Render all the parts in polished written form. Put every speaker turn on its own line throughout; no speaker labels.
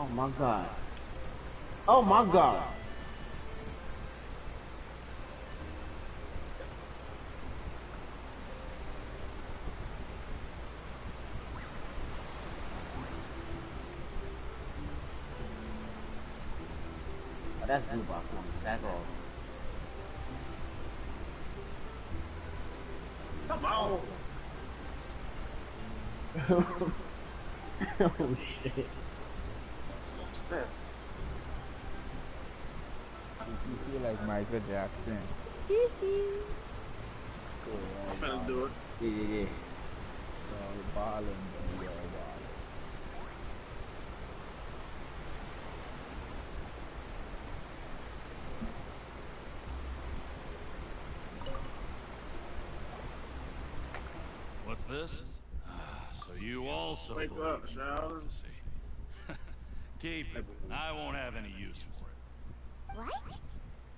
Oh my god. Oh my god. Oh, that's Zuba. Sack off.
Come on.
Oh shit.
What's that?
You feel like Michael Jackson.
I'm finna do it.
Yeah.
All balling and your ball.
What's this? So you also
Wake
believe
up,
in
shower.
prophecy. Keep it. I won't have any use for it.
What?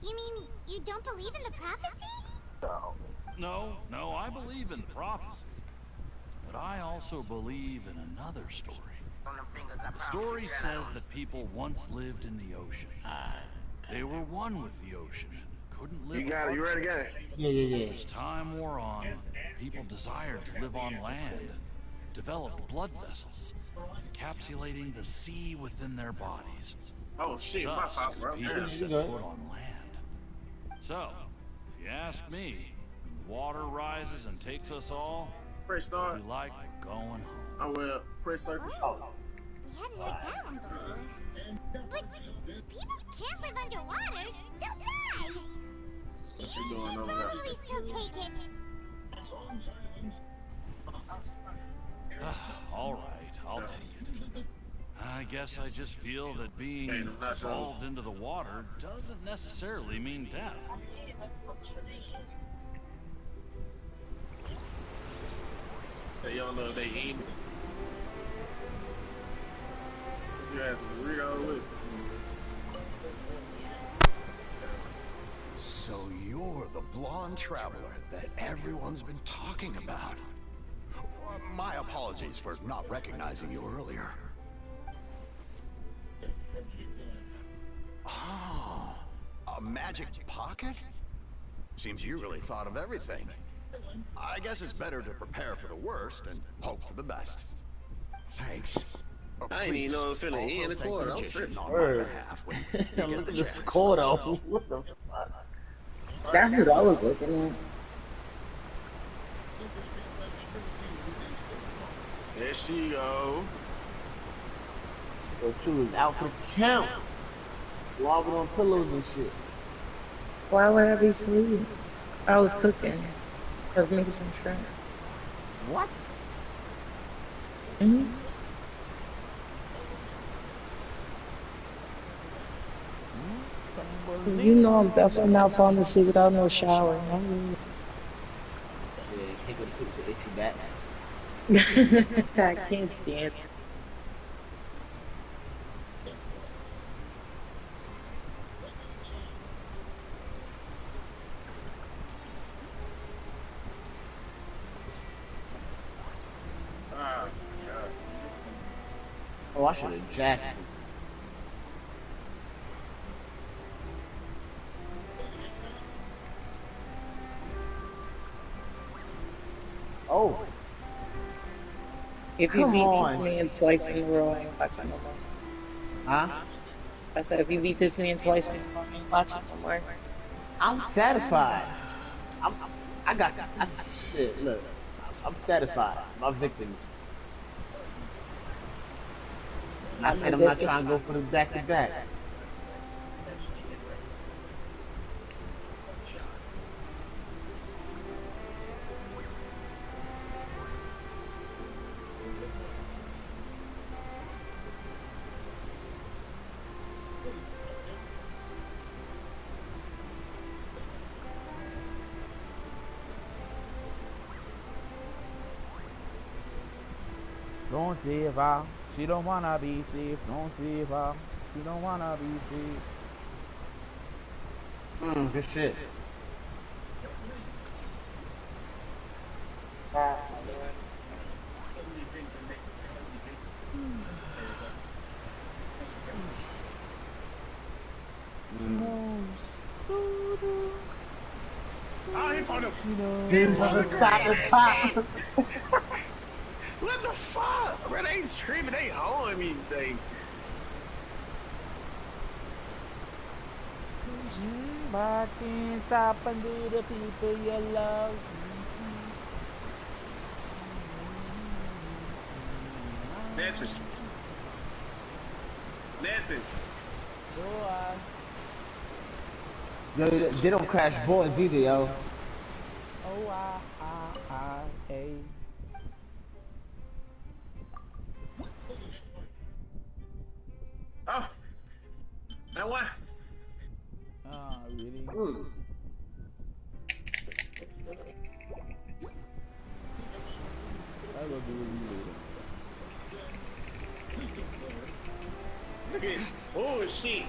You mean you don't believe in the prophecy?
No, I believe in prophecy. But I also believe in another story. The story says that people once lived in the ocean. They were one with the ocean and couldn't live
You got it. You ready, guy?
Yeah.
As time wore on, people desired to live on land and developed blood vessels, encapsulating the sea within their bodies.
Oh shit, my
Thus,
fault, bro.
people
Yeah,
set
you good.
foot on land. So, if you ask me, when the water rises and takes us all,
Press
it'll
start.
be like going home.
I will press circle.
Oh, we hadn't heard that one before. But people can't live underwater. They'll die.
What you doing over there?
Probably still take it.
All right, I'll take it. I guess I just feel that being
Hey, I'm not
dissolved into the water doesn't necessarily mean death.
They don't know if they eat. You ask me to read all with.
So you're the blonde traveler that everyone's been talking about. My apologies for not recognizing you earlier. Oh, a magic pocket? Seems you really thought of everything. I guess it's better to prepare for the worst and hope for the best. Thanks. Oh,
I ain't even know it was finna
also
end the
thank
quarter. I'm
magician
tripping.
on my
Word.
behalf when you get
Look
the
at the
chance.
score though. What the fuck?
That's what I was looking at.
There she go.
Yo, True is out for the count. Slobbing on pillows and shit.
Why would I be asleep? I was cooking. I was making some shrimp.
What?
Mm-hmm. You know that's why I'm not falling asleep without no shower.
Yeah, can't go to sleep with the itchy back.
I can't stand it.
Ah, God.
Oh, I should have jacked him. Oh,
If you
Come
beat
on.
this man twice in a row, I ain't watching no more.
huh?
I said, if you beat this man twice in a row, I ain't watching no more.
I'm satisfied. I got shit. Look, I'm satisfied. My victory. I said I'm not trying to go for the back to back.
Don't save her. She don't wanna be safe. Don't save her. She don't wanna be safe.
Good shit. These are the starters pop.
What the fuck? Bro, they screaming, they hoeing me today.
But can't stop and do the people you love.
Nothing. Nothing.
Yo, they don't crash boards either, yo.
Oh, hey.
Oh. Now what?
Oh, really? I will do it later.
Look at this. Oh, shit.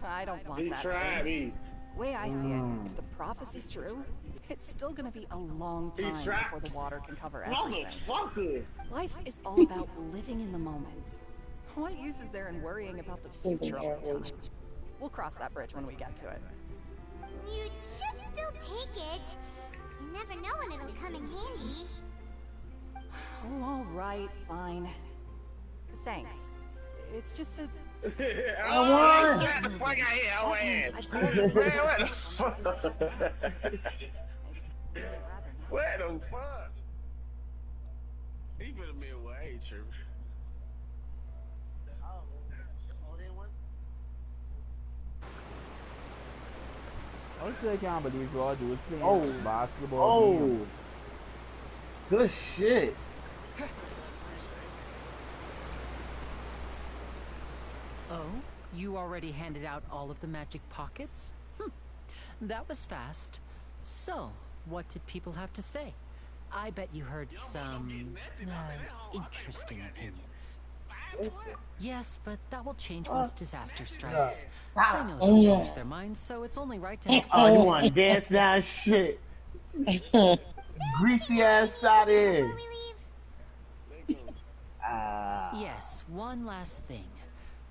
I don't want
He
that.
tried me.
Way I see it, if the prophecy's true, it's still gonna be a long time before the water can cover everything.
Motherfucker.
Life is all about living in the moment. What use is there in worrying about the future all the time? We'll cross that bridge when we get to it.
You should still take it. You never know when it'll come in handy.
Oh, all right, fine. Thanks. It's just that
Oh, they shot the fuck out here. Oh, man. Man, what the fuck? What the fuck? He finna be away, true.
I still can't believe George was playing basketball.
Oh. Good shit.
Oh, you already handed out all of the magic pockets? That was fast. So, what did people have to say? I bet you heard some interesting opinions. Yes, but that will change once disaster strikes. I know they'll change their minds, so it's only right to...
Oh, you want to dance now? Shit. Greasy ass side in.
Yes, one last thing.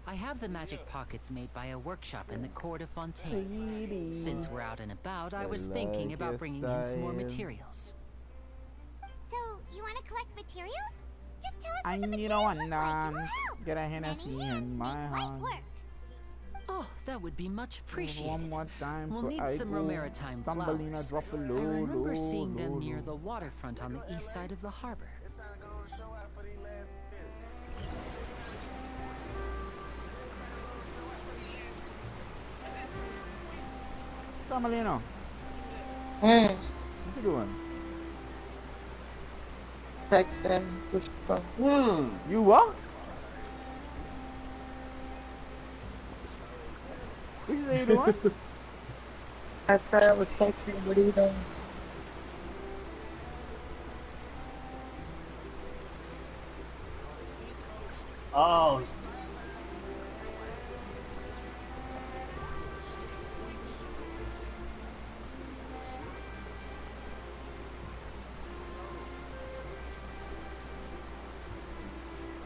I have the magic pockets made by a workshop in the court of Fontaine. Since we're out and about, I was thinking about bringing him some more materials.
So, you want to collect materials? Just tell us
I
what the
need
materials
one
look like and we'll
dance.
help.
Get a Hennessy
Many hands
in my
make light
hand.
work.
Oh, that would be much appreciated.
One more time
We'll
so
need
I
some
go.
Romaritime
Thumbelina
flowers.
drop a
I
low,
remember
low,
seeing them
low,
near
low.
the waterfront on the east side of the harbor.
Thumbelina,
Mm.
what you doing?
Texting.
You what? What you say you doing?
I said I was texting. What are you doing?
Oh.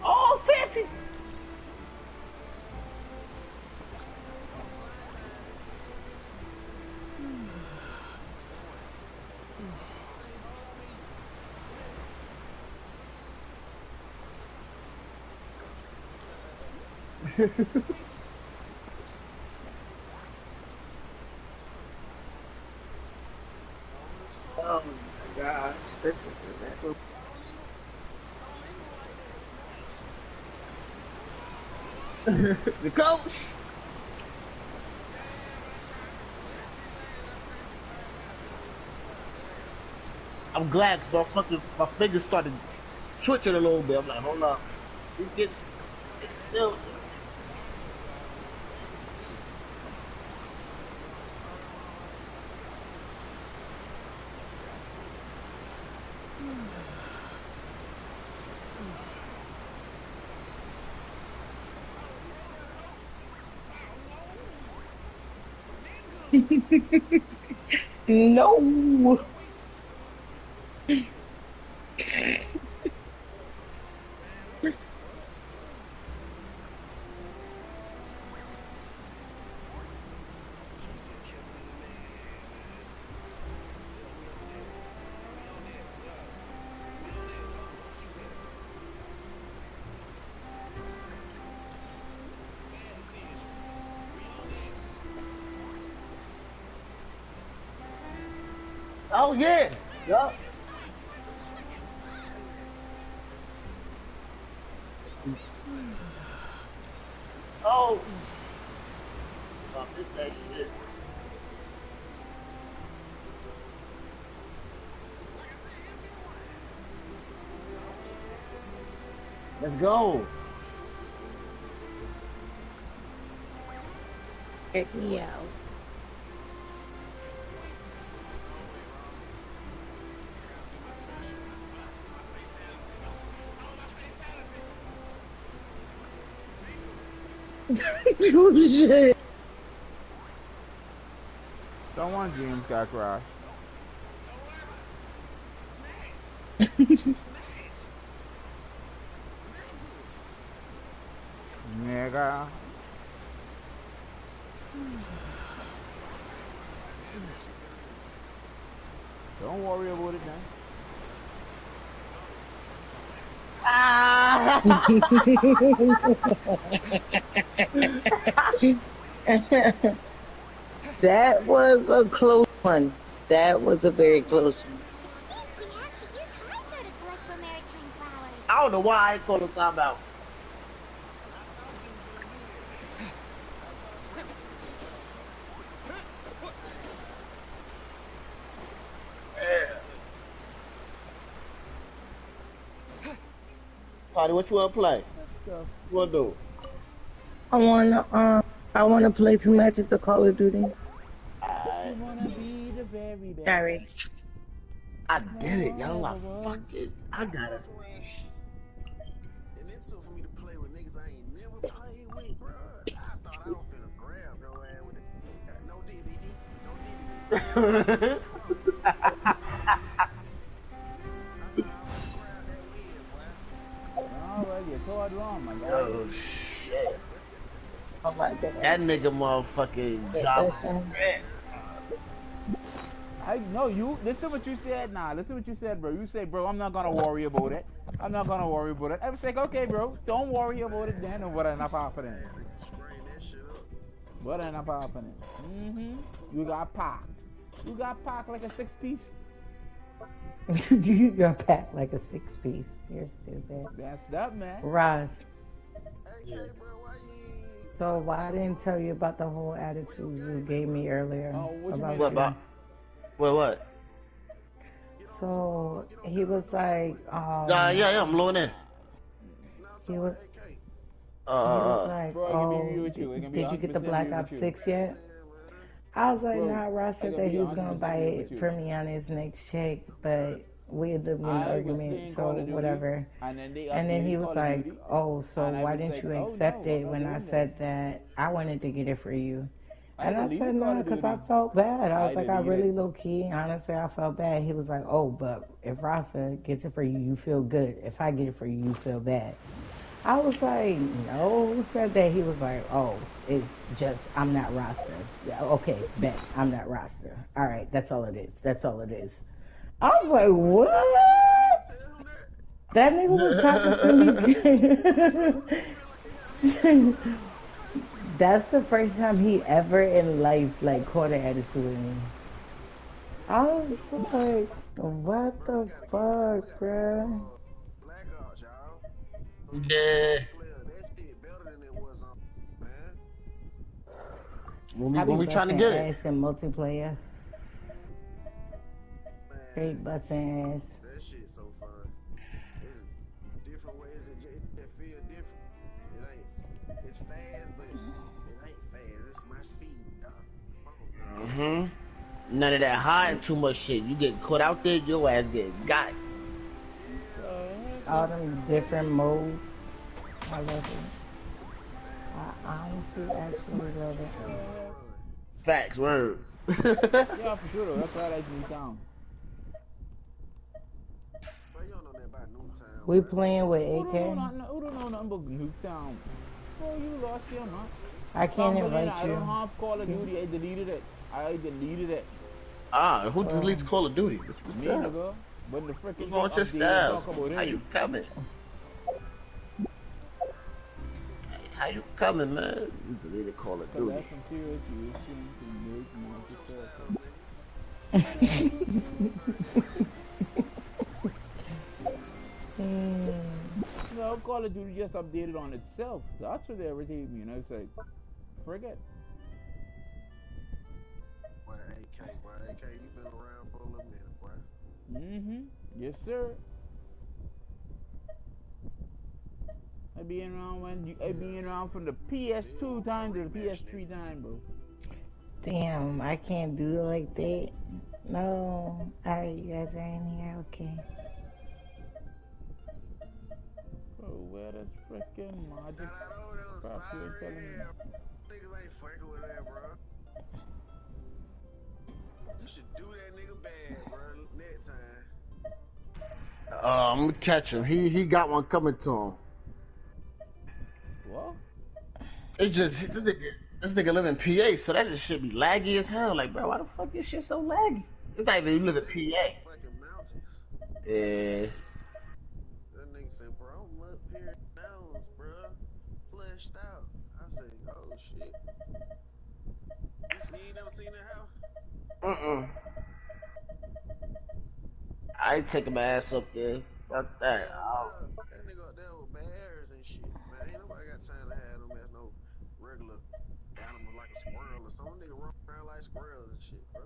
Oh, fancy.
Oh my gosh, this is
The coach. I'm glad my fingers started twitching a little bit. I'm like, hold up. It gets still.
no.
Oh yeah. Yup. Oh. I missed that shit. Let's go.
Check me out. Oh shit.
Someone James got crashed. Nigga. Don't worry about it, man.
Ah.
That was a close one. That was a very close one.
It seems we have to use Hydro to collect for maritime flowers.
I don't know why I ain't call the timeout. Toddy, what you wanna play? What you wanna do?
I wanna play 2 matches of Call of Duty.
I wanna be the very best.
Sorry.
I did it, yo. I got it.
And it's so for me to play with niggas I ain't never played with, bro. I thought I was finna grab your ass with it. No DVD, no DVD.
Alright, you're so wrong, my guy.
Oh shit.
Oh my god.
That nigga motherfucking job.
I know you. Listen what you said. Nah, listen what you said, bro. You said, bro, I'm not gonna worry about it. I'm not gonna worry about it. I was like, okay, bro, don't worry about it then. What ain't happening? What ain't happening? You got packed. You got packed like a 6-piece.
You got packed like a 6-piece. You're stupid.
That's that, man.
Ross.
Yeah.
So why I didn't tell you about the whole attitude you gave me earlier about
What about? What?
So he was like,
yeah, I'm blowing in.
He was like,
bro,
did you get the Black Ops 6 yet? I was like, nah, Ross said that he was gonna buy it for me on his next check, but we had lived in an argument, so whatever. And then he was like, oh, so why didn't you accept it when I said that I wanted to get it for you? And I said, no, because I felt bad. I was like, I really low key, honestly, I felt bad. He was like, oh, but if Rasa gets it for you, you feel good. If I get it for you, you feel bad. I was like, no, who said that? He was like, oh, it's just, I'm not Rasta. Yeah, okay, bet, I'm not Rasta. All right, that's all it is. That's all it is. I was like, what? That nigga was talking to me. That's the first time he ever in life, like, caught an attitude with me. I was like, what the fuck, bruh?
Yeah. When we trying to get it?
Ass in multiplayer. Straight busting ass.
That shit so fun. It's different ways it feel different. It's fast, but it ain't fast. It's my speed, dog.
None of that hiding too much shit. You get caught out there, your ass get got.
All them different modes. I love it. I honestly actually love it.
Facts, word.
Yeah, for sure though. That's why I like Newtown.
We playing with AK?
Who don't know nothing about Newtown? Bro, you lost your mind.
I can't invite
I
you.
don't have Call of Duty. I deleted it.
Who deletes Call of Duty? What's
Me,
up?
nigga. When the frickin'
What's wrong with your style? How you coming? How you coming, man? You deleted Call of Duty.
No, Call of Duty just updated on itself. That's what irritated me. You know, it's like, forget.
Boy, AK, you been around for a little minute, boy.
Yes, sir. I been around from the PS2 time to the PS3 time, bro.
Damn, I can't do it like that. No. Alright, you guys are in here, okay.
Bro, where this freaking magic crap you're telling me?
Niggas ain't fucking with that, bro. You should do that nigga bad, bro, next time.
I'm gonna catch him. He got one coming to him.
What?
It's just this nigga live in PA, so that just should be laggy as hell. Like, bro, why the fuck this shit so laggy? It's not even you live in PA.
Fucking mountains.
Yeah.
That nigga said, bro, I'm up here in the mountains, bro. Fleshed out. I said, oh shit. You ain't never seen that house?
I ain't taking my ass up there. Fuck that.
That nigga up there with bears and shit. Man, ain't nobody got time to have them as no regular animal like a squirrel or some nigga run around like squirrels and shit, bro.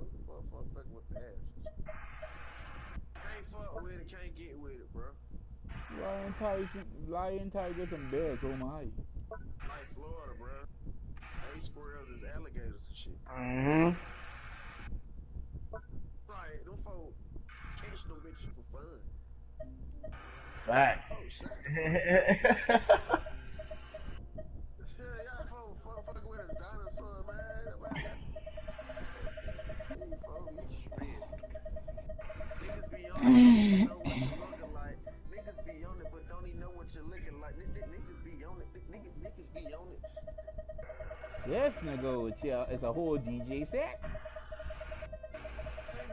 Fuck fucking with bears and shit. Can't fuck with it, can't get with it, bro.
Lion, tigers, and bears, oh my.
Like Florida, bro. They squirrels is alligators and shit. Right, them folk catch them bitches for fun.
Facts.
Oh, shit. Y'all folk fucking with a dinosaur, man. These folk be shredded. Niggas be on it, but don't know what you looking like. Niggas be on it, but don't even know what you're looking like. Niggas be on it. Niggas be on it.
Yes, nigga, it's a whole DJ set.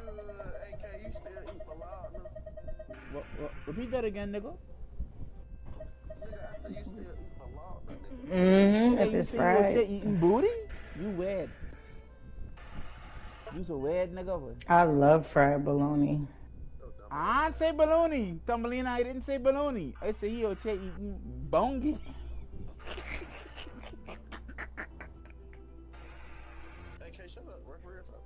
Nigga, AK, you still eat balad, no?
What? Repeat that again, nigga.
Nigga, I say you still eat balad, nigga.
If it's fried.
You eating booty? You weird. You's a weird nigga.
I love fried bologna.
I didn't say bologna. Thumbelina, I didn't say bologna. I said he out here eating bongi.
AK, shut up. Real talk.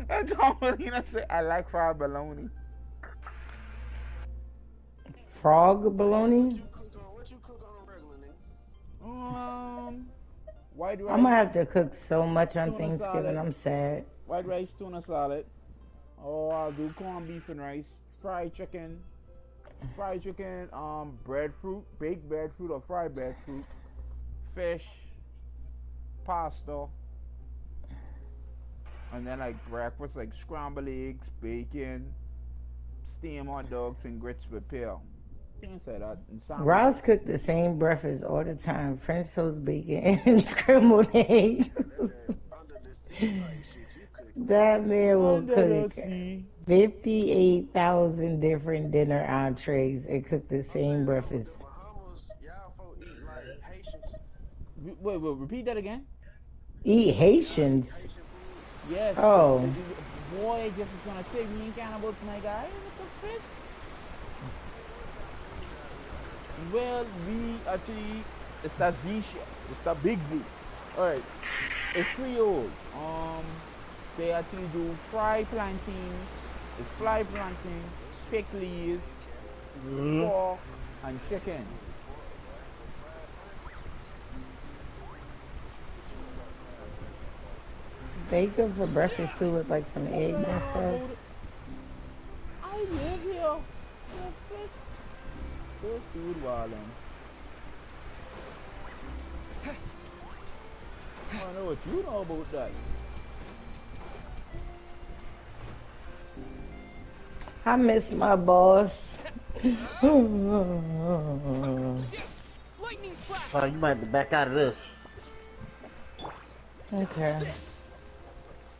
And Thumbelina said, I like fried bologna.
Frog bologna?
What you cook on a regular, nigga?
White rice.
I'm gonna have to cook so much on Thanksgiving. I'm sad.
White rice, tuna salad. Oh, I'll do corned beef and rice. Fried chicken, breadfruit, baked breadfruit or fried breadfruit. Fish, pasta. And then like breakfast, like scrambled eggs, bacon, steamed hot dogs, and grits with pear. Things like that.
Ross cooked the same breakfast all the time: French toast, bacon, and scrambled eggs. That man will cook 58,000 different dinner entrees and cook the same breakfast.
Wait, repeat that again.
Eat Haitians?
Yes.
Oh.
Boy, just is gonna say we ain't cannibals, my guy. What the fish? Well, we actually, it's that Z shit. It's that big Z. Alright. It's Creole. They actually do fried plantains, pickles, pork, and chicken.
They good for breakfast too with like some eggs and stuff.
I live here. This dude wildin'. I don't know what you know about that.
I miss my boss.
So you might be back out of this.
Okay.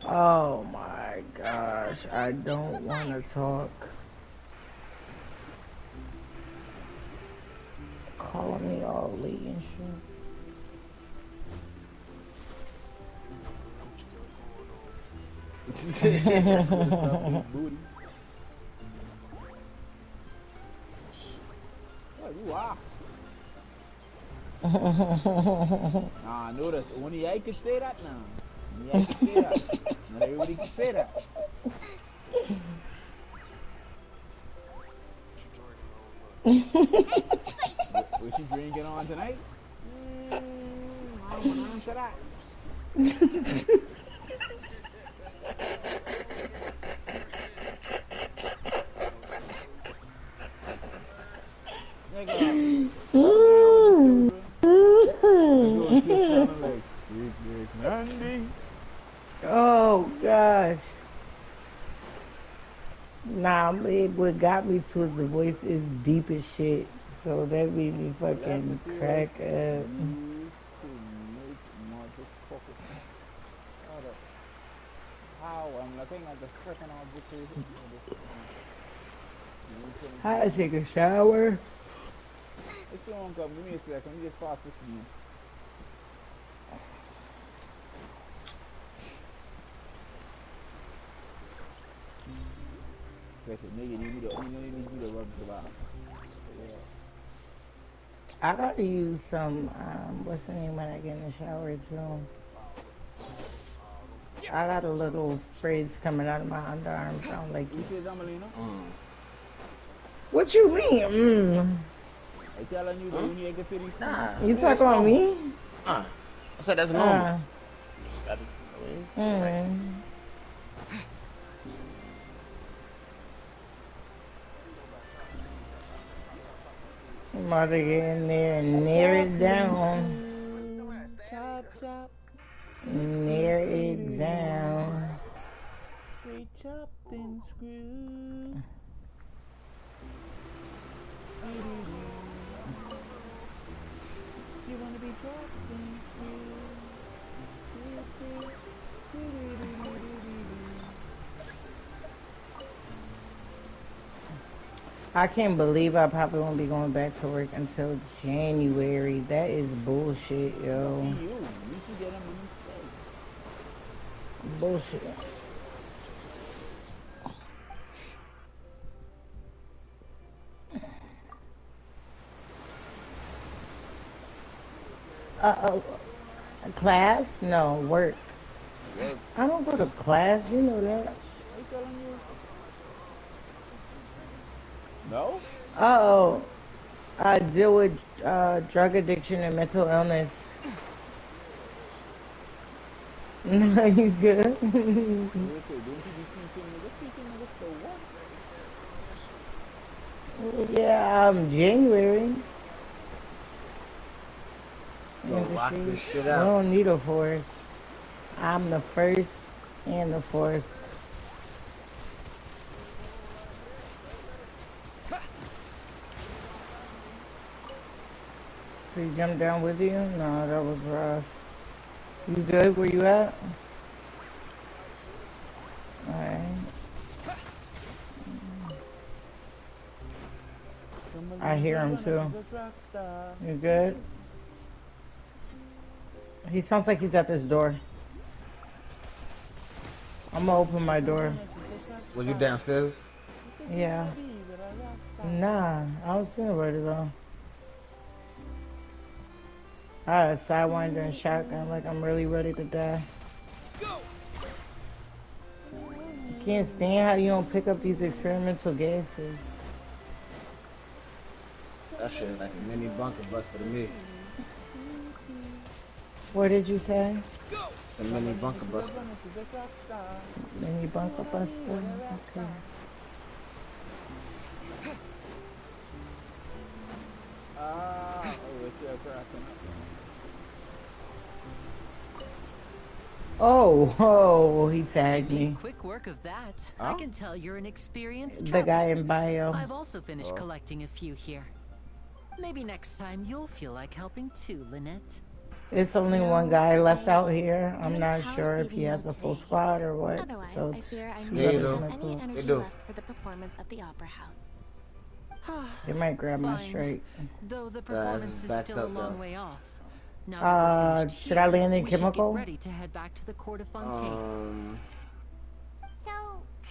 Oh my gosh, I don't want to talk. Calling me all late and shit.
Booty. Oh, you are. Nah, notice only I can say that now. Only I can say that. Not everybody can say that. What she drinking on tonight? I don't want to answer that.
Oh gosh. Nah, what got me to is the voice is deep as shit. So that made me fucking crack up.
How? I'm looking at the freaking object.
How to take a shower?
It's on, come. Give me a second. Let me just pass this to you. Nigga, you need to rub the back.
I gotta use some, what's the name when I get in the shower too? I got a little frizz coming out of my underarms. I don't like it. What you mean?
I telling you that you need to get these.
Nah, you talking about me?
I said that's normal.
I'm about to get in there and narrow it down. Narrow it down.
They chopped and screwed. You wanna be chopped and screwed.
I can't believe I probably won't be going back to work until January. That is bullshit, yo.
You should get them when you stay.
Bullshit. Class? No, work. I don't go to class, you know that.
No?
Oh, I deal with drug addiction and mental illness. No, you good? Yeah, January.
Lock this shit
I
out.
don't need a fourth. I'm the first and the fourth. So he jumped down with you? No, that was Ross. You good? Where you at? Alright. I hear him too. You good? He sounds like he's at this door. I'm gonna open my door.
Were you downstairs?
Yeah. Nah, I was thinking about it though. I had a sidewinder and shotgun like I'm really ready to die. I can't stand how you don't pick up these experimental gases.
That shit is like a mini bunker buster to me.
What did you say?
The mini bunker buster.
Mini bunker buster? Okay. Oh, he tagged me.
Quick work of that. I can tell you're an experienced
The
traveler.
guy in bio.
I've also finished collecting a few here. Maybe next time you'll feel like helping too, Lynette.
It's only one guy left out here. I'm not sure if he has a full squad or what.
Otherwise,
So
I fear I'm
Yeah, you
not
do.
any
They
energy
do.
left for the performance at the Opera House.
They might grab my
Fine.
straight.
Though the performance is
backed
still a
up,
long
though.
way off. Now that we're finished
should I
here,
land in
we should
Chemical?
get ready to head back to the Court of Fontaine.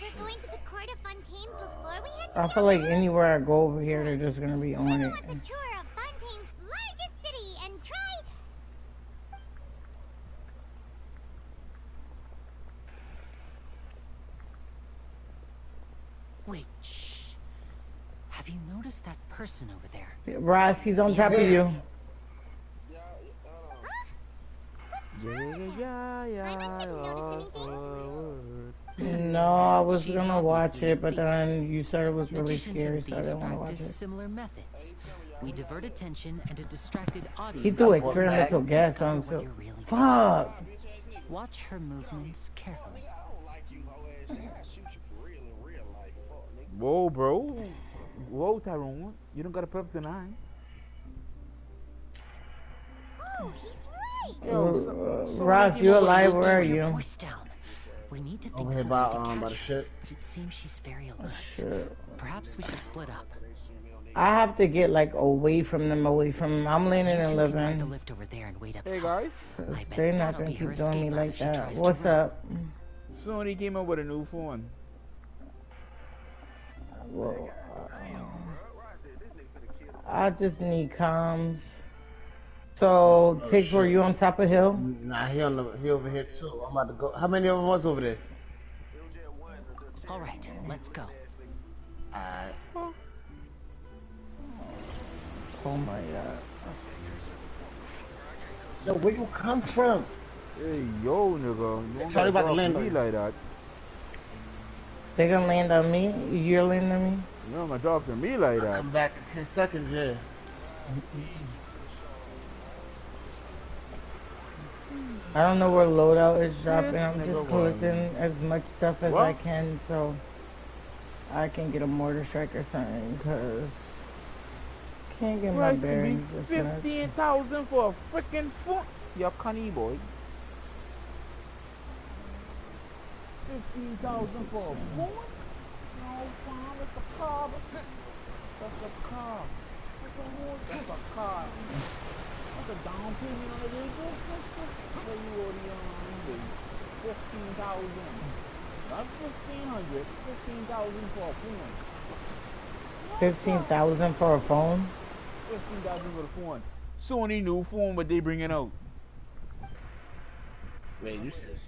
We're going to the Court of Fontaine before we head to
I feel like anywhere I go over here, they're just gonna be on it.
wants a tour of Fontaine's largest city and try...
Wait, shh. Have you noticed that person over there?
Ross, he's on top of you. No, I was gonna watch it, but then you said it was really scary, so I didn't want to watch it.
Similar methods. We divert attention and a distracted audience.
He threw experimental gas on him, so fuck.
Watch her movements carefully.
Whoa, bro. Whoa, Tyrone. You don't gotta put up the 9.
Oh, he's right.
Yo, Ross, you alive? Where are you?
We need to think
over here by the ship.
But it seems she's very alert.
Shit.
Perhaps we should split up.
I have to get like away from them. I'm leaning and living.
The lift over there and wait up
hey guys.
They're not gonna keep doing me like that. What's up?
Sony came up with a new phone.
Well, I just need comms. So, Tiggs, were you on top of hill?
Nah, he over here too. I'm about to go. How many of them was over there?
All right, let's go.
Alright.
Oh my god.
Yo, where you come from?
Hey, yo, nigga. You
Sorry about the land
me like that.
They gonna land on me? You're landing on me?
You don't gonna talk to me like that.
Come back in 10 seconds, yeah.
I don't know where loadout is dropping. I'm just collecting as much stuff as I can so I can get a mortar strike or something, because can't get my bearings.
15,000 for a freaking foot. You're cunny boy. 15,000 for a foot? No, fam, it's a car. That's a car. That's a horse. That's a car. That's a down payment on the vehicle. What you already on? 15,000. Not 1,500. 15,000 for a phone.
15,000 for a phone?
15,000 for the phone. Sony new phone, but they bring it out.
Wait, you said...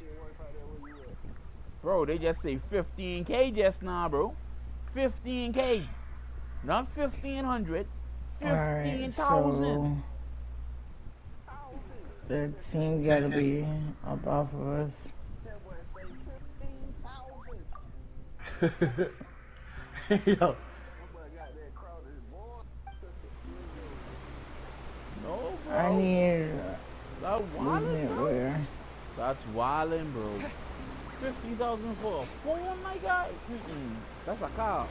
Bro, they just say 15K just now, bro. 15K. Not 1,500. 15,000.
The team gotta be up off of us.
Yo.
No, bro.
I need
that wildin', bro.
Where?
That's wildin', bro. 50,000 for a phone, my guy? That's a car.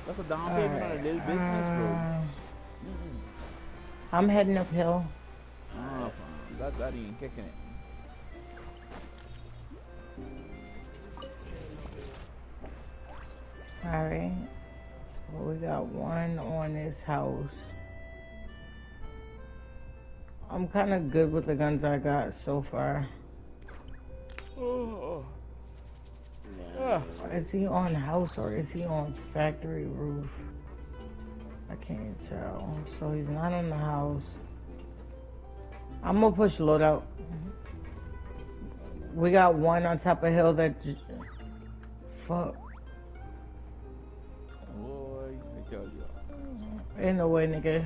That's a down payment on a little business, bro.
I'm heading uphill.
That ain't kicking it.
Alright. So we got one on this house. I'm kind of good with the guns I got so far. Is he on house or is he on factory roof? I can't tell. So he's not on the house. I'm gonna push loadout. We got one on top of hill that fuck.
Boy, I tell you.
Ain't no way, nigga.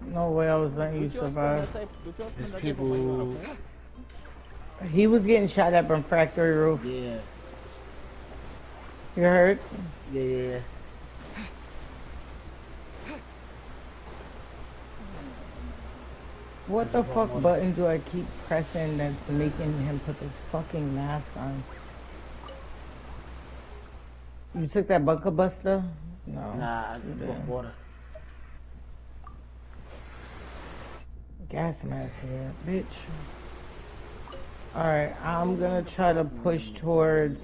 No way I was letting you survive.
There's people...
He was getting shot at from factory roof.
Yeah.
You hurt?
Yeah.
What the fuck button do I keep pressing that's making him put this fucking mask on? You took that bunker buster? No.
Nah, I didn't. Water.
Gas mask here, bitch. Alright, I'm gonna try to push towards,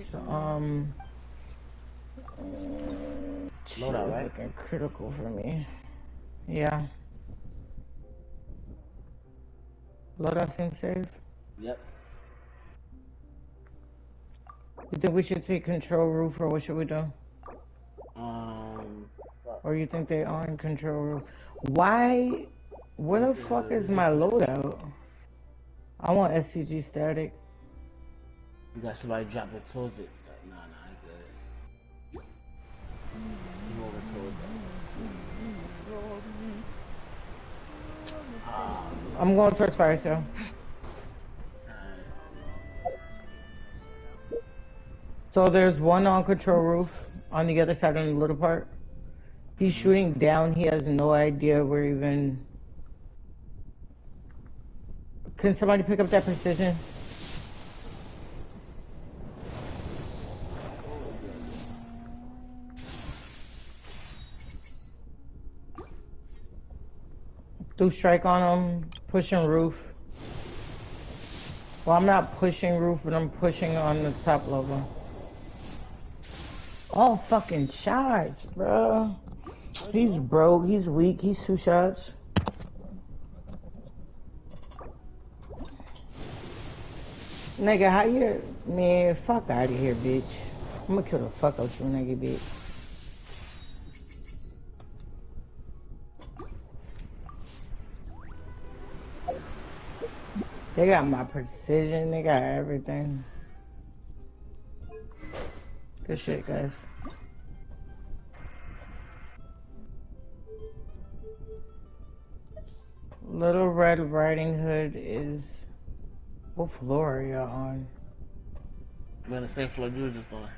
Loadout, right?
Looking critical for me. Yeah. Loadout seems safe?
Yep.
You think we should take control roof, or what should we do? Or you think they are in control roof? Why? Where the fuck is my loadout? I want SCG static.
You got somebody drop it towards it. Nah, I get it. Move over towards it.
I'm going towards fire sale. So there's one on control roof on the other side on the little part. He's shooting down. He has no idea where even. Can somebody pick up that precision? Do strike on him. Pushing roof. Well, I'm not pushing roof, but I'm pushing on the top level. All fucking shots, bro. He's broke. He's weak. He's 2 shots. Nigga, how you... Man, fuck out of here, bitch. I'm gonna kill the fuck out you, nigga, bitch. They got my precision. They got everything. Good shit, guys. Little Red Riding Hood is... What floor are y'all on?
I'm on the same floor you were just on.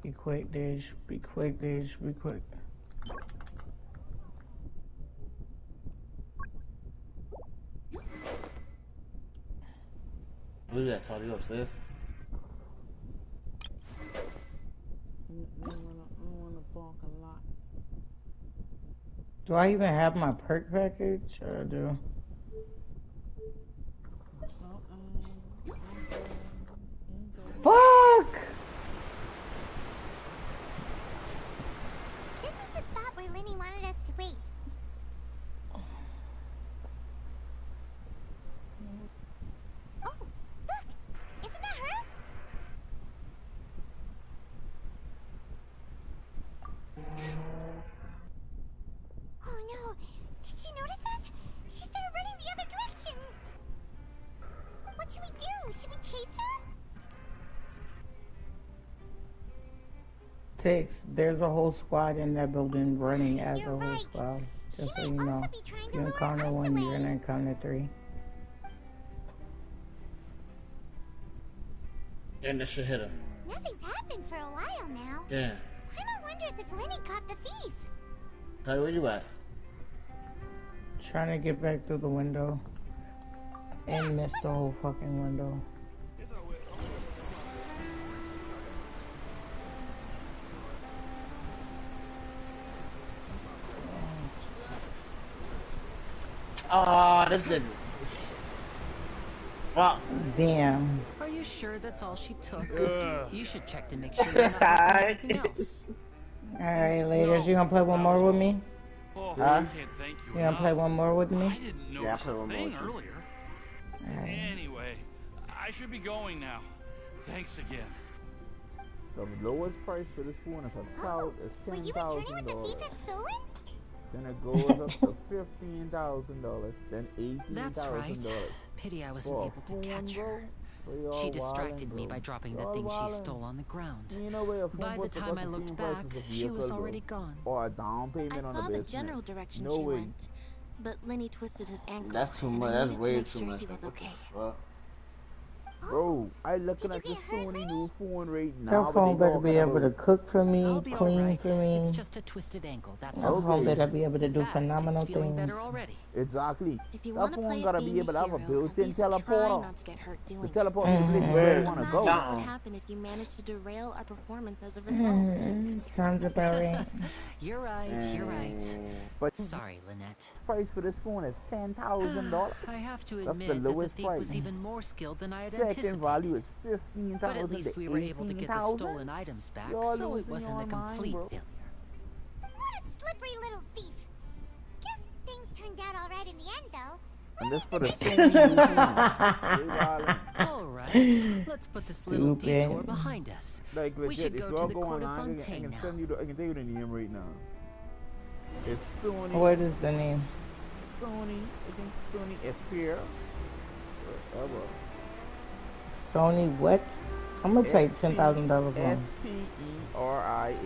Be quick, Dish. Be quick, Dish. Be quick.
Who's that, Todd? You upstairs?
Do I even have my perk package? Or I do? Fuck!
This is the spot where Lenny wanted us to wait. Oh, look! Isn't that her? Oh no! Did she notice us? She started running the other direction! What should we do? Should we chase her?
There's a whole squad in that building running as a whole squad. Just so you know. If you encounter one, you're gonna encounter 3.
And that should hit him.
Nothing's happened for a while now.
Yeah.
Paimon wonders if Lenny caught the thief.
Tell you where you at?
Trying to get back through the window. And missed the whole fucking window.
Oh, this didn't. Fuck.
Damn.
Are you sure that's all she took? You should check to make sure you're not missing anything else.
Alright, ladies, you gonna play one more with me?
Oh,
Huh?
You gonna play one more with me?
I didn't notice a thing earlier.
Alright.
Anyway, I should be going now. Thanks again.
The lowest price for this phone is
Were you returning what the thief had stolen?
Then it goes up to $15,000, then $18,000.
That's right. Pity I wasn't able to catch her. She distracted me by dropping the thing she stole on the ground. By the time I looked back, she was already gone.
Or a down payment on the business.
I saw the general direction
No
she
way.
went, but Lenny twisted his ankle.
That's too
and
much.
I
That's
needed
way
to make
too
sure
much.
he was okay.
Fuck.
Bro, I looking at the Sony new phone right now.
That phone better be able to cook for me,
I'll be
clean
alright.
for me.
It's just a twisted ankle. That's
That
all.
phone better be able to do
In fact,
phenomenal
it's feeling
things.
better already.
Exactly.
If you
That
want to
phone
play
gotta
at
be
being
able to have a
hero,
built-in
at least try
teleporter.
not to get hurt
The
doing it.
teleport is where you want to
Imagine
go.
what would happen if you managed to derail our performance as a result.
Sounds about right.
You're right. You're right.
But
Sorry, Lynette.
price for this phone is $10,000.
I have to
That's the
admit that the
lowest
thief
price.
was even more skilled than I had
Second
anticipated.
value is $15,000
But at least we were able to get the
18,000.
stolen items back,
You're
so it
losing
wasn't
your
a
mind,
complete
bro.
failure.
What a slippery little thief. Guess things turned out all right in the end, though.
And this for the same
All right, let's put this little detour behind us.
Like legit,
We should go to the court of Fontaine now.
I can tell you the name right now. It's Sony.
What is the name?
Sony. I think Sony Xperia. Whatever.
Sony what? I'm gonna take $10,000 on.
Xperia.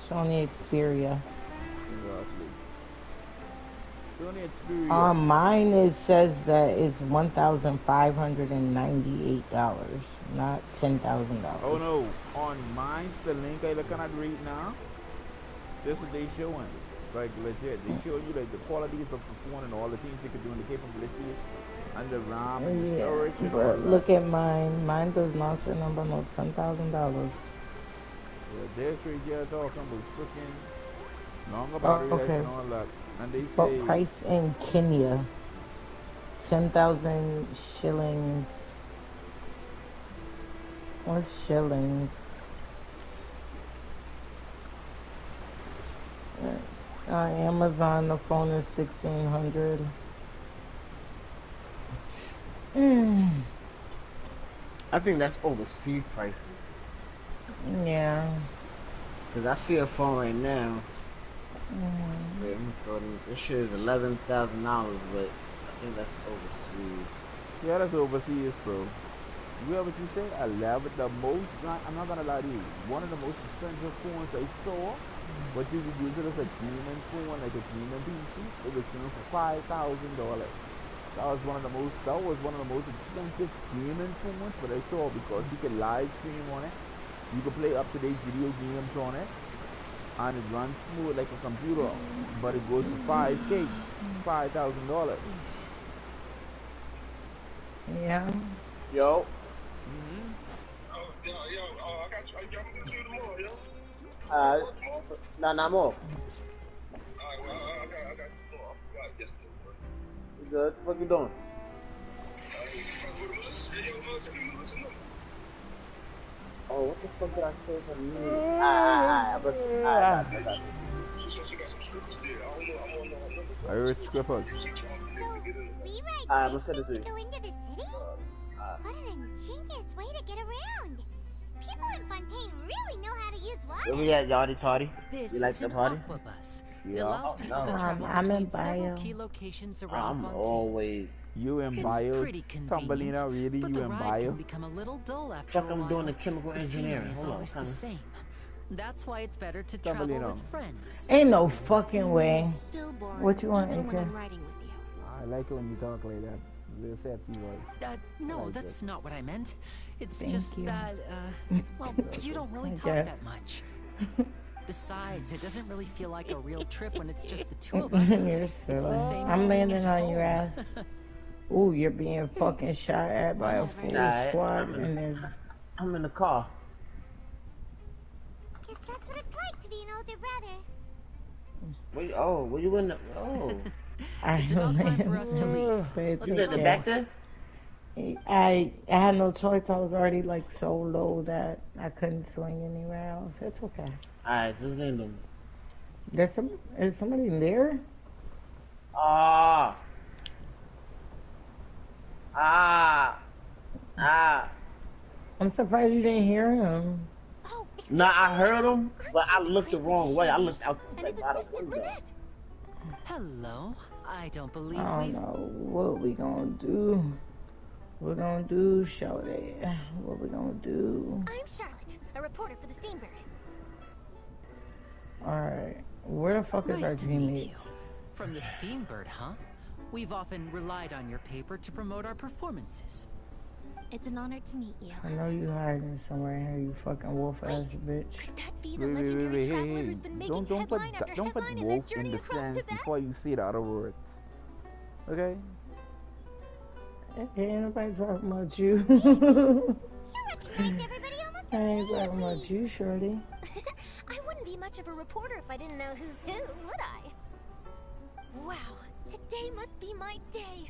Sony Xperia.
Sony Xperia.
On mine it says that it's $1,598, not $10,000.
Oh no, on mine, the link I looking at right now, this is what they showing. Like legit, they show you like the qualities of the phone and all the things they could do and the capabilities and the RAM and the storage and all
But
that.
look at mine. Mine does not say number no $10,000.
Yeah, they're straight here talking about freaking longer battery life and all that. And they
But
say
price in Kenya, 10,000 shillings. What's shillings? Amazon, the phone is 1,600.
I think that's overseas prices.
Yeah.
Cause I see a phone right now. Wait, this shit is $11,000, but I think that's overseas.
yeah, that's overseas, bro. You hear what you say? I love it the most. I'm not gonna lie to you. One of the most expensive phones I saw, but you could use it as a gaming phone, like a gaming PC. It was going for $5,000. That was one of the most expensive gaming phones, but I saw because you could live stream on it. You could play up-to-date video games on it, and it runs smooth like a computer, but it goes for $5,000.
Yeah.
Yo.
I got you. I'm gonna do it tomorrow, yo.
Nah, more.
Alright, well, I got you tomorrow. I forgot yesterday, bro.
You good? What you doing? Oh, what the fuck did I say for me? I got you.
I heard scrippers.
So, rewrite
I'm gonna send it to you.
go into the city? What an ingenious way to get around. People in Fontaine really know how to use water.
Where we at, Yardy Tardy?
This
You like
is
the
an
party?
aquabus. It
Yeah.
allows people to travel
I'm in
between several
bio.
key locations around
I'm
Fontaine.
always
You in
It's
bio,
pretty convenient,
Thumbelina, really?
but
You
the
in
ride
bio?
can become a little dull after
fuck.
a
I'm
while.
doing the chemical
The
engineering.
scenery is
Hold on,
always the
kinda.
same. That's why it's better to travel
Thumbelina.
with friends.
Ain't no fucking way.
Still boring.
What you want,
even when
AK?
I'm riding with you.
I like it when you talk like that. Little sexy voice.
No,
like
that's
it.
not what I meant. It's
Thank
just
you.
that, well, you don't really
I
talk
guess.
that much. Besides, it doesn't really feel like a real trip when it's just the two of us.
You're
It's
silly.
the same as
I'm
being
landing
at
on your
home.
ass. Ooh, you're being fucking shot at by a full
Nah,
squad, and there's
I'm in the car.
Guess that's what it's like to be an older brother.
Where you in the? Oh,
It's about time for us to leave. Let's
you in the
go.
back there?
I had no choice. I was already like so low that I couldn't swing anywhere else. It's okay.
Alright, just land them.
Is somebody there?
Ah.
I'm surprised you didn't hear him.
Oh,
Nah, I heard him, but I looked the wrong way. I looked out like by the window.
Hello. I don't believe
I don't
we.
know what we gonna do. We're gonna do, Shorty. What we gonna do?
I'm Charlotte, a reporter for the Steambird.
Alright. Where the fuck is our
Nice to meet
teammates?
you. From the Steambird, huh? We've often relied on your paper to promote our performances.
It's an honor to meet you.
I know you hiding somewhere in here, you fucking wolf ass bitch.
Could that be the
Wait,
legendary
hey,
traveler who's been making
don't put
headline after
don't put
headline in their
wolf in
journey
the
across
sense
Tibet?
before you say the other words. Okay?
Ain't nobody talking about you.
You recognized everybody almost
I ain't talking
immediately.
about you, Shorty.
I wouldn't be much of a reporter if I didn't know who's who, would I? Wow, today must be my day.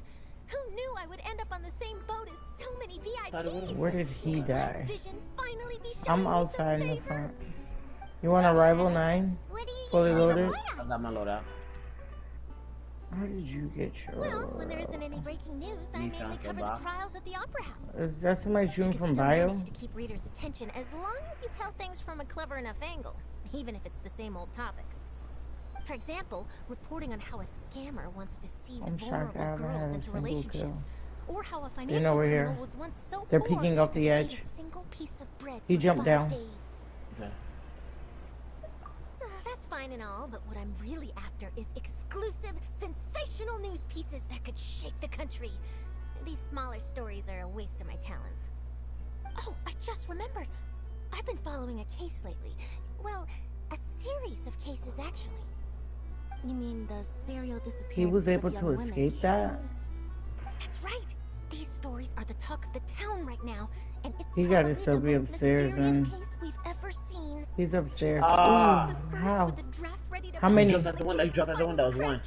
Who knew I would end up on the same boat as so many VIPs?
Where did he die?
Vision finally be showing
I'm
me some
outside in the
favor.
front. You want a rival 9? Fully loaded?
I got my load out.
How did you get your...
Well, when there isn't any breaking news, I mainly cover the trials at the Opera House.
Is that somebody shooting from bio?
Manage to keep readers' attention as long as you tell things from a clever enough angle, even if it's the same old topics. For example, reporting on how a scammer once deceived vulnerable girls into relationships, or how a financial criminal was once so
They're
poor
peeking off the edge.
a single piece of bread
He jumped down.
Okay.
That's fine and all, but what I'm really after is exclusive, sensational news pieces that could shake the country. These smaller stories are a waste of my talents. Oh, I just remembered. I've been following a case lately. Well, a series of cases, actually.
You mean the serial disappearances?
He was able to escape that?
That's right. These stories are the talk of the town right now, and it's
he gotta still be upstairs then.
Case we've ever seen.
He's upstairs.
How
many?
He jumped out the window. He jumped out the window. It was one.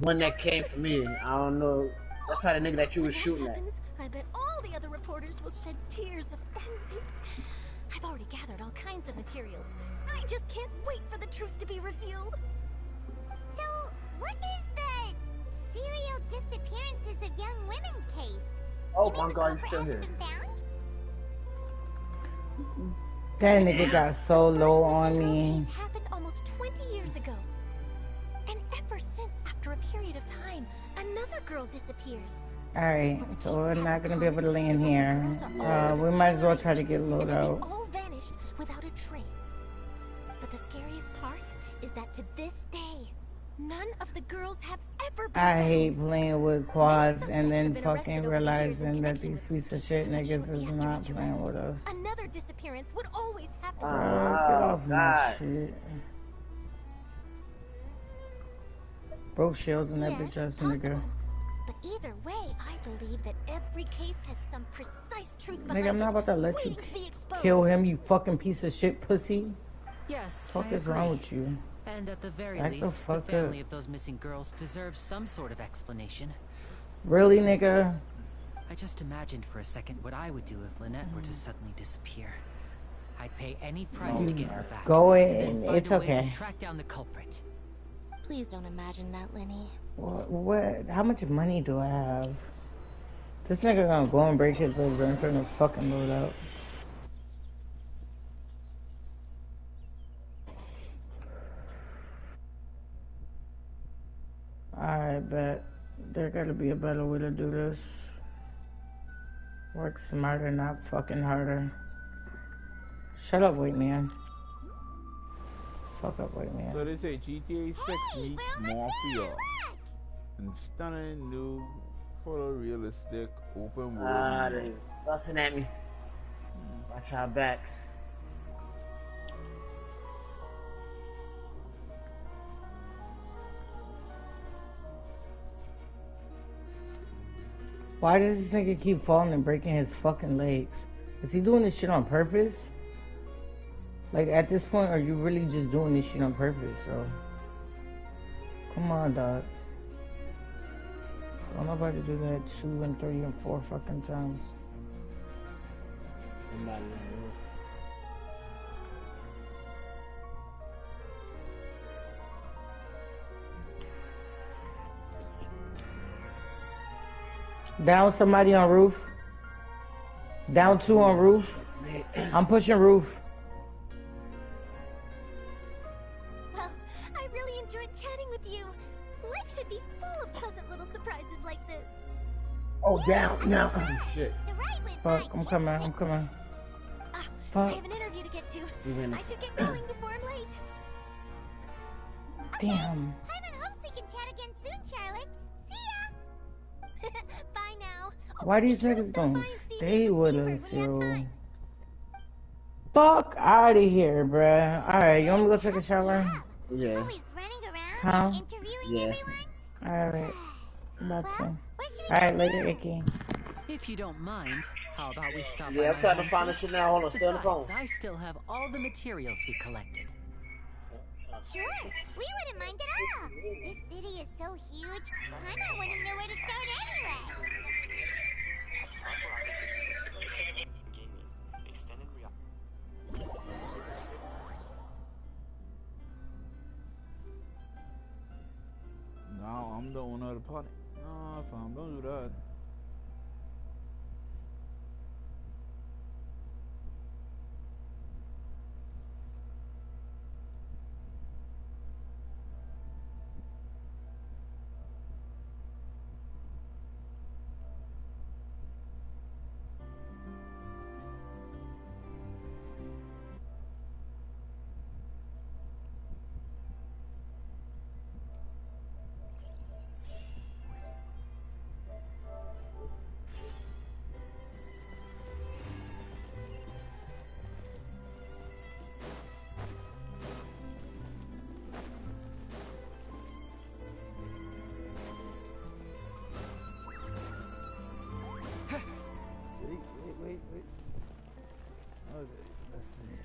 One that came for me. I don't know. That's probably the nigga that you was shooting at.
I bet all the other reporters will shed tears of envy. I've already gathered all kinds of materials. I just can't wait for the truth to be revealed.
So, what is the serial disappearances of young women case?
Oh my God, you're still here.
That nigga got so low on me.
Happened almost 20 years ago. And ever since, after a period of time, another girl disappears.
Alright, so we're not gonna be able to land here. We might as well try to get load out.
They all vanished without a trace. But the scariest part is that to this day, none of the girls have ever been
I hate playing with quads and then fucking realizing that these piece of shit niggas is not playing with us.
Another disappearance would always happen.
Get off my shit. Broke shields and that bitch ass nigga.
But either way, I believe that every case has some precise truth behind
Nigga, I'm not about to let you kill him, you fucking piece of shit pussy.
Yes,
What the fuck is wrong with you?
And at the very
Back
least, the family of those missing girls deserves some sort of explanation.
Really, nigga?
I just imagined for a second what I would do if Lynette were to suddenly disappear. I'd pay any price to get her back.
Go in,
and then
it's
find a way
okay.
to track down the culprit.
Please don't imagine that, Lenny.
What? How much money do I have? This nigga gonna go and break his legs and turn the fucking load out. Alright, but there gotta be a better way to do this. Work smarter, not fucking harder. Shut up, white man. Fuck up, white man.
So they say GTA 6 meets Mafia. And stunning new photorealistic open world.
They're busting at me. Watch our backs.
Why does this nigga keep falling and breaking his fucking legs? Is he doing this shit on purpose? Like, at this point, are you really just doing this shit on purpose, bro? Come on, dog. Don't nobody do that 2 and 3 and 4 fucking times. Down somebody on roof. Down 2 on roof. I'm pushing roof.
Well, I really enjoyed chatting with you. Life should be full of pleasant little surprises like this.
Oh, down now. Oh, shit.
Fuck, I'm coming. Fuck.
I have an interview to get to. I should get going before I'm late.
Damn.
Hyman hopes we can chat again soon, Charlotte. See ya!
Bye now.
Why these niggas gonna stay with us, yo? Fuck out of here, bruh. Alright, you want me to go take a shower?
Yeah.
Always running around
Huh?
and interviewing everyone.
Alright. About to. Alright, later, Icky.
If you don't mind, how about we stop?
Yeah, I'm trying to find this shit now. Hold on, stay on the phone.
Besides, I still have all the materials we collected.
Sure, we wouldn't mind at all. This city is so huge, I wouldn't know where to start anyway.
I'm the owner of the party. No, fam, don't do that. Wait. Okay, let's see.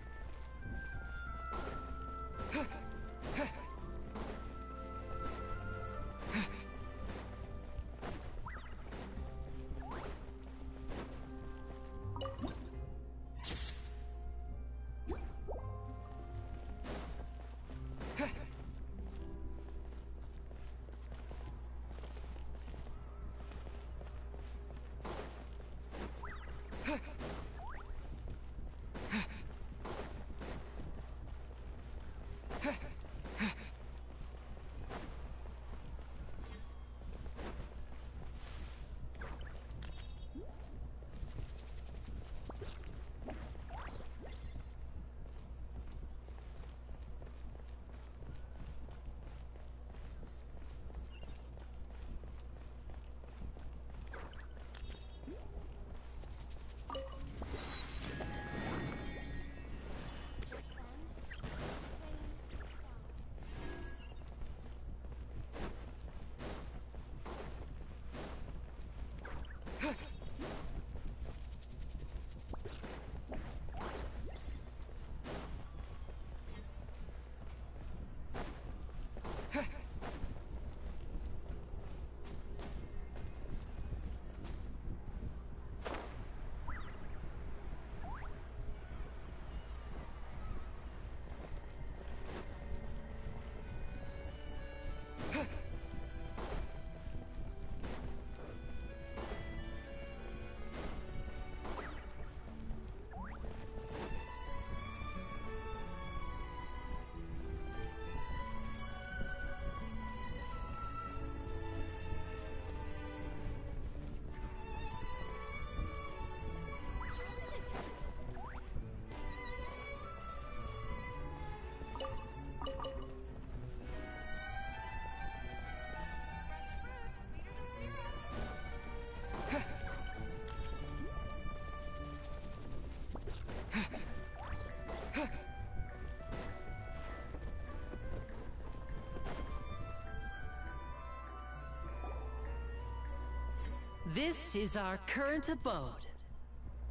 This is our current abode.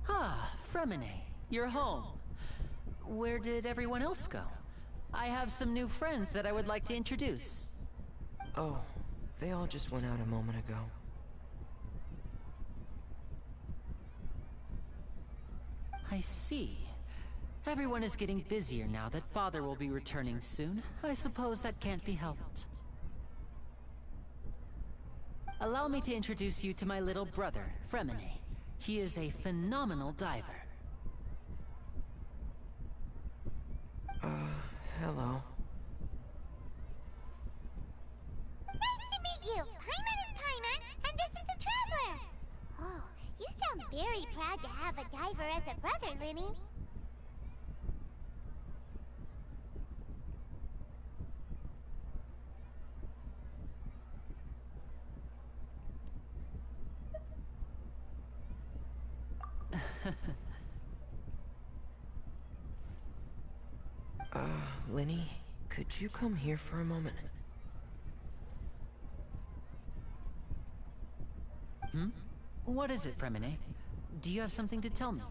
Ah, Fremine, you're home. Where did everyone else go? I have some new friends that I would like to introduce.
Oh, they all just went out a moment ago.
I see. Everyone is getting busier now that Father will be returning soon. I suppose that can't be helped. Allow me to introduce you to my little brother, Fremine. He is a phenomenal diver.
Hello.
Nice to meet you! Paimon is Paimon, and this is the Traveler! Oh, you sound very proud to have a diver as a brother, Linny.
Linny, could you come here for a moment?
Hmm? What is it, Fremine? Do you have something to tell me?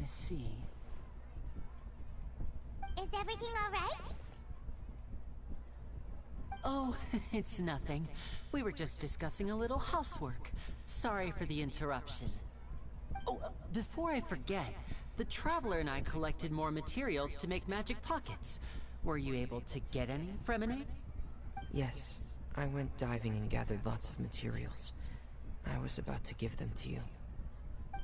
I see.
Is everything all right?
Oh, it's nothing. We were just discussing a little housework. Sorry for the interruption. Oh, before I forget, the Traveler and I collected more materials to make magic pockets. Were you able to get any, Fremine?
Yes, I went diving and gathered lots of materials. I was about to give them to you.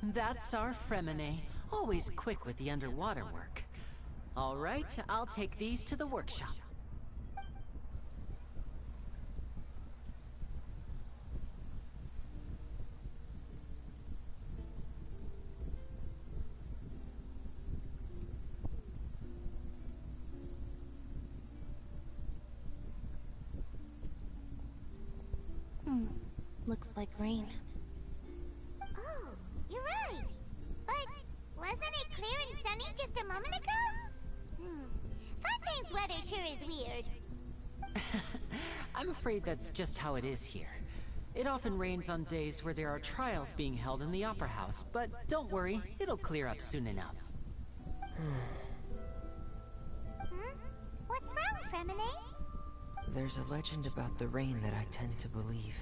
That's our Fremine, always quick with the underwater work. All right, I'll take these to the workshop.
Looks like rain.
Oh, you're right. But wasn't it clear and sunny just a moment ago? Fontaine's weather sure is weird.
I'm afraid that's just how it is here. It often rains on days where there are trials being held in the Opera House, but don't worry, it'll clear up soon enough.
What's wrong, Fremine?
There's a legend about the rain that I tend to believe.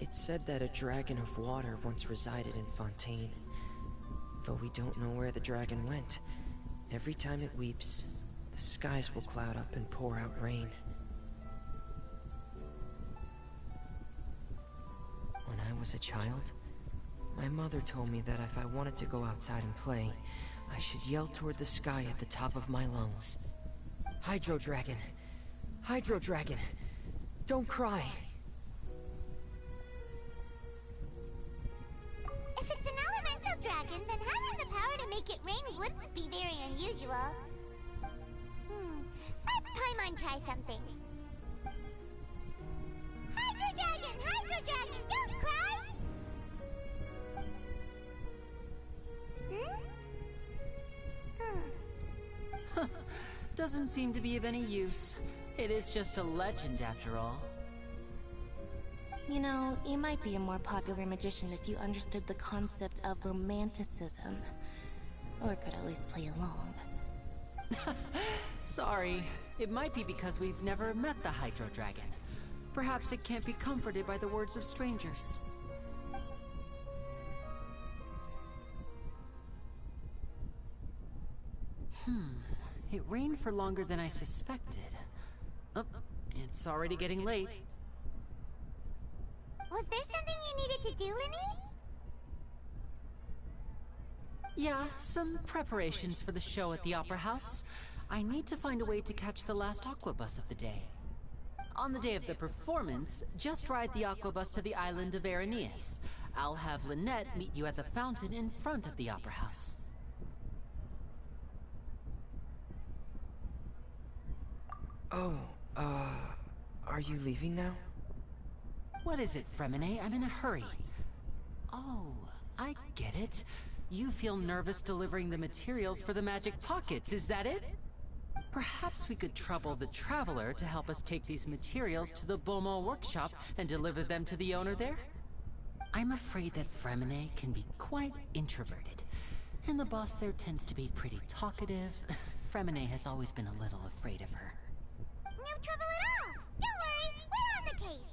It's said that a dragon of water once resided in Fontaine. Though we don't know where the dragon went, every time it weeps, the skies will cloud up and pour out rain. When I was a child, my mother told me that if I wanted to go outside and play, I should yell toward the sky at the top of my lungs. Hydro Dragon! Hydro Dragon! Don't cry!
If it's an elemental dragon, then having the power to make it rain would be very unusual. Let Paimon try something. Hydro Dragon! Hydro Dragon! Don't cry!
Doesn't seem to be of any use. It is just a legend after all.
You know, you might be a more popular magician if you understood the concept of romanticism. Or could at least play along.
Sorry. It might be because we've never met the Hydro Dragon. Perhaps it can't be comforted by the words of strangers. It rained for longer than I suspected. Oh, it's already getting late.
Was there something you needed to do, Linny?
Yeah, some preparations for the show at the Opera House. I need to find a way to catch the last aqua bus of the day. On the day of the performance, just ride the aqua bus to the island of Araneus. I'll have Lynette meet you at the fountain in front of the Opera House.
Oh, are you leaving now?
What is it, Fremine? I'm in a hurry. Oh, I get it. You feel nervous delivering the materials for the magic pockets, is that it? Perhaps we could trouble the Traveler to help us take these materials to the Beaumont workshop and deliver them to the owner there? I'm afraid that Fremine can be quite introverted, and the boss there tends to be pretty talkative. Fremine has always been a little afraid of her.
No trouble at all! Don't worry, we're on the case!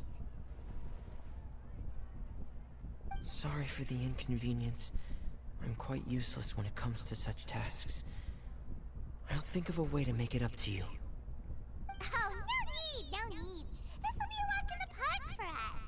Sorry for the inconvenience. I'm quite useless when it comes to such tasks. I'll think of a way to make it up to you.
Oh, no need, no need. This will be a walk in the park for us.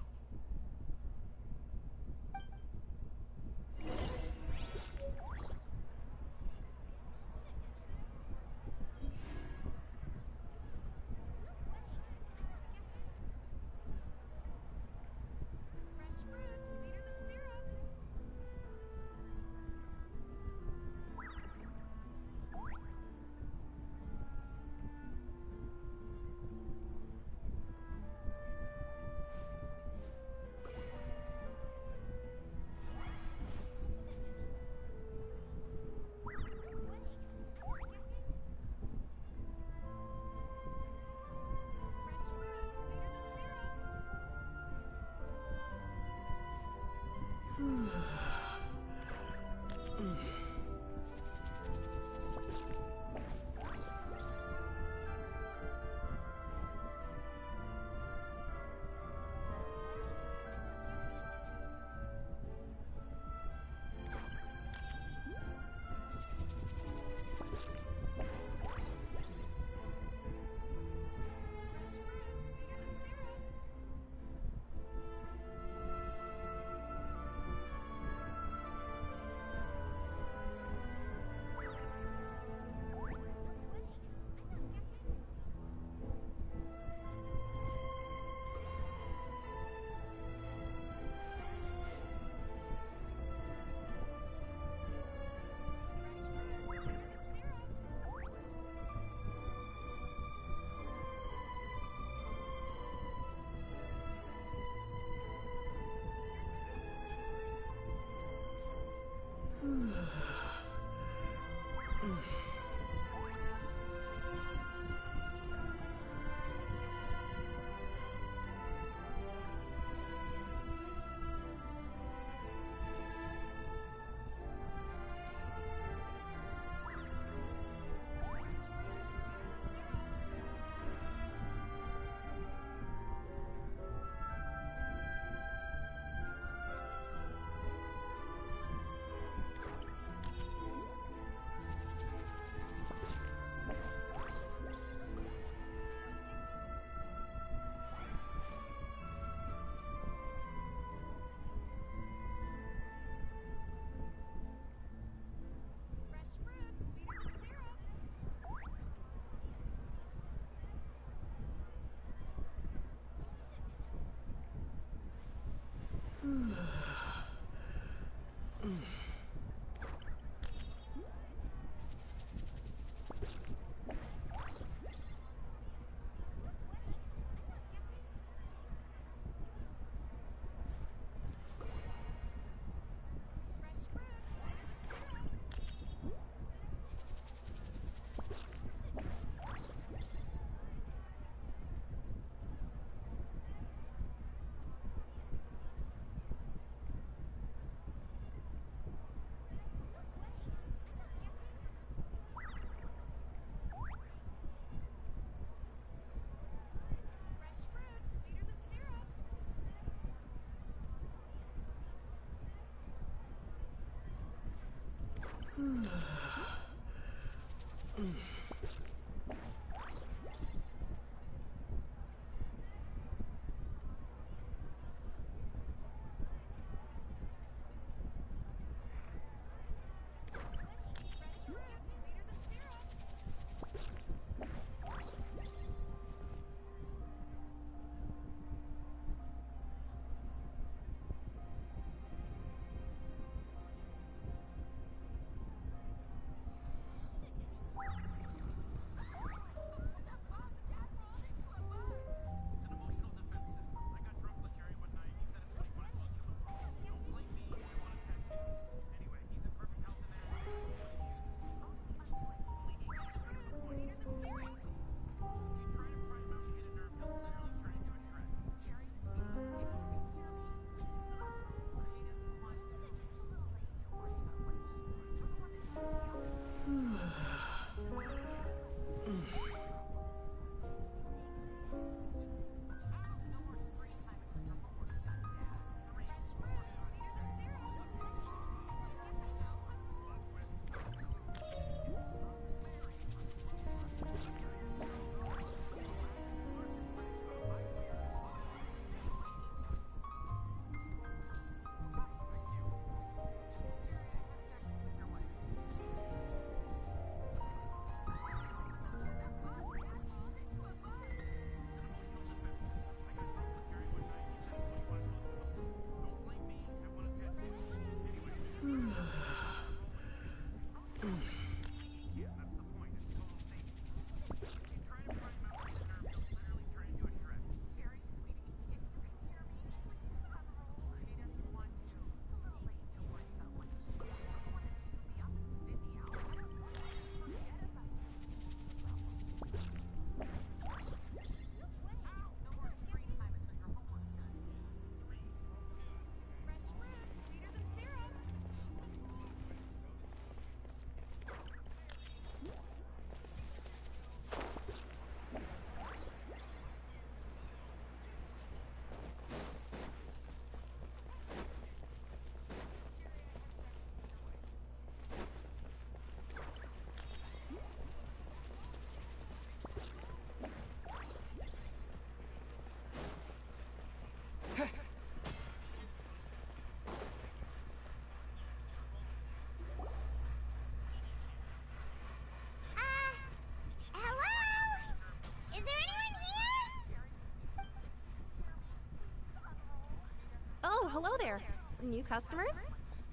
Oh, hello there. New customers?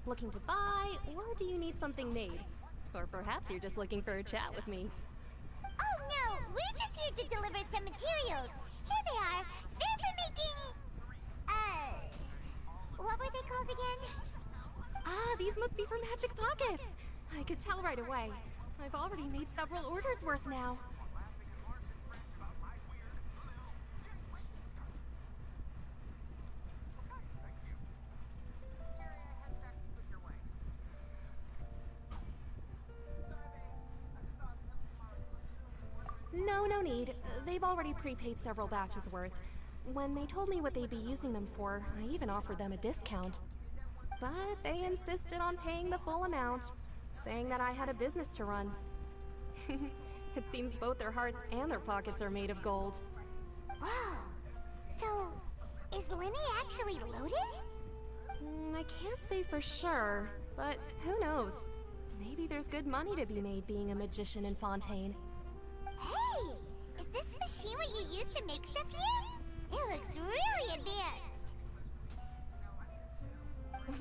Looking to buy, or do you need something made? Or perhaps you're just looking for a chat with me.
Oh no, we're just here to deliver some materials. Here they are. They're for making... what were they called again?
Ah, these must be for Magic Pockets. I could tell right away. I've already made several orders worth now. No need. They've already prepaid several batches worth. When they told me what they'd be using them for, I even offered them a discount. But they insisted on paying the full amount, saying that I had a business to run. It seems both their hearts and their pockets are made of gold.
Wow. So, is Lenny actually loaded?
I can't say for sure, but who knows? Maybe there's good money to be made being a magician in Fontaine.
Hey! Is this machine what you use to make stuff here? It looks really advanced.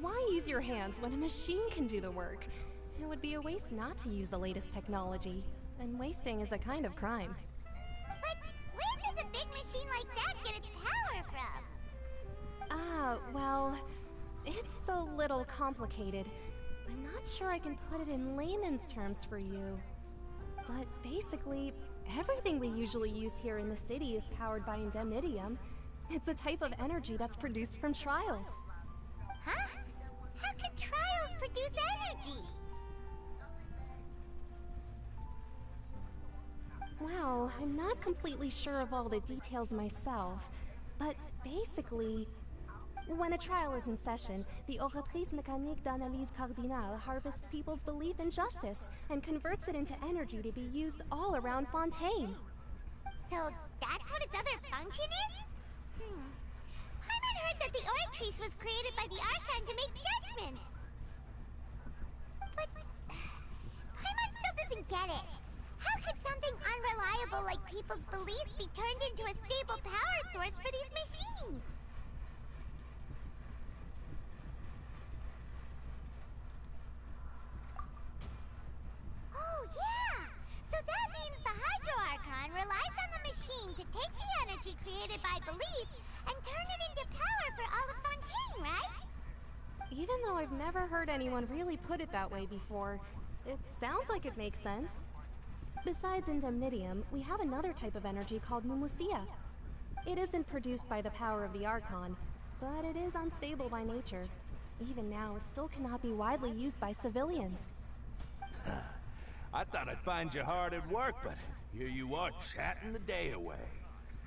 Why use your hands when a machine can do the work? It would be a waste not to use the latest technology, and wasting is a kind of crime.
But where does a big machine like that get its power from?
Well, it's a little complicated. I'm not sure I can put it in layman's terms for you. But basically, everything we usually use here in the city is powered by indemnitium. It's a type of energy that's produced from trials.
Huh? How can trials produce energy?
Well, I'm not completely sure of all the details myself, but basically, When a trial is in session, the Oratrice Mécanique d'Analyse Cardinale harvests people's belief in justice and converts it into energy to be used all around Fontaine.
So that's what its other function is? Paimon heard that the Oratrice was created by the Archon to make judgments. But Paimon still doesn't get it. How could something unreliable like people's beliefs be turned into a stable power source for these machines? Oh, yeah! So that means the Hydro Archon relies on the machine to take the energy created by belief and turn it into power for all of Fontaine, right?
Even though I've never heard anyone really put it that way before, it sounds like it makes sense. Besides indemnitium, we have another type of energy called mumusia. It isn't produced by the power of the Archon, but it is unstable by nature. Even now, it still cannot be widely used by civilians.
I thought I'd find you hard at work, but here you are chatting the day away.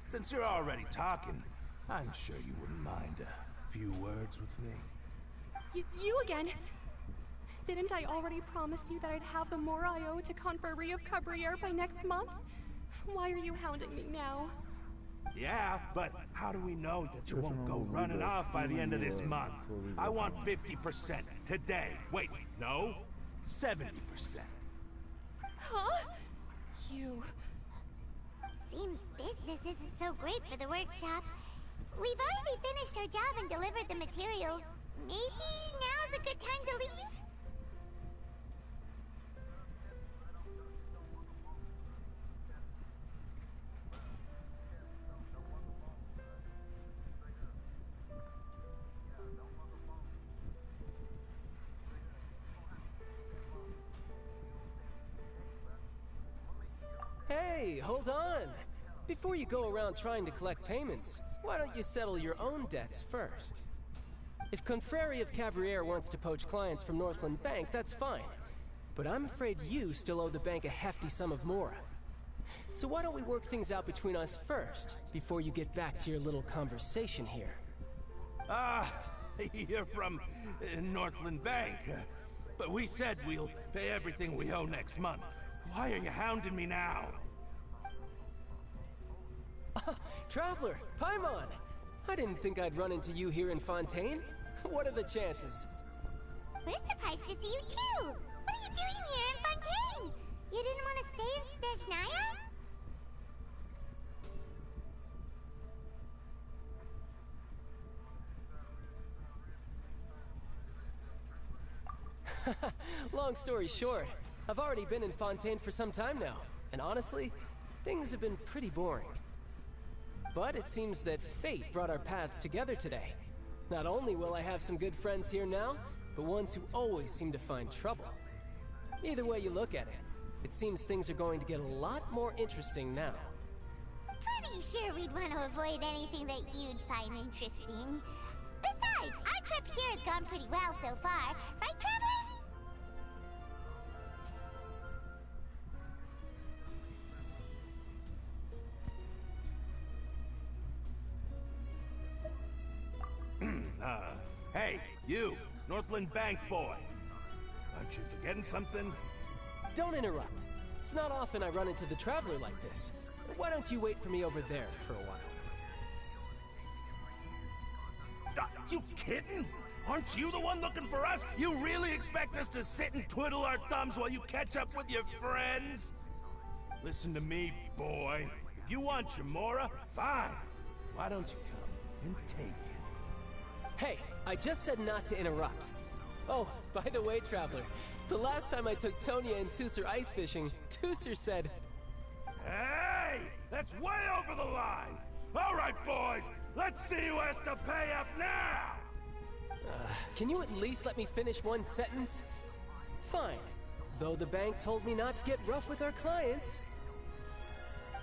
Since you're already talking, I'm sure you wouldn't mind a few words with me.
You again? Didn't I already promise you that I'd have the more I owe to Confrérie of Cabriere by next month? Why are you hounding me now?
Yeah, but how do we know that you won't go running off by the end of this month? I want 50% today. Wait, no, 70%.
Huh? You...
Seems business isn't so great for the workshop. We've already finished our job and delivered the materials. Maybe now's a good time to leave?
Hey, hold on! Before you go around trying to collect payments, why don't you settle your own debts first? If Confrérie of Cabriere wants to poach clients from Northland Bank, that's fine. But I'm afraid you still owe the bank a hefty sum of mora. So why don't we work things out between us first, before you get back to your little conversation here?
You're from Northland Bank. But we said we'll pay everything we owe next month. Why are you hounding me now?
Traveler, Paimon! I didn't think I'd run into you here in Fontaine. What are the chances?
We're surprised to see you too! What are you doing here in Fontaine? You didn't want to stay in
Snezhnaya? Long story short, I've already been in Fontaine for some time now, and honestly, things have been pretty boring. But it seems that fate brought our paths together today. Not only will I have some good friends here now, but ones who always seem to find trouble. Either way you look at it, it seems things are going to get a lot more interesting now.
Pretty sure we'd want to avoid anything that you'd find interesting. Besides, our trip here has gone pretty well so far, right, Trevor?
Hey, you, Northland Bank boy. Aren't you forgetting something?
Don't interrupt. It's not often I run into the Traveler like this. Why don't you wait for me over there for a while?
You kidding? Aren't you the one looking for us? You really expect us to sit and twiddle our thumbs while you catch up with your friends? Listen to me, boy. If you want your mora, fine. Why don't you come and take it?
Hey, I just said not to interrupt. Oh, by the way, Traveler, the last time I took Tonya and Tusser ice fishing, Tusser said...
Hey! That's way over the line! All right, boys, let's see who has to pay up now!
Can you at least let me finish one sentence? Fine. Though the bank told me not to get rough with our clients.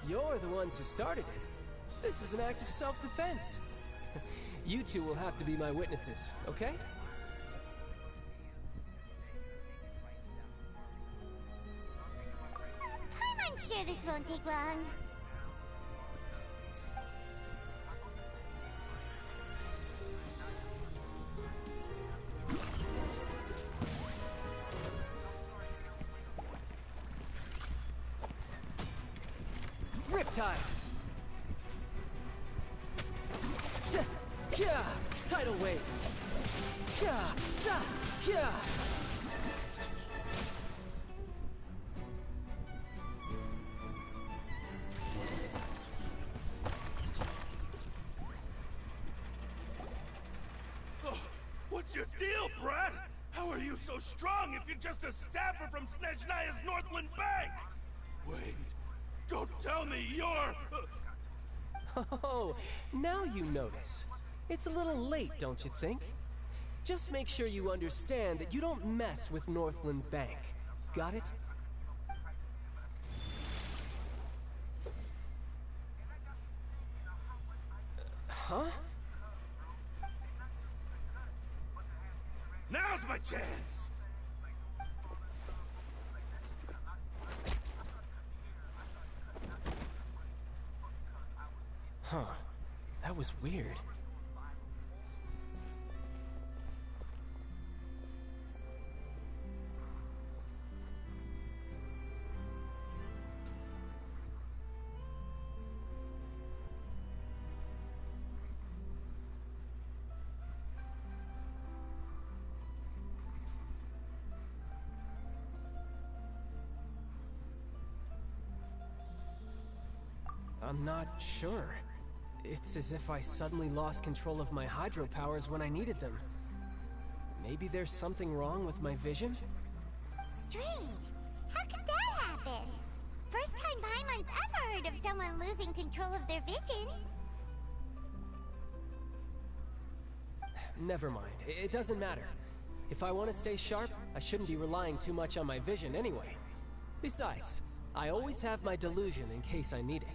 You're the ones who started it. This is an act of self-defense. You two will have to be my witnesses, okay?
I'm sure this won't take long.
tide. Tidal wave.
What's your deal, Brad? How are you so strong if you're just a staffer from Snezhnaya's Northland Bank? Wait, don't tell me you're...
Oh, now you notice. It's a little late, don't you think? Just make sure you understand that you don't mess with Northland Bank. Got it? Huh?
Now's my chance!
Huh. That was weird. I'm not sure. It's as if I suddenly lost control of my hydro powers when I needed them. Maybe there's something wrong with my vision?
Strange. How could that happen? First time Paimon's ever heard of someone losing control of their vision.
Never mind. It doesn't matter. If I want to stay sharp, I shouldn't be relying too much on my vision anyway. Besides, I always have my delusion in case I need it.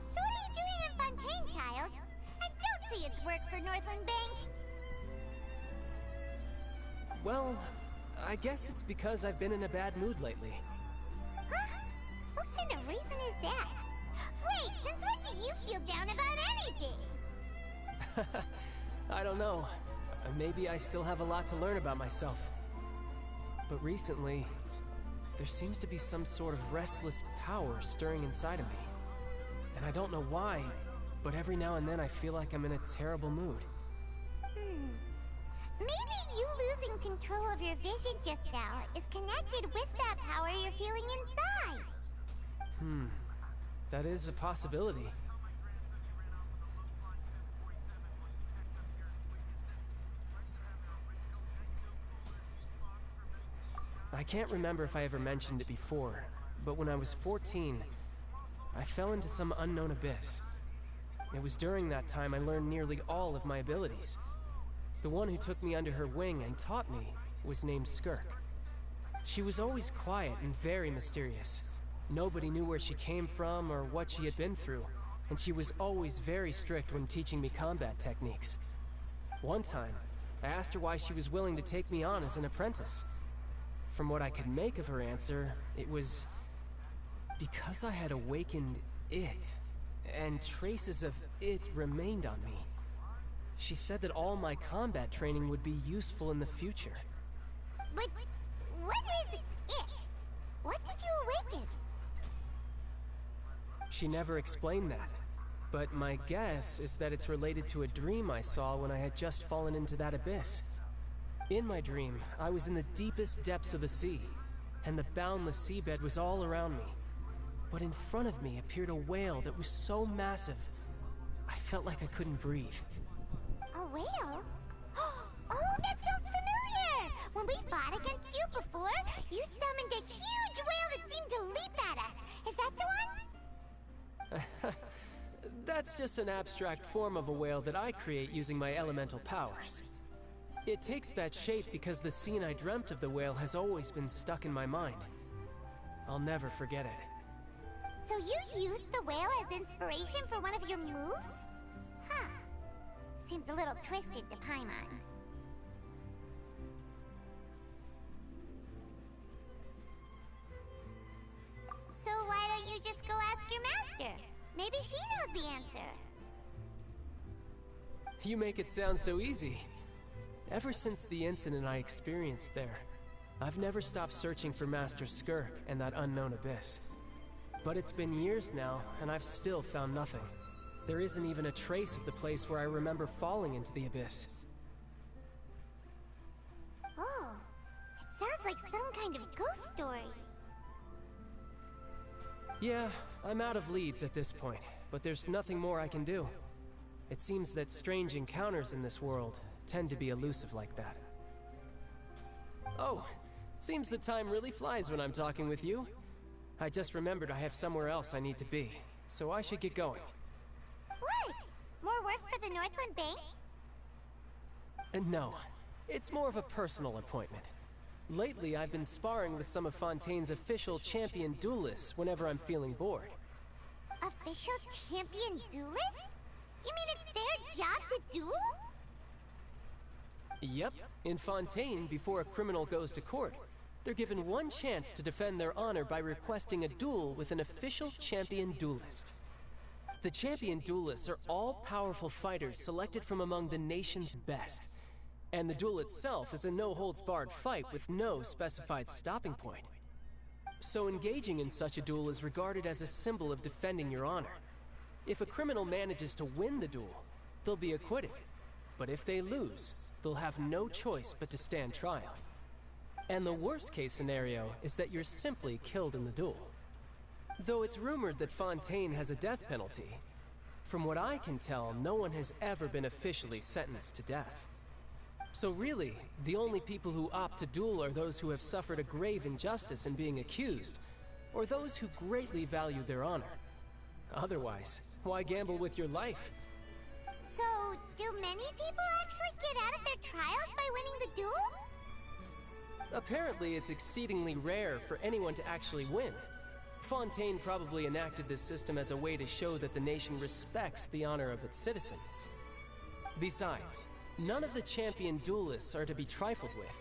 So what are you doing in Fontaine, child? I don't see it's work for Northland Bank.
Well, I guess it's because I've been in a bad mood lately.
Huh? What kind of reason is that? Wait, since when do you feel down about anything?
I don't know. Maybe I still have a lot to learn about myself. But recently, there seems to be some sort of restless power stirring inside of me. And I don't know why, but every now and then I feel like I'm in a terrible mood.
Maybe you losing control of your vision just now is connected with that power you're feeling inside.
That is a possibility. I can't remember if I ever mentioned it before, but when I was 14, I fell into some unknown abyss. It was during that time I learned nearly all of my abilities. The one who took me under her wing and taught me was named Skirk. She was always quiet and very mysterious. Nobody knew where she came from or what she had been through, and she was always very strict when teaching me combat techniques. One time, I asked her why she was willing to take me on as an apprentice. From what I could make of her answer, it was because I had awakened it, and traces of it remained on me. She said that all my combat training would be useful in the future.
But what is it? What did you awaken?
She never explained that, but my guess is that it's related to a dream I saw when I had just fallen into that abyss. In my dream, I was in the deepest depths of the sea, and the boundless seabed was all around me. But in front of me appeared a whale that was so massive, I felt like I couldn't breathe.
A whale? Oh, that sounds familiar! When we fought against you before,
That's just an abstract form of a whale that I create using my elemental powers. It takes that shape because the scene I dreamt of the whale has always been stuck in my mind. I'll never forget it.
So you used the whale as inspiration for one of your moves? Huh. Seems a little twisted to Paimon. So why don't you just go ask your master? Maybe she knows the answer.
You make it sound so easy. Ever since the incident I experienced there, I've never stopped searching for Master Skirk and that unknown abyss. But it's been years now, and I've still found nothing. There isn't even a trace of the place where I remember falling into the abyss.
Oh, it sounds like some kind of ghost story.
Yeah, I'm out of leads at this point, but there's nothing more I can do. It seems that strange encounters in this world tend to be elusive like that. Oh, seems the time really flies when I'm talking with you. I just remembered I have somewhere else I need to be, so I should get going.
What? More work for the Northland Bank?
No, it's more of a personal appointment. Lately, I've been sparring with some of Fontaine's official champion duelists whenever I'm feeling bored.
Official champion duelists? You mean it's their job to duel?
Yep. In Fontaine, before a criminal goes to court, they're given one chance to defend their honor by requesting a duel with an official champion duelist. The champion duelists are all-powerful fighters selected from among the nation's best. And the duel itself is a no-holds-barred fight with no specified stopping point. So engaging in such a duel is regarded as a symbol of defending your honor. If a criminal manages to win the duel, they'll be acquitted. But if they lose, they'll have no choice but to stand trial. And the worst-case scenario is that you're simply killed in the duel. Though it's rumored that Fontaine has a death penalty, from what I can tell, no one has ever been officially sentenced to death. So really, the only people who opt to duel are those who have suffered a grave injustice in being accused, or those who greatly value their honor. Otherwise, why gamble with your life?
So, do many people actually get out of their trials by winning the duel?
Apparently, it's exceedingly rare for anyone to actually win. Fontaine probably enacted this system as a way to show that the nation respects the honor of its citizens. Besides, none of the champion duelists are to be trifled with,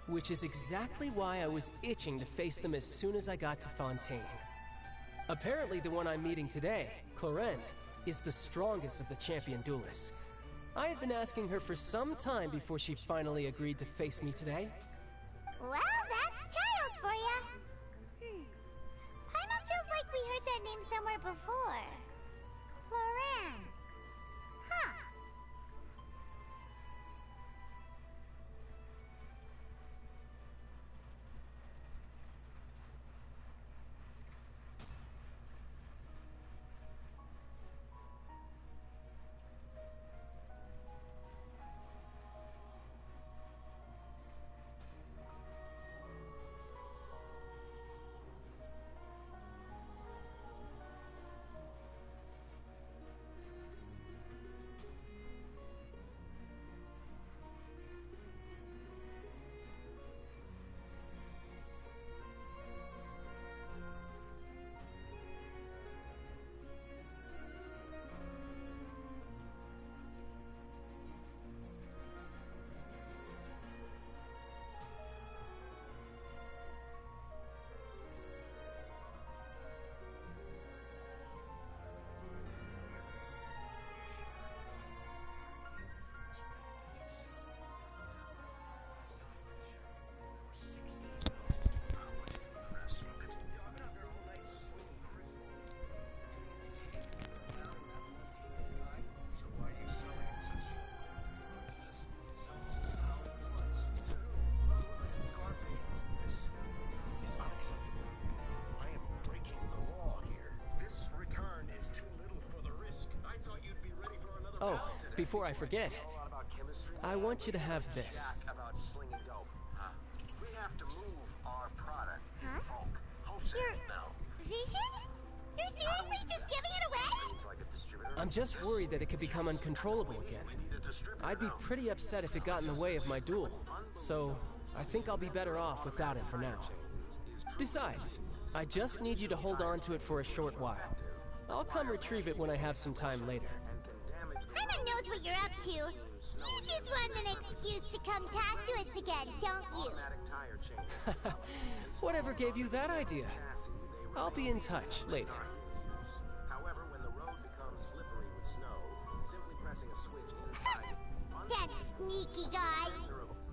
which is exactly why I was itching to face them as soon as I got to Fontaine. Apparently, the one I'm meeting today, Clorinde, is the strongest of the champion duelists. I had been asking her for some time before she finally agreed to face me today.
Well, that's child for ya. Paimon feels like we heard that name somewhere before. Clorinde. Huh.
Oh, before I forget, I want you to have this.
We have to move our product.
Huh? Your vision? You're seriously just giving it away?
So I get distributor
I'm just worried that it could become uncontrollable again. I'd be pretty upset if it got in the way of my duel, so I think I'll be better off without it for now. Besides, I just need you to hold on to it for a short while. I'll come retrieve it when I have some time later.
Paimon knows what you're up to. You just want an excuse to come talk to us again, don't you?
Whatever gave you that idea? I'll be in touch later.
However, when the road becomes slippery with snow, simply pressing a switch inside...
That sneaky guy.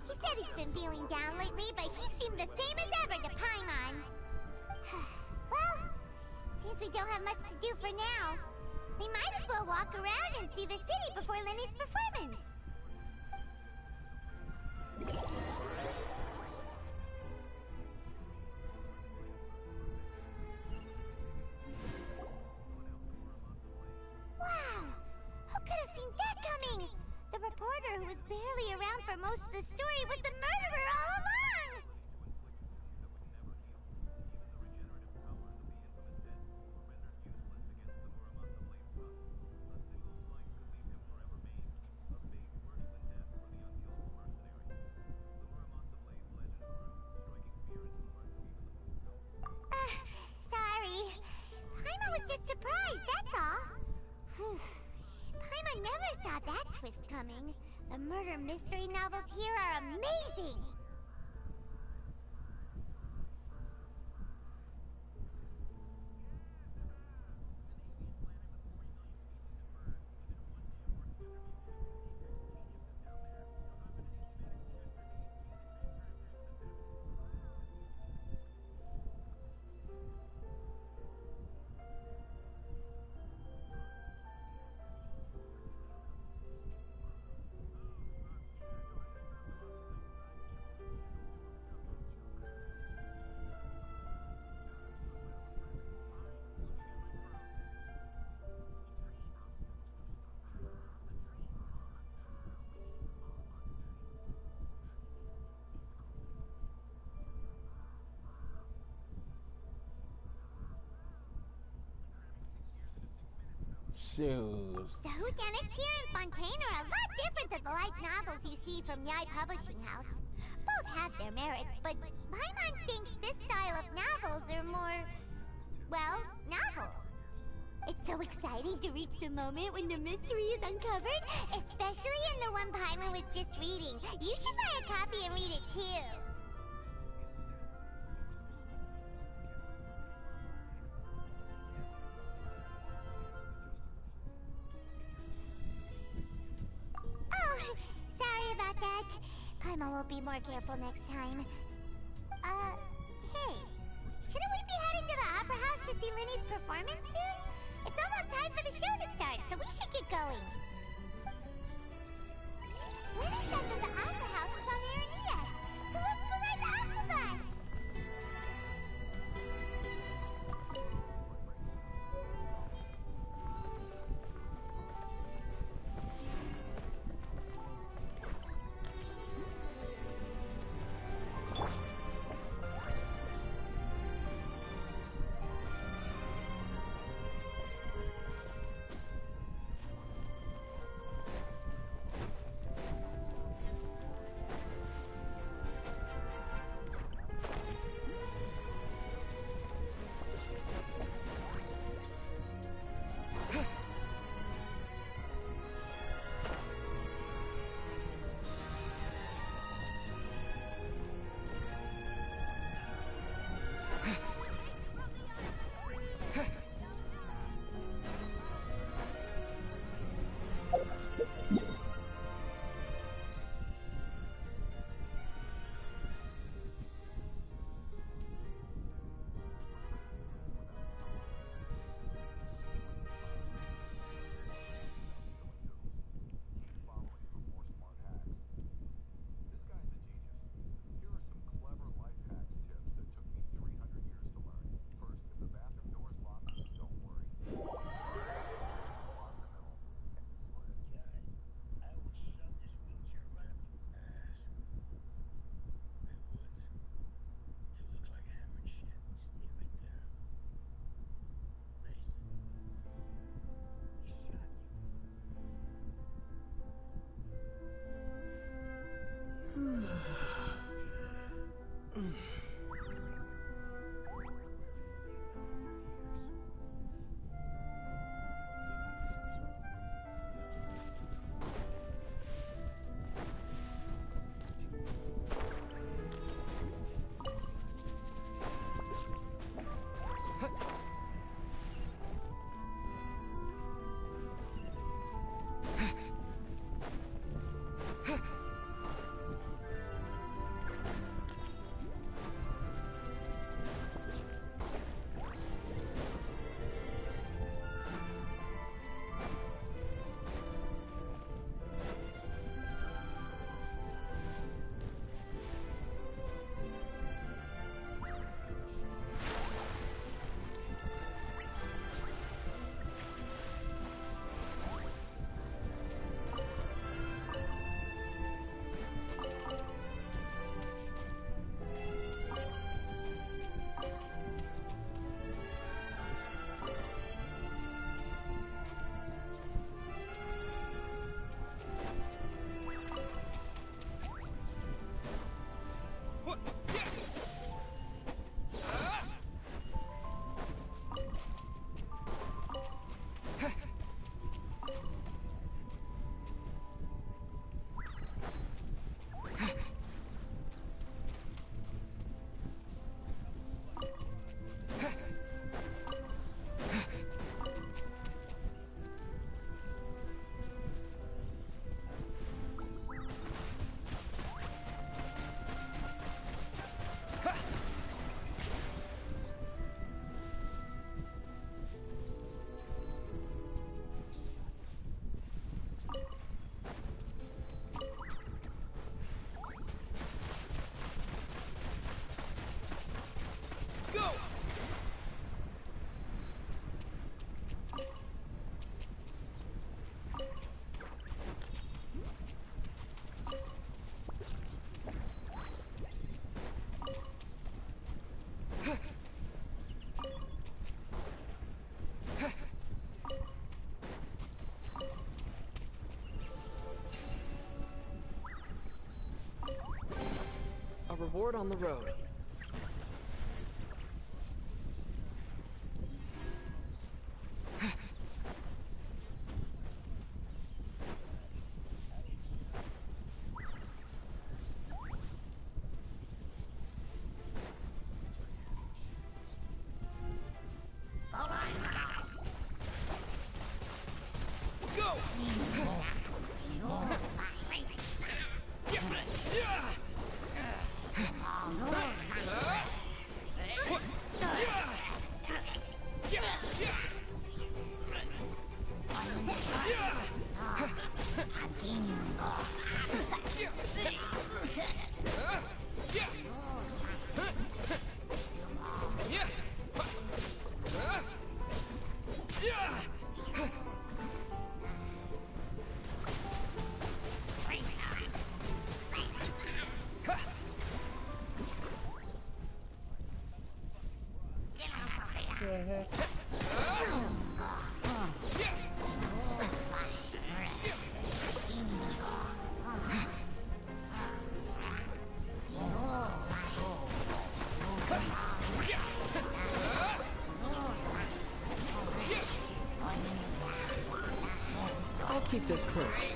He said he's been feeling down lately, but he seemed the same as ever to Paimon. Well, since we don't have much to do for now, we might as well walk around and see the city before Lenny's performance. Wow! Who could have seen that coming? The reporter who was barely around for most of the story was the murderer all along! Sorry. Paimon was just surprised, that's all. Paimon never saw that twist coming. The murder mystery novels here are amazing!
Shoes.
The whodunits here in Fontaine are a lot different than the light novels you see from Yai Publishing House. Both have their merits, but Paimon thinks this style of novels are more, well, novel. It's so exciting to reach the moment when the mystery is uncovered, especially in the one Paimon was just reading. You should buy a copy and read it too. Oh, sorry about that. Paimon will be more careful next time. Hey, shouldn't we be heading to the Opera House to see Lenny's performance soon? It's almost time for the show to start, so we should get going. Lenny said that the Opera House is on Aranias, so let's go ride the Opera bus!
aboard on the road. I'll keep this close.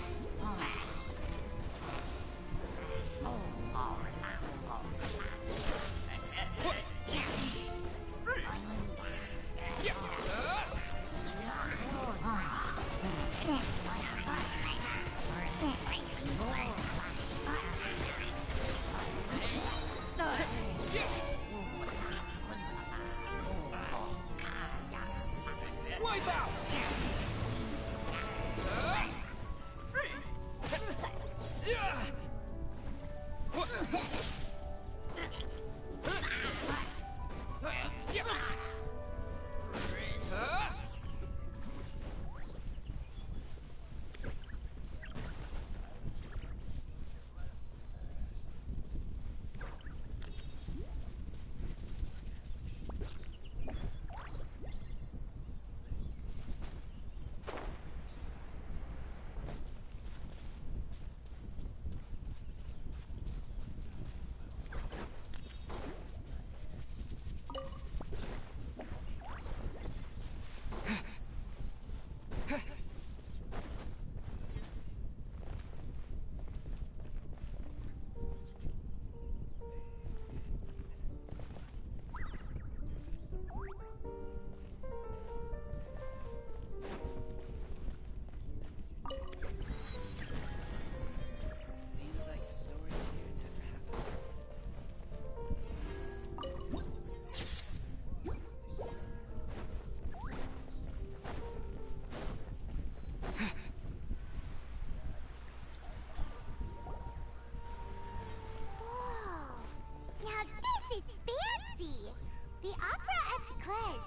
Wipe out!
The Opera at Eclairs.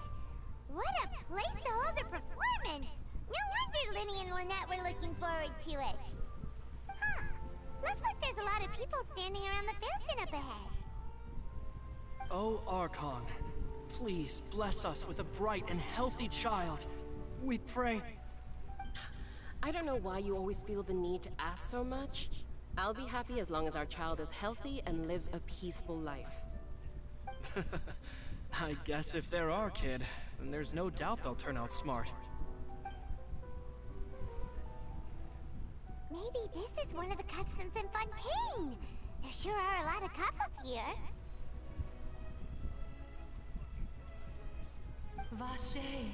What a place to hold a performance! No wonder Linny and Lynette were looking forward to it. Huh. Looks like there's a lot of people standing around the fountain up ahead.
Oh, Archon, please bless us with a bright and healthy child. We pray.
I don't know why you always feel the need to ask so much. I'll be happy as long as our child is healthy and lives a peaceful life.
I guess if they're our kid, then there's no doubt they'll turn out smart.
Maybe this is one of the customs in Fontaine. There sure are a lot of couples here.
Vache.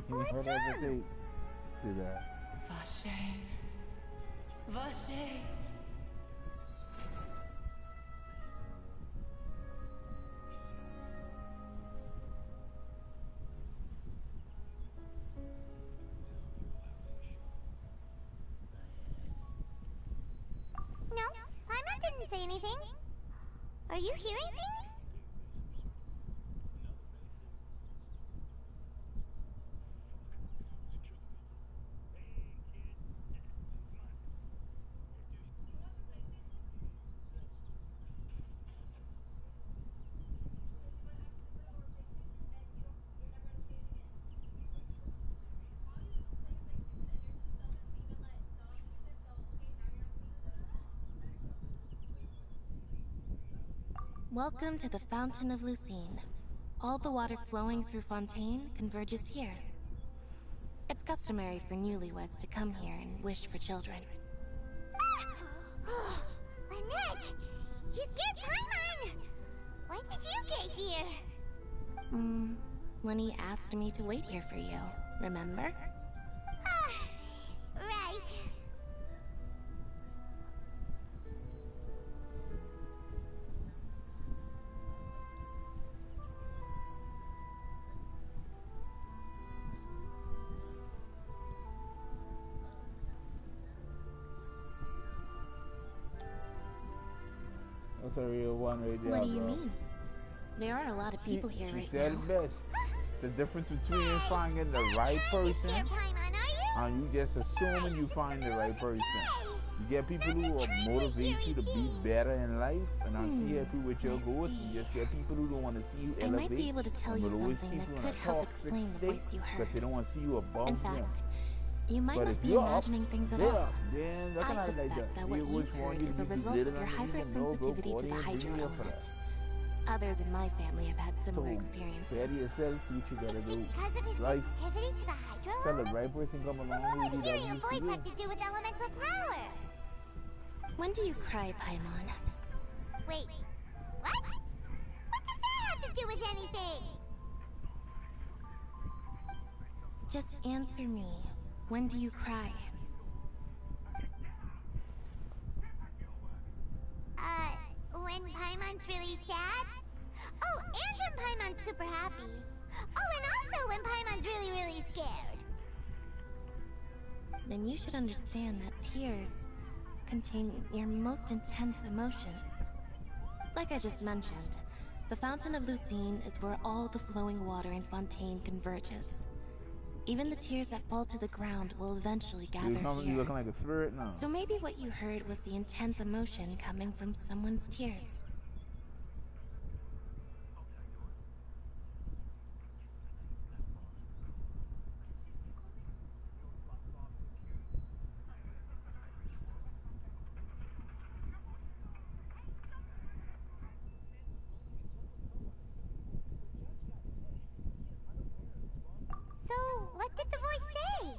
What's wrong?
See that?
Vache. Vache.
No, Paimon didn't say anything. Are you hearing things?
Welcome to the Fountain of Lucine. All the water flowing through Fontaine converges here. It's customary for newlyweds to come here and wish for children.
Annette! You scared Paimon! When did you get here?
When he asked me to wait here for you, remember?
Right.
That's a real one right there.
What do you mean? There are a lot of people here right now.
She said it best. The difference between finding the right person and you just assuming you find the right person. You get people who will motivate you to be better in life, and I'm happy with your goals. You just get people who don't want to see you elevate.
I might be able to tell you something that could help explain the voice you heard.
Because they don't want to see you above
In
them.
fact, you might
But
not
if
be
you're
imagining things at all.
Then
I suspect that what you heard is a result of your hypersensitivity to the hydro element. Others in my family have had similar experiences.
Better yourself, what you gotta do.
Because of his
Life.
sensitivity to the hydro
Tell the
element?
right person come along
What
with
would
you.
hearing a voice have to do with elemental power?
When do you cry, Paimon?
Wait, what? What does that have to do with anything?
Just answer me. When do you cry?
When Paimon's really sad? Oh, and when Paimon's super happy. Oh, and also when Paimon's really, really scared.
Then you should understand that tears contain your most intense emotions. Like I just mentioned, the Fountain of Lucine is where all the flowing water in Fontaine converges. Even the tears that fall to the ground will eventually gather
You
here.
looking like a spirit now.
So maybe what you heard was the intense emotion coming from someone's tears.
So, what did the voice say?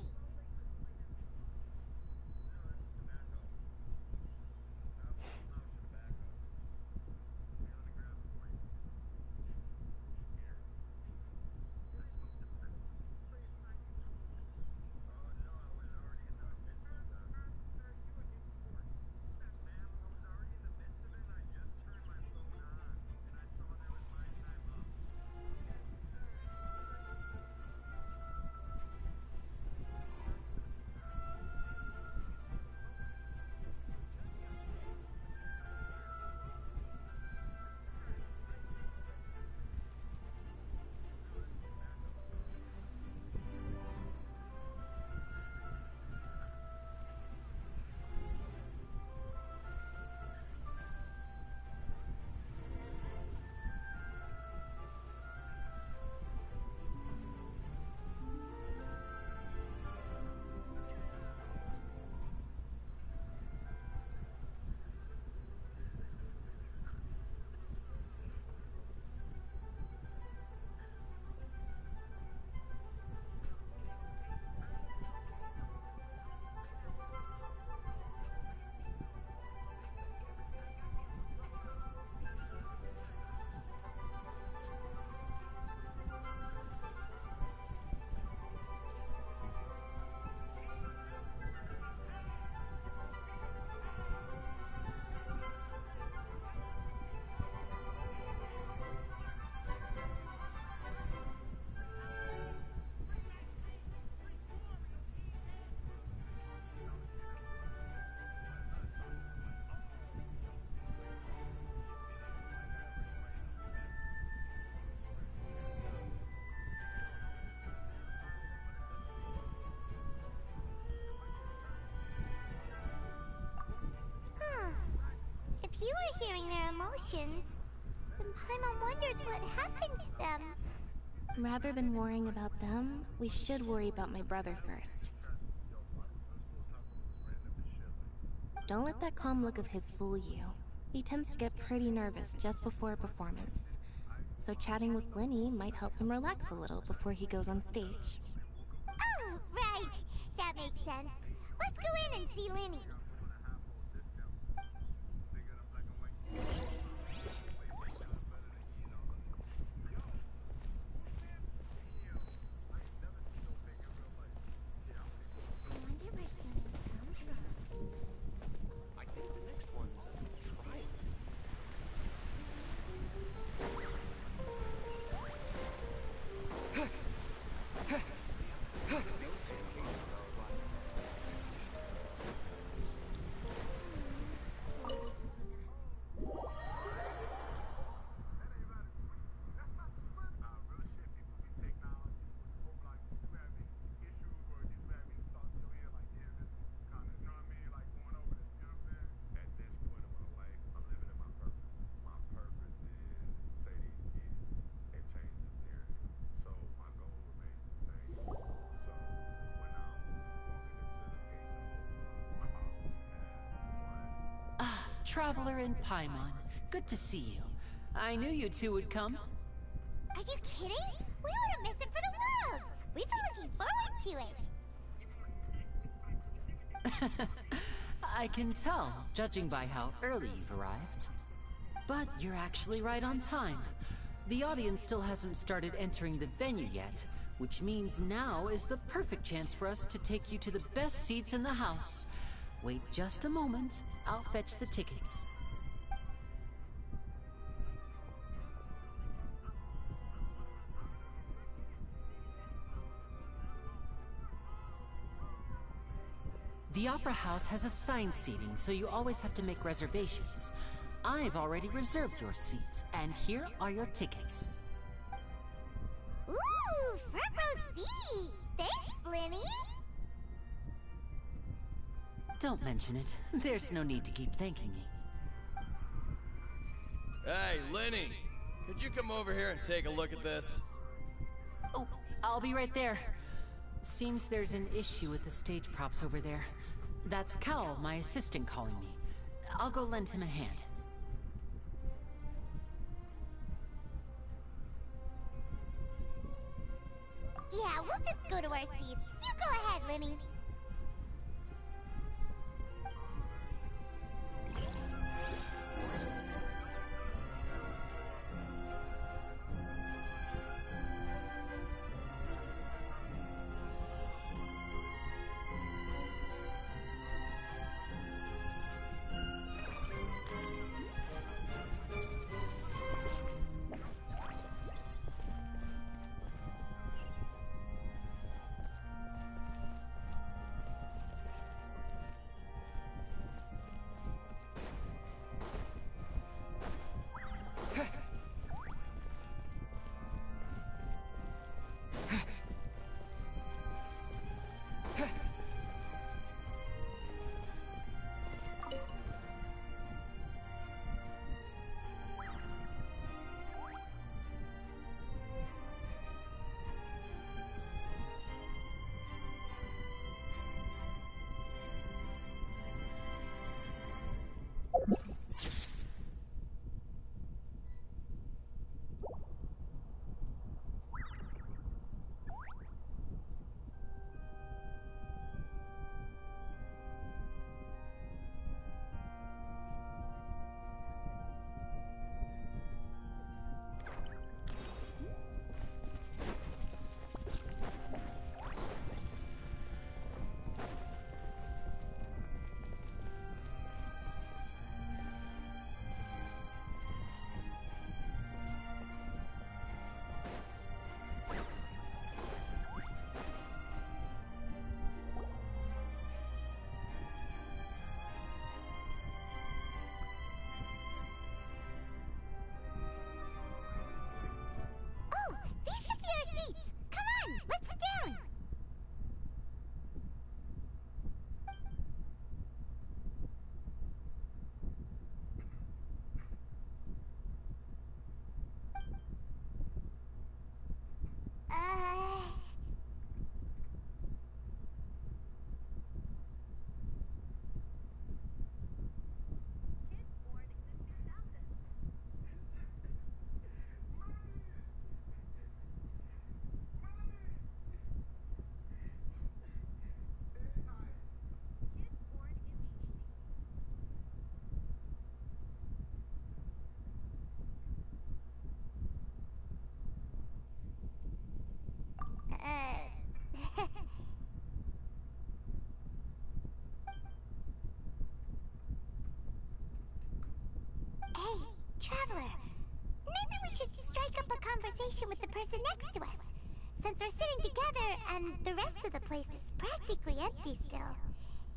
If you were hearing their emotions, then Paimon wonders what happened to them.
Rather than worrying about them, we should worry about my brother first. Don't let that calm look of his fool you. He tends to get pretty nervous just before a performance. So chatting with Linny might help him relax a little before he goes on stage.
Oh, right. That makes sense. Let's go in and see Linny.
Traveler in Paimon, good to see you. I knew you two would come.
Are you kidding? We wouldn't miss it for the world. We've been looking forward to it.
I can tell, judging by how early you've arrived. But you're actually right on time. The audience still hasn't started entering the venue yet, which means now is the perfect chance for us to take you to the best seats in the house. Wait just a moment. I'll fetch the tickets. The Opera House has assigned seating, so you always have to make reservations. I've already reserved your seats, and here are your tickets.
Ooh, front row seats! Thanks, Linny!
Don't mention it. There's no need to keep thanking me.
Hey, Linny! Could you come over here and take a look at this?
Oh, I'll be right there. Seems there's an issue with the stage props over there. That's Cal, my assistant, calling me. I'll go lend him a hand.
Yeah, we'll just go to our seats. You go ahead, Linny. strike up a conversation with the person next to us. Since we're sitting together and the rest of the place is practically empty still,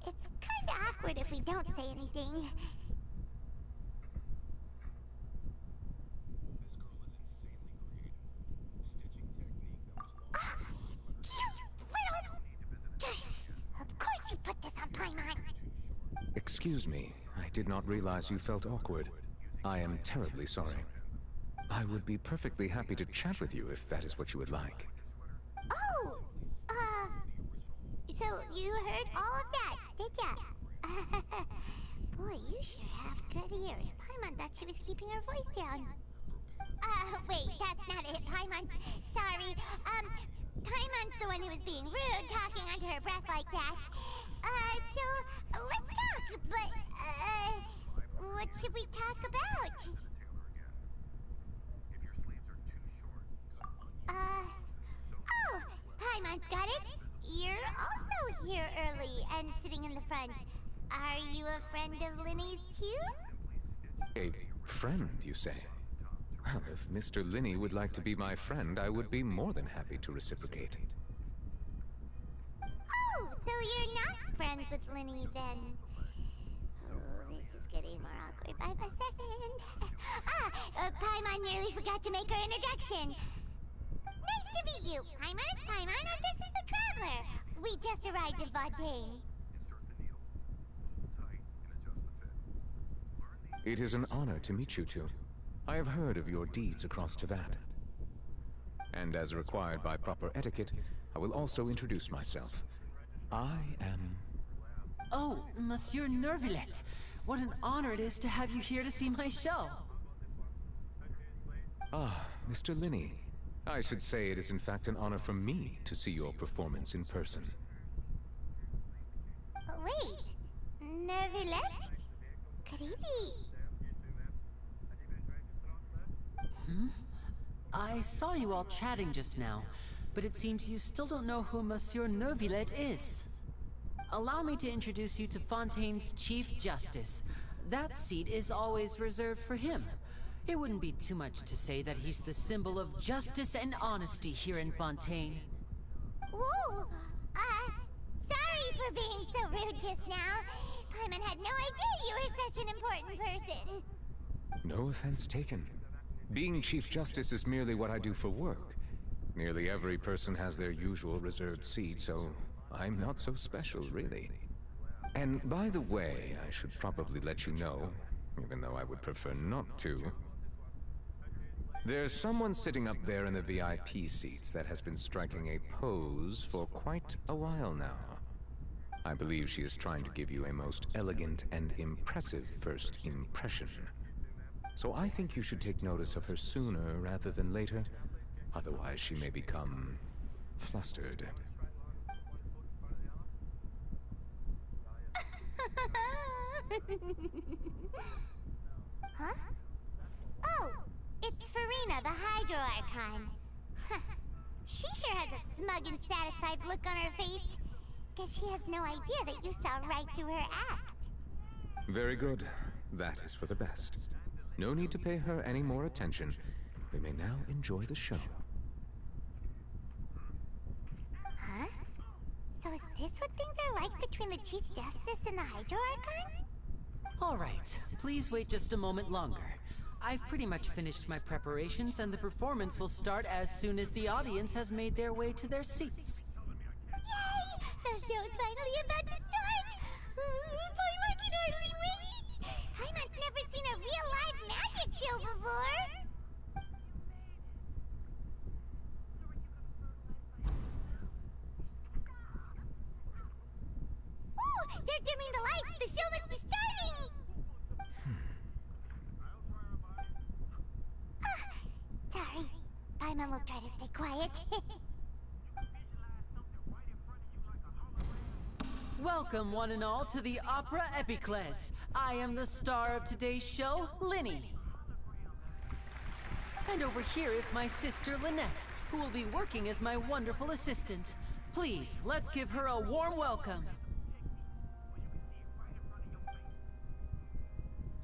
it's kinda awkward if we don't say anything. Of course you put this on Paimon!
Excuse me, I did not realize you felt awkward. I am terribly sorry. I would be perfectly happy to chat with you if that is what you would like.
Oh! So you heard all of that, did ya? Boy, you sure have good ears. Paimon thought she was keeping her voice down. Wait, that's not it. Paimon's... Sorry. Paimon's the one who was being rude, talking under her breath like that. So, let's talk, but, what should we talk about? Oh, Paimon's got it. You're also here early and sitting in the front. Are you a friend of Linny's too?
A friend, you say? Well, if Mr. Linny would like to be my friend, I would be more than happy to reciprocate.
Oh, so you're not friends with Linny then? Oh, this is getting more awkward by the second. Paimon nearly forgot to make her introduction. Nice to meet you. Paimon is Paimon and this is the Traveler. We just arrived in Fontaine.
It is an honor to meet you two. I have heard of your deeds across Teyvat. And as required by proper etiquette, I will also introduce myself. I am...
Oh, Monsieur Nervillet. What an honor it is to have you here to see my show.
Ah, Mr. Linny. I should say it is in fact an honor for me to see your performance in person.
Wait, Nervillet? Could he be...
I saw you all chatting just now, but it seems you still don't know who Monsieur Nervillet is. Allow me to introduce you to Fontaine's Chief Justice. That seat is always reserved for him. It wouldn't be too much to say that he's the symbol of justice and honesty here in Fontaine.
Whoa! Sorry for being so rude just now. Paimon had no idea you were such an important person.
No offense taken. Being Chief Justice is merely what I do for work. Nearly every person has their usual reserved seat, so I'm not so special, really. And by the way, I should probably let you know, even though I would prefer not to. There's someone sitting up there in the VIP seats that has been striking a pose for quite a while now. I believe she is trying to give you a most elegant and impressive first impression. So I think you should take notice of her sooner rather than later. Otherwise, she may become flustered.
Huh? Oh, it's Farina, the Hydro Archon. She sure has a smug and satisfied look on her face. Guess she has no idea that you saw right through her act.
Very good. That is for the best. No need to pay her any more attention. We may now enjoy the show.
Huh? So is this what things are like between the Chief Justice and the Hydro Archon?
All right, please wait just a moment longer. I've pretty much finished my preparations, and the performance will start as soon as the audience has made their way to their seats.
Yay! The show's finally about to start! Paimon can hardly wait! Paimon's never seen a real live magic show before! Ooh! They're dimming the lights! The show must be starting! Sorry. Paimon will try to stay quiet.
Welcome, one and all, to the Opera Epiclese. I am the star of today's show, Linny. And over here is my sister, Lynette, who will be working as my wonderful assistant. Please, let's give her a warm welcome.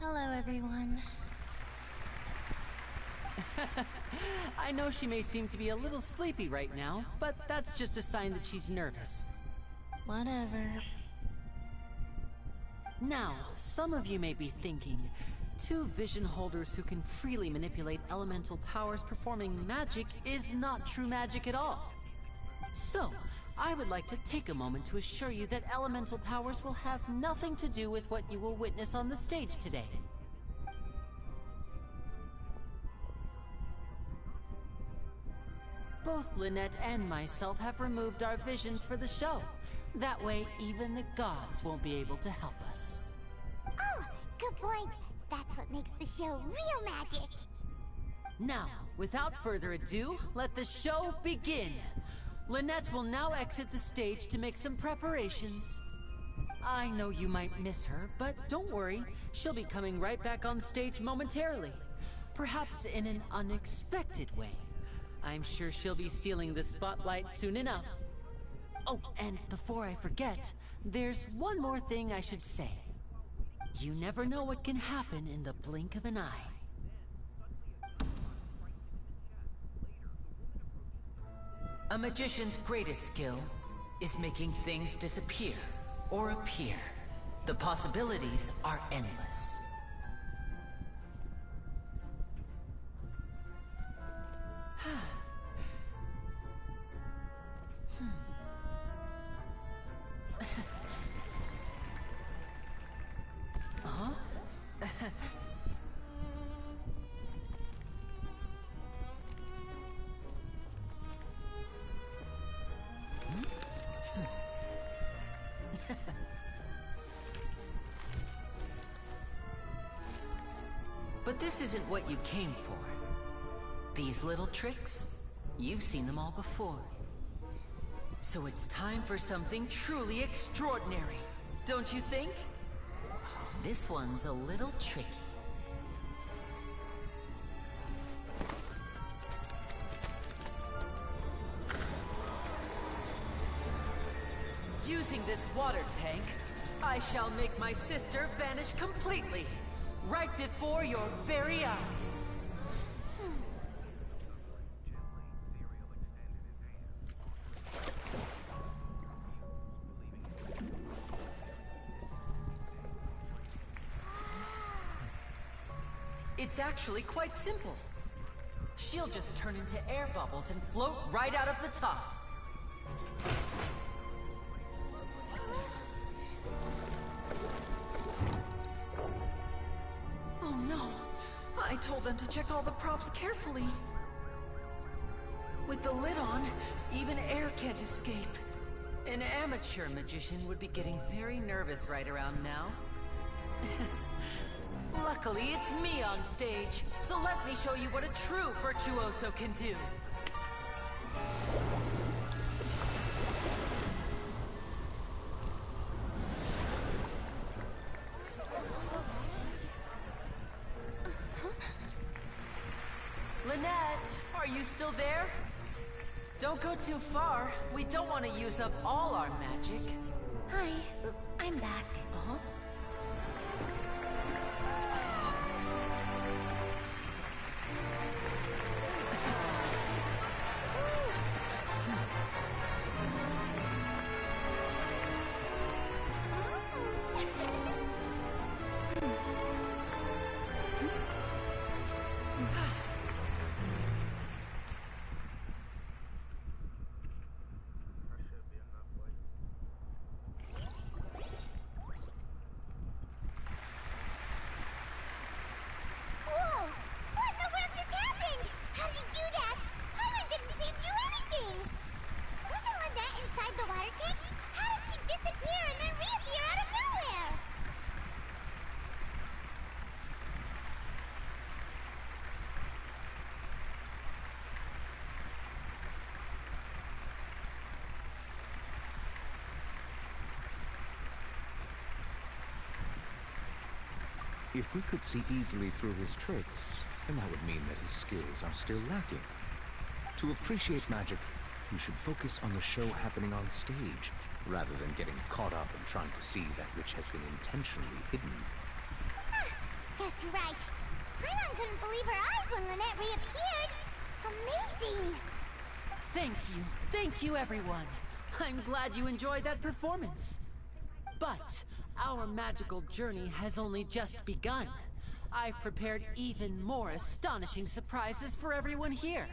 Hello, everyone.
I know she may seem to be a little sleepy right now, but that's just a sign that she's nervous.
Whatever.
Now, some of you may be thinking, two vision holders who can freely manipulate elemental powers performing magic is not true magic at all. So, I would like to take a moment to assure you that elemental powers will have nothing to do with what you will witness on the stage today. Both Lynette and myself have removed our visions for the show. That way, even the gods won't be able to help us.
Oh, good point. That's what makes the show real magic.
Now, without further ado, let the show begin. Lynette will now exit the stage to make some preparations. I know you might miss her, but don't worry. She'll be coming right back on stage momentarily. Perhaps in an unexpected way. I'm sure she'll be stealing the spotlight soon enough. Oh, and before I forget, there's one more thing I should say. You never know what can happen in the blink of an eye. A magician's greatest skill is making things disappear or appear. The possibilities are endless. Huh? But this isn't what you came for. These little tricks, you've seen them all before. So it's time for something truly extraordinary, don't you think? This one's a little tricky. Using this water tank, I shall make my sister vanish completely, right before your very eyes. It's actually quite simple. She'll just turn into air bubbles and float right out of the top. Oh no! I told them to check all the props carefully. With the lid on, even air can't escape. An amateur magician would be getting very nervous right around now. Luckily, it's me on stage, so let me show you what a true virtuoso can do. Lynette, are you still there? Don't go too far. We don't want to use up all our magic.
Hi, I'm back.
Uh-huh.
If we could see easily through his tricks, then that would mean that his skills are still lacking. To appreciate magic, you should focus on the show happening on stage, rather than getting caught up in trying to see that which has been intentionally hidden.
That's right. Paimon couldn't believe her eyes when Lynette reappeared. Amazing!
Thank you everyone. I'm glad you enjoyed that performance. But our magical journey has only just begun. I've prepared even more astonishing surprises for everyone here.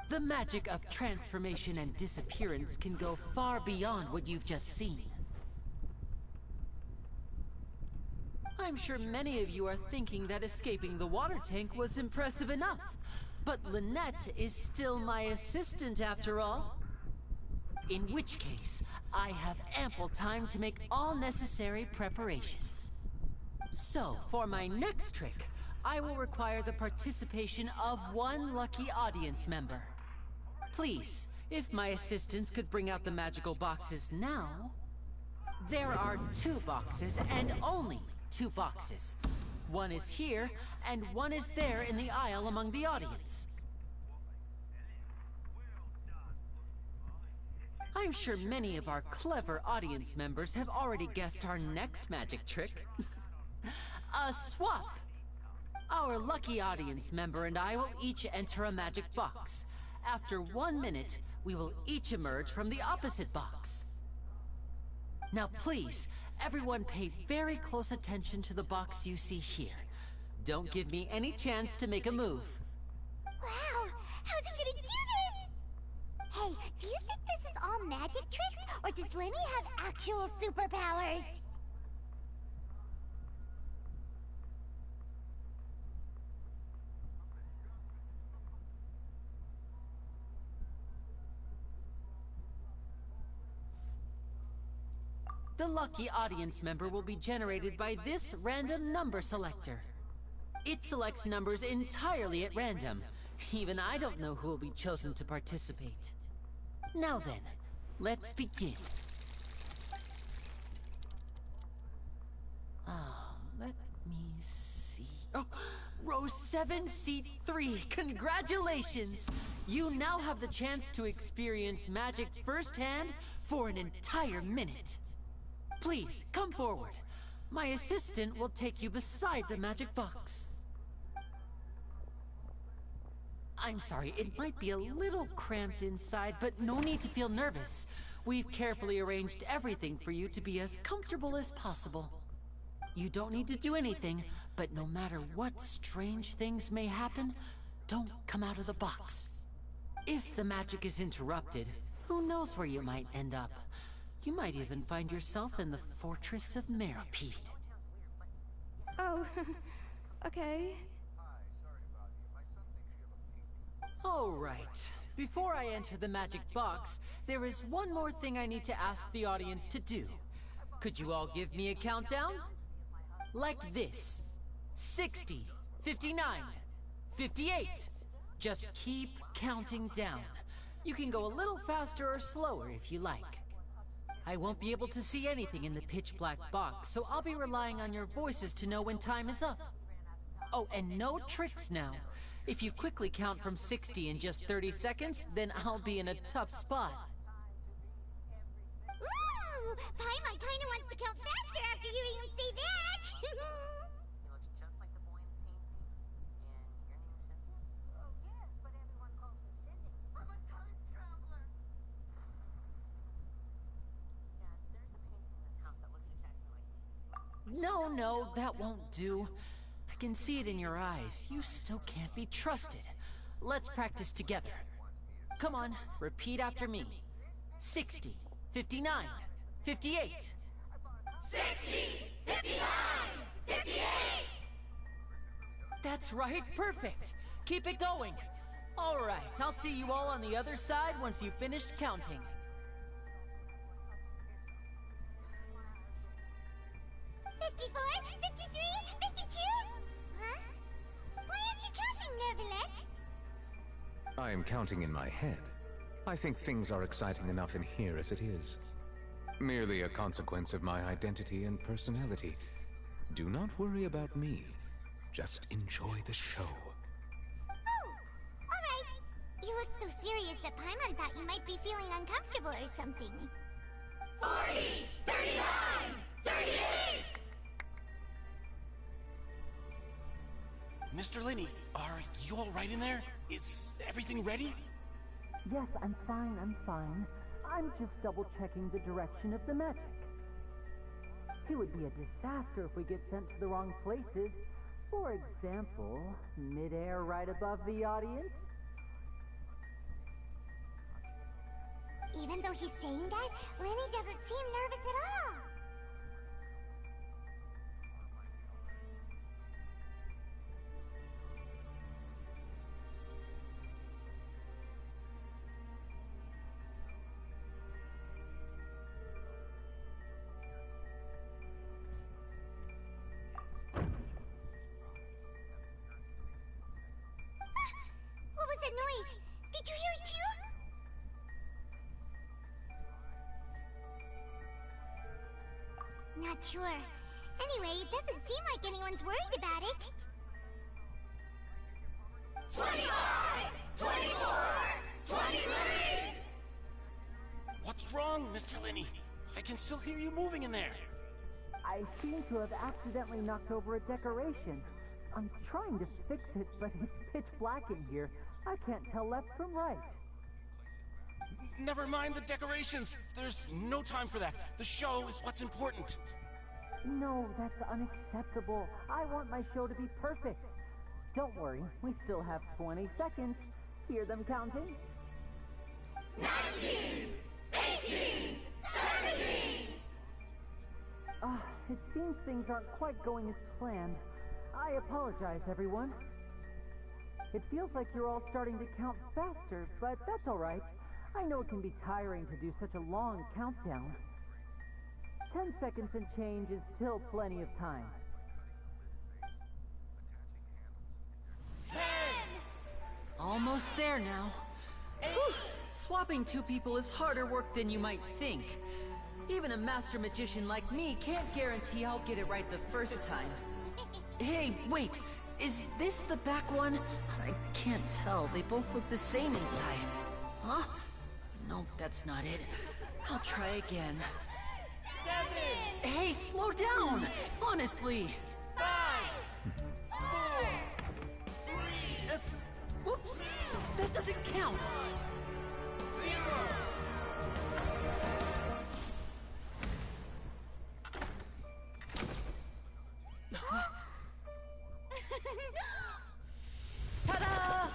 The magic of transformation and disappearance can go far beyond what you've just seen. I'm sure many of you are thinking that escaping the water tank was impressive enough. But Lynette is still my assistant after all. In which case, I have ample time to make all necessary preparations. So, for my next trick, I will require the participation of one lucky audience member. Please, if my assistants could bring out the magical boxes now. There are 2 boxes, and only 2 boxes. One is here, and one is there in the aisle among the audience. I'm sure many of our clever audience members have already guessed our next magic trick. A swap! Our lucky audience member and I will each enter a magic box. After 1 minute, we will each emerge from the opposite box. Now please, everyone pay very close attention to the box you see here. Don't give me any chance to make a move.
Wow! How's he gonna do this? Hey, do you think this is all magic tricks, or does Lenny have actual superpowers?
The lucky audience member will be generated by this random number selector. It selects numbers entirely at random. Even I don't know who will be chosen to participate. Now then, let's begin. Let me see. Oh, row 7, seat 3. Congratulations! You now have the chance to experience magic firsthand for an entire minute. Please, come forward. My assistant will take you beside the magic box. I'm sorry, it might be a little cramped inside, but no need to feel nervous. We've carefully arranged everything for you to be as comfortable as possible. You don't need to do anything, but no matter what strange things may happen, don't come out of the box. If the magic is interrupted, who knows where you might end up? You might even find yourself in the Fortress of Meripede.
Oh, okay.
All right. Before I enter the magic box, there is one more thing I need to ask the audience to do. Could you all give me a countdown? Like this. 60, 59, 58. Just keep counting down. You can go a little faster or slower if you like. I won't be able to see anything in the pitch-black box, so I'll be relying on your voices to know when time is up. Oh, and no tricks now. If you quickly count from 60 in just 30 seconds, then I'll be in a tough spot.
Ooh! Paimon kinda wants to count faster after hearing him say that! He looks just like the boy in the painting. And your name is Cynthia? Oh, yes, but everyone calls me Cindy. I'm a time traveler! Dad, there's a painting in this house that looks exactly like me.
No, that won't do. I can see it in your eyes. You still can't be trusted. Let's practice together. Come on, repeat after me. 60, 59, 58.
60, 59, 58!
That's right, perfect. Keep it going. All right, I'll see you all on the other side once you've finished counting.
54, 53, 52? Huh? Why aren't you counting, Neuvillette?
I am counting in my head. I think things are exciting enough in here as it is. Merely a consequence of my identity and personality. Do not worry about me. Just enjoy the show.
Oh, alright. You look so serious that Paimon thought you might be feeling uncomfortable or something. 40, 39, 38!
Mr. Linney, are you all right in there? Is everything ready?
Yes, I'm fine, I'm fine. I'm just double-checking the direction of the magic. It would be a disaster if we get sent to the wrong places. For example, mid-air right above the audience.
Even though he's saying that, Lenny doesn't seem nervous at all. What was that noise? Did you hear it too? Not sure. Anyway, it doesn't seem like anyone's worried about it.
25! 24! 23! What's wrong, Mr. Linney? I can still hear you moving in there.
I seem to have accidentally knocked over a decoration. I'm trying to fix it, but it's pitch black in here. I can't tell left from right.
Never mind the decorations. There's no time for that. The show is what's important.
No, that's unacceptable. I want my show to be perfect. Don't worry, we still have 20 seconds. Hear them counting?
19! 18! 17!
It seems things aren't quite going as planned. I apologize, everyone. It feels like you're all starting to count faster, but that's all right. I know it can be tiring to do such a long countdown. 10 seconds and change is still plenty of time.
10!
Almost there now. Whew. Swapping two people is harder work than you might think. Even a master magician like me can't guarantee I'll get it right the first time. Hey, wait! Is this the back one? I can't tell. They both look the same inside. Huh? No, that's not it. I'll try again.
7!
Hey, slow down! Honestly!
5! 4! 3!
Whoops! That doesn't count!
0!
Ta-da!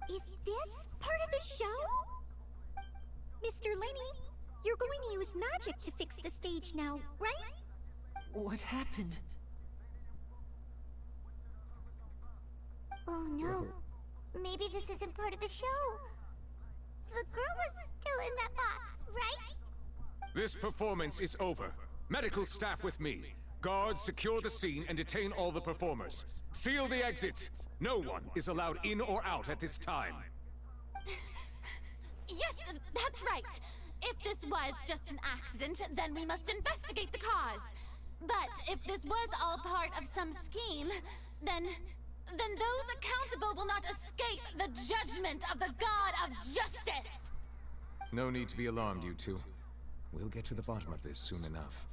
Is this part of the show? Mr. Linney, you're going to use magic to fix the stage now, right?
What happened?
Oh no. Maybe this isn't part of the show. The girl was still in that box, right?
This performance is over. Medical staff with me. Guards, secure the scene and detain all the performers. Seal the exits. No one is allowed in or out at this time.
Yes, that's right. If this was just an accident, then we must investigate the cause. But if this was all part of some scheme, then those accountable will not escape the judgment of the God of Justice.
No need to be alarmed, you two. We'll get to the bottom of this soon enough.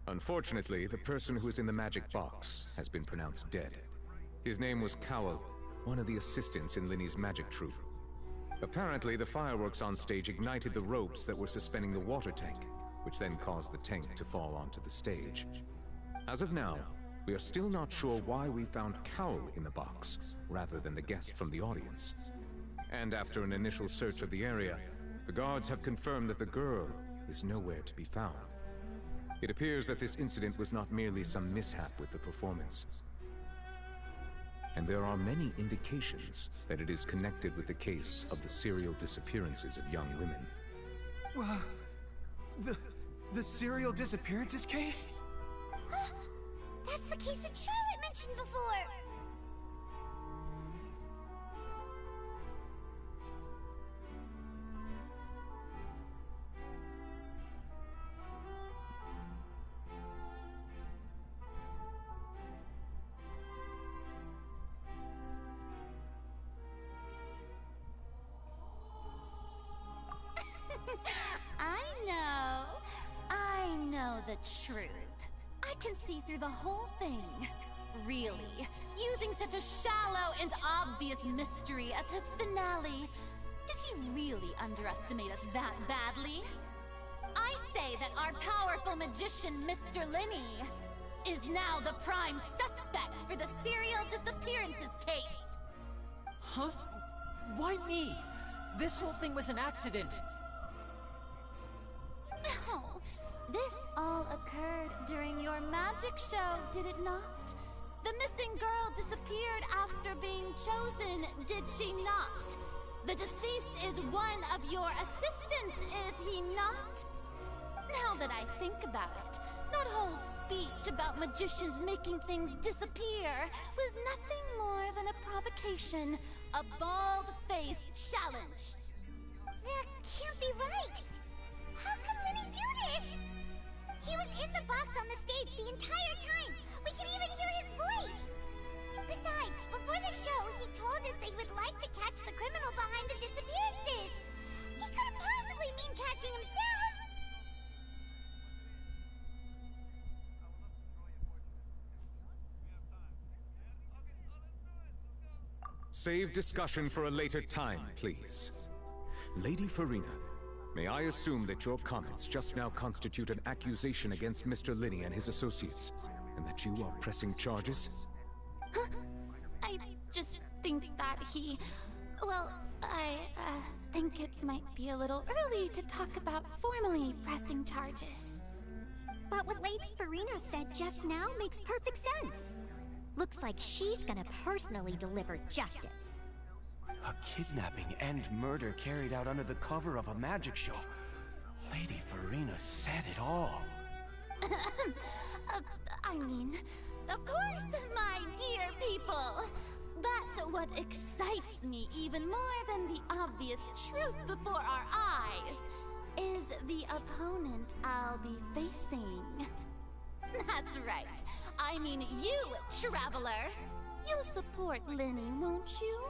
Unfortunately, the person who is in the magic box has been pronounced dead. His name was Cowell, one of the assistants in Linney's magic troupe. Apparently, the fireworks on stage ignited the ropes that were suspending the water tank, which then caused the tank to fall onto the stage. As of now, We are still not sure why we found Cowl in the box, rather than the guest from the audience. And after an initial search of the area, the guards have confirmed that the girl is nowhere to be found. It appears that this incident was not merely some mishap with the performance. And there are many indications that it is connected with the case of the serial disappearances of young women.
The serial disappearances case?
That's the case that Charlotte mentioned before!
I know the truth. I can see through the whole thing. Really, using such a shallow and obvious mystery as his finale. Did he really underestimate us that badly? I say that our powerful magician, Mr. Linney, is now the prime suspect for the serial disappearances case.
Huh? Why me? This whole thing was an accident.
Oh, this all occurred during your magic show, did it not? The missing girl disappeared after being chosen, did she not? The deceased is one of your assistants, is he not? Now that I think about it, that whole speech about magicians making things disappear was nothing more than a provocation, a bald-faced challenge.
That can't be right! How could Lenny do this? He was in the box on the stage the entire time! We could even hear his voice! Besides, before the show, he told us that he would like to catch the criminal behind the disappearances! He couldn't possibly mean catching himself!
Save discussion for a later time, please. Lady Farina, may I assume that your comments just now constitute an accusation against Mr. Linney and his associates, and that you are pressing charges?
Huh? I just think that he... Well, I think it might be a little early to talk about formally pressing charges.
But what Lady Farina said just now makes perfect sense. Looks like she's gonna personally deliver justice.
A kidnapping and murder carried out under the cover of a magic show. Lady Farina said it all.
I mean, of course, my dear people. But what excites me even more than the obvious truth before our eyes is the opponent I'll be facing. That's right. I mean you, Traveler. You'll support Lenny, won't you?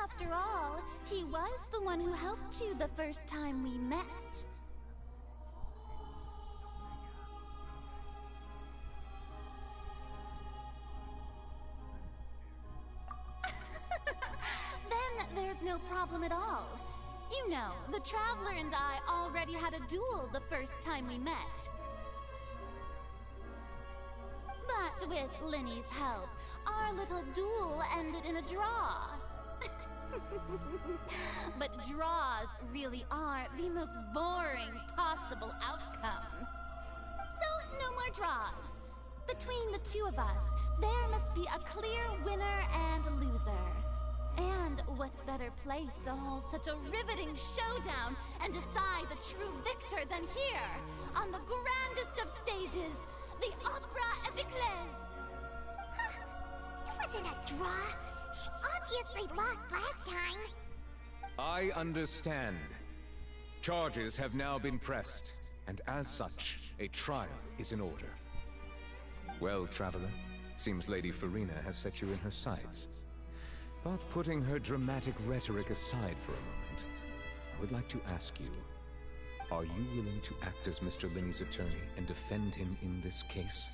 After all, he was the one who helped you the first time we met. Then there's no problem at all. You know, the Traveler and I already had a duel the first time we met. But with Lenny's help, our little duel ended in a draw. But draws really are the most boring possible outcome. So, no more draws. Between the two of us, there must be a clear winner and loser. And what better place to hold such a riveting showdown and decide the true victor than here, on the grandest of stages, the Opera Epiclese.
Huh. It wasn't a draw. She obviously lost last time.
I understand. Charges have now been pressed, and as such, a trial is in order. Well, Traveler, seems Lady Farina has set you in her sights. But putting her dramatic rhetoric aside for a moment, I would like to ask you, are you willing to act as Mr. Linney's attorney and defend him in this case?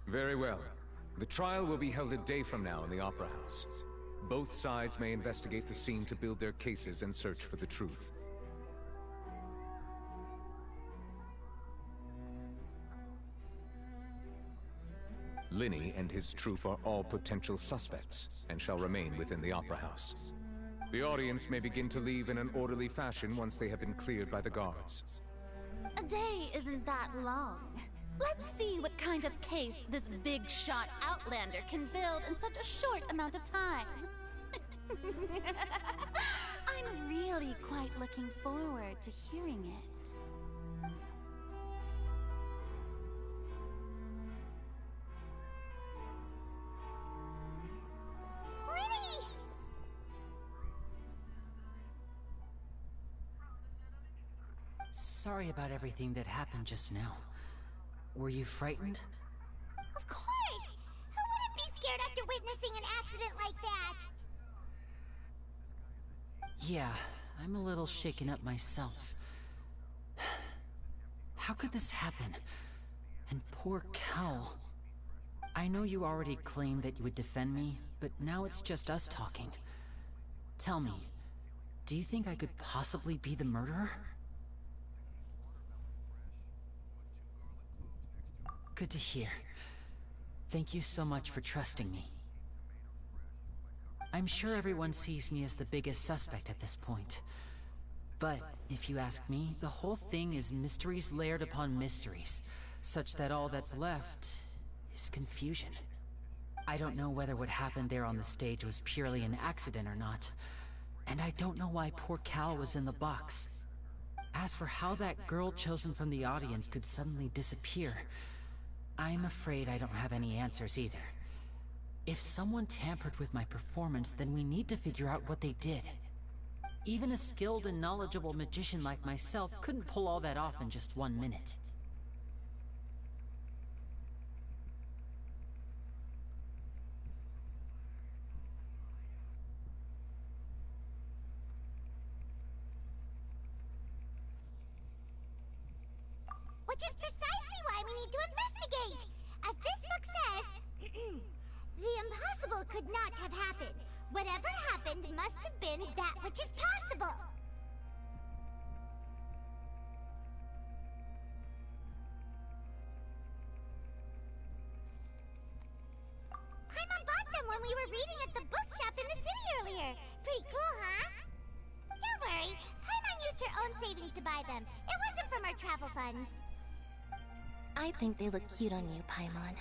Very well. The trial will be held a day from now in the Opera House. Both sides may investigate the scene to build their cases and search for the truth. Linny and his troop are all potential suspects, and shall remain within the Opera House. The audience may begin to leave in an orderly fashion once they have been cleared by the guards.
A day isn't that long. Let's see what kind of case this big-shot outlander can build in such a short amount of time. I'm really quite looking forward to hearing it.
Linny!
Sorry about everything that happened just now. Were you frightened?
Of course! Who wouldn't be scared after witnessing an accident like that?
Yeah, I'm a little shaken up myself. How could this happen? And poor Cal. I know you already claimed that you would defend me, but now it's just us talking. Tell me, do you think I could possibly be the murderer? Good to hear. Thank you so much for trusting me. I'm sure everyone sees me as the biggest suspect at this point. But, if you ask me, the whole thing is mysteries layered upon mysteries, such that all that's left is confusion. I don't know whether what happened there on the stage was purely an accident or not, and I don't know why poor Cal was in the box. As for how that girl chosen from the audience could suddenly disappear, I'm afraid I don't have any answers either. If someone tampered with my performance, then we need to figure out what they did. Even a skilled and knowledgeable magician like myself couldn't pull all that off in just 1 minute.
Which is precisely why we need to investigate! As this book says, the impossible could not have happened. Whatever happened must have been that which is possible. Paimon bought them when we were reading at the bookshop in the city earlier. Pretty cool, huh? Don't worry, Paimon used her own savings to buy them. It wasn't from our travel funds.
I think they look cute on you, Paimon.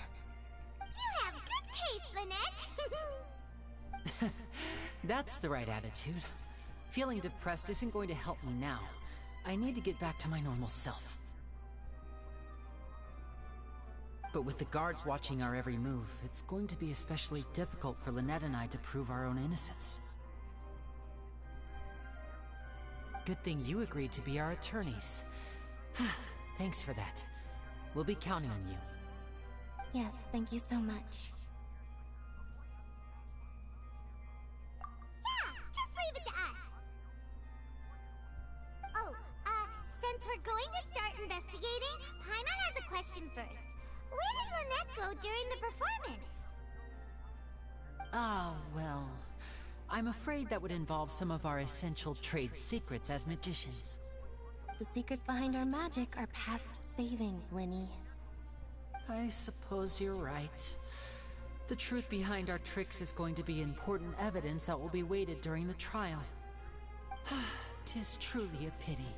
You have good taste, Lynette!
That's the right attitude. Feeling depressed isn't going to help me now. I need to get back to my normal self. But with the guards watching our every move, it's going to be especially difficult for Lynette and I to prove our own innocence. Good thing you agreed to be our attorneys. Thanks for that. We'll be counting on you.
Yes, thank you so much.
Yeah, just leave it to us. Oh, since we're going to start investigating, Paimon has a question first. Where did Lynette go during the performance?
Ah, well, I'm afraid that would involve some of our essential trade secrets as magicians.
The secrets behind our magic are past saving, Linny.
I suppose you're right. The truth behind our tricks is going to be important evidence that will be weighted during the trial. 'Tis truly a pity.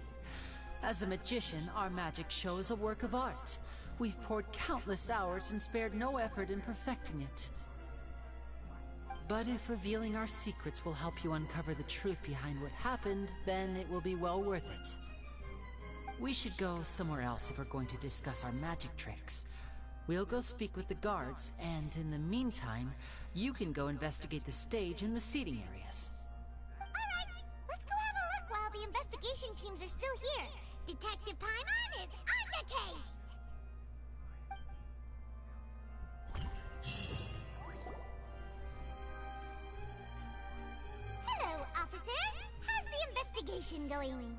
As a magician, our magic show is a work of art. We've poured countless hours and spared no effort in perfecting it. But if revealing our secrets will help you uncover the truth behind what happened, then it will be well worth it. We should go somewhere else if we're going to discuss our magic tricks. We'll go speak with the guards, and in the meantime, you can go investigate the stage and the seating areas.
Alright, let's go have a look while the investigation teams are still here. Detective Paimon is on the case! Hello, officer. How's the investigation going?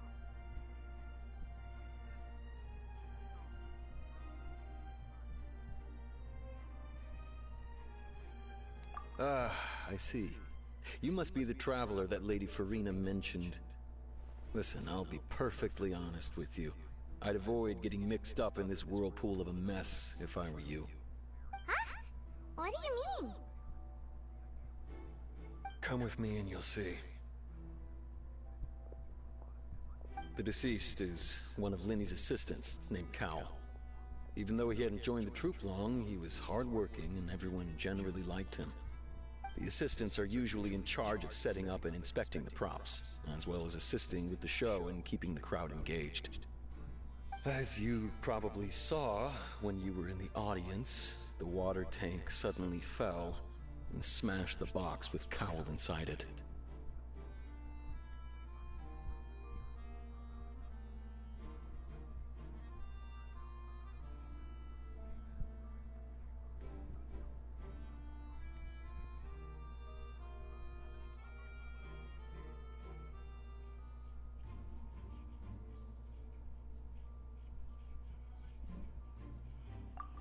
I see. You must be the traveler that Lady Farina mentioned. Listen, I'll be perfectly honest with you. I'd avoid getting mixed up in this whirlpool of a mess if I were you.
Huh? What do you mean?
Come with me and you'll see. The deceased is one of Linny's assistants, named Cal. Even though he hadn't joined the troop long, he was hardworking and everyone generally liked him. The assistants are usually in charge of setting up and inspecting the props, as well as assisting with the show and keeping the crowd engaged. As you probably saw when you were in the audience, the water tank suddenly fell and smashed the box with Cowl inside it.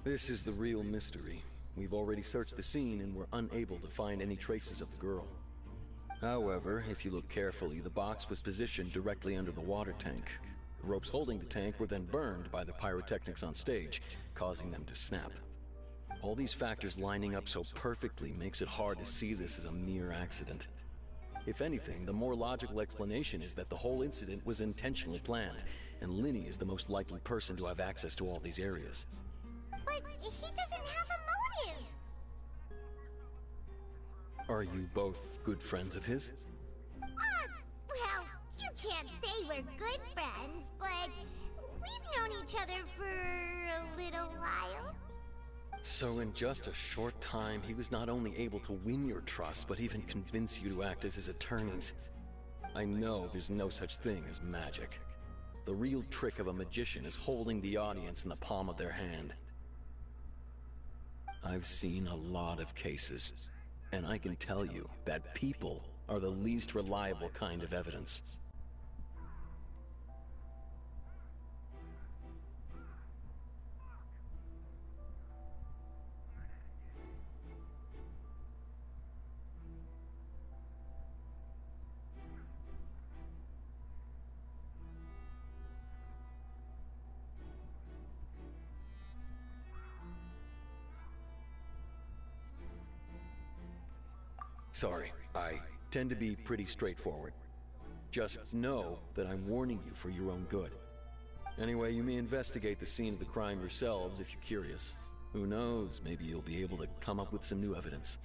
This is the real mystery. We've already searched the scene and were unable to find any traces of the girl. However, if you look carefully, the box was positioned directly under the water tank. The ropes holding the tank were then burned by the pyrotechnics on stage, causing them to snap. All these factors lining up so perfectly makes it hard to see this as a mere accident. If anything, the more logical explanation is that the whole incident was intentionally planned, and Linny is the most likely person to have access to all these areas.
But he doesn't have a motive!
Are you both good friends of his?
Well, you can't say we're good friends, but we've known each other for a little while.
So in just a short time, he was not only able to win your trust, but even convince you to act as his attorneys. I know there's no such thing as magic. The real trick of a magician is holding the audience in the palm of their hand. I've seen a lot of cases, and I can tell you that people are the least reliable kind of evidence. Sorry, I tend to be pretty straightforward. Just know that I'm warning you for your own good. Anyway, you may investigate the scene of the crime yourselves if you're curious. Who knows, maybe you'll be able to come up with some new evidence.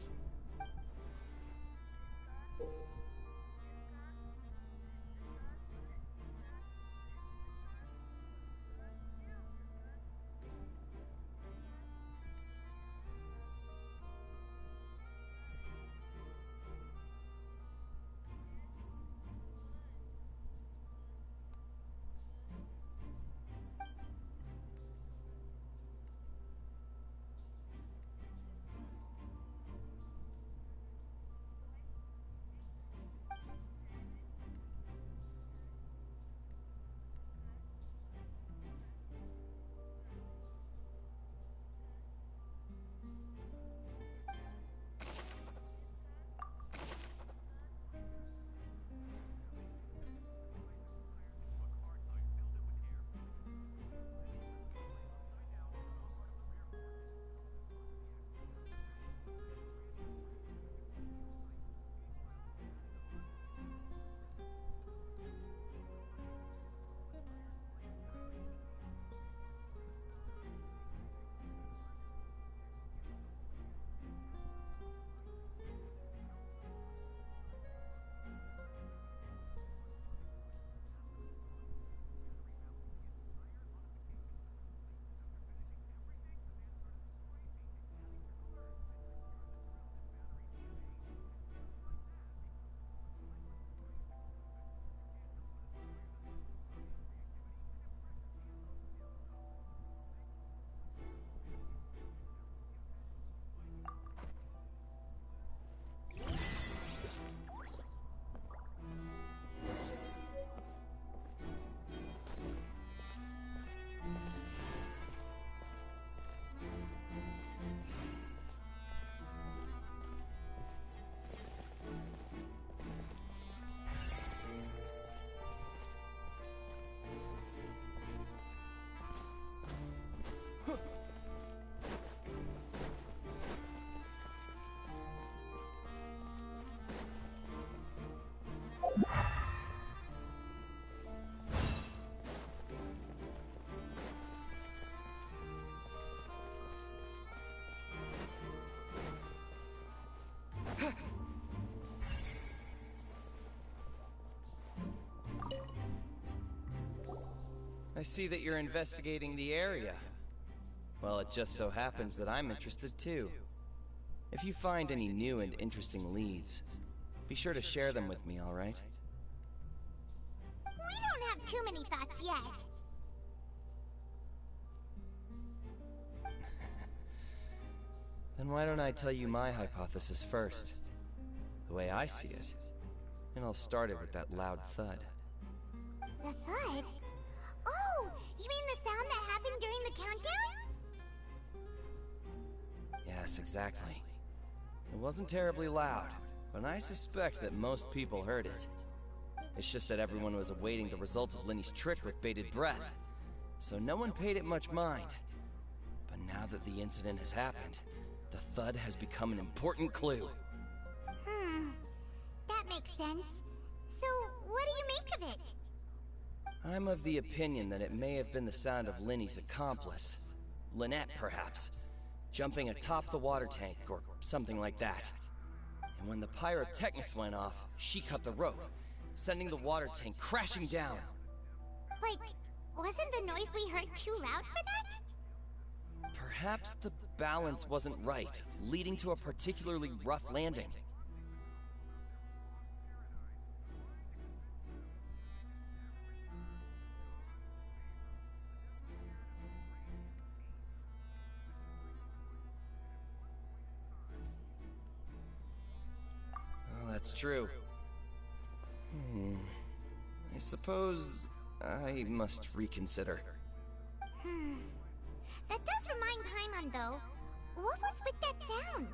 I see that you're investigating the area. Well, it just so happens that I'm interested too. If you find any new and interesting leads, be sure to share them with me, all right?
We don't have too many thoughts yet.
Then why don't I tell you my hypothesis first? The way I see it. And I'll start it with that loud thud.
The thud? Oh, you mean the sound that happened during the countdown?
Yes, exactly. It wasn't terribly loud, but I suspect that most people heard it. It's just that everyone was awaiting the results of Lenny's trick with bated breath, so no one paid it much mind. But now that the incident has happened, the thud has become an important clue.
That makes sense. So, what do you make of it?
I'm of the opinion that it may have been the sound of Lenny's accomplice. Lynette, perhaps. Jumping atop the water tank, or something like that. And when the pyrotechnics went off, she cut the rope, sending the water tank crashing down.
But wasn't the noise we heard too loud for that?
Perhaps the balance wasn't right, leading to a particularly rough landing. Well, that's true. I suppose I must reconsider.
That does remind Paimon, though. What was with that sound?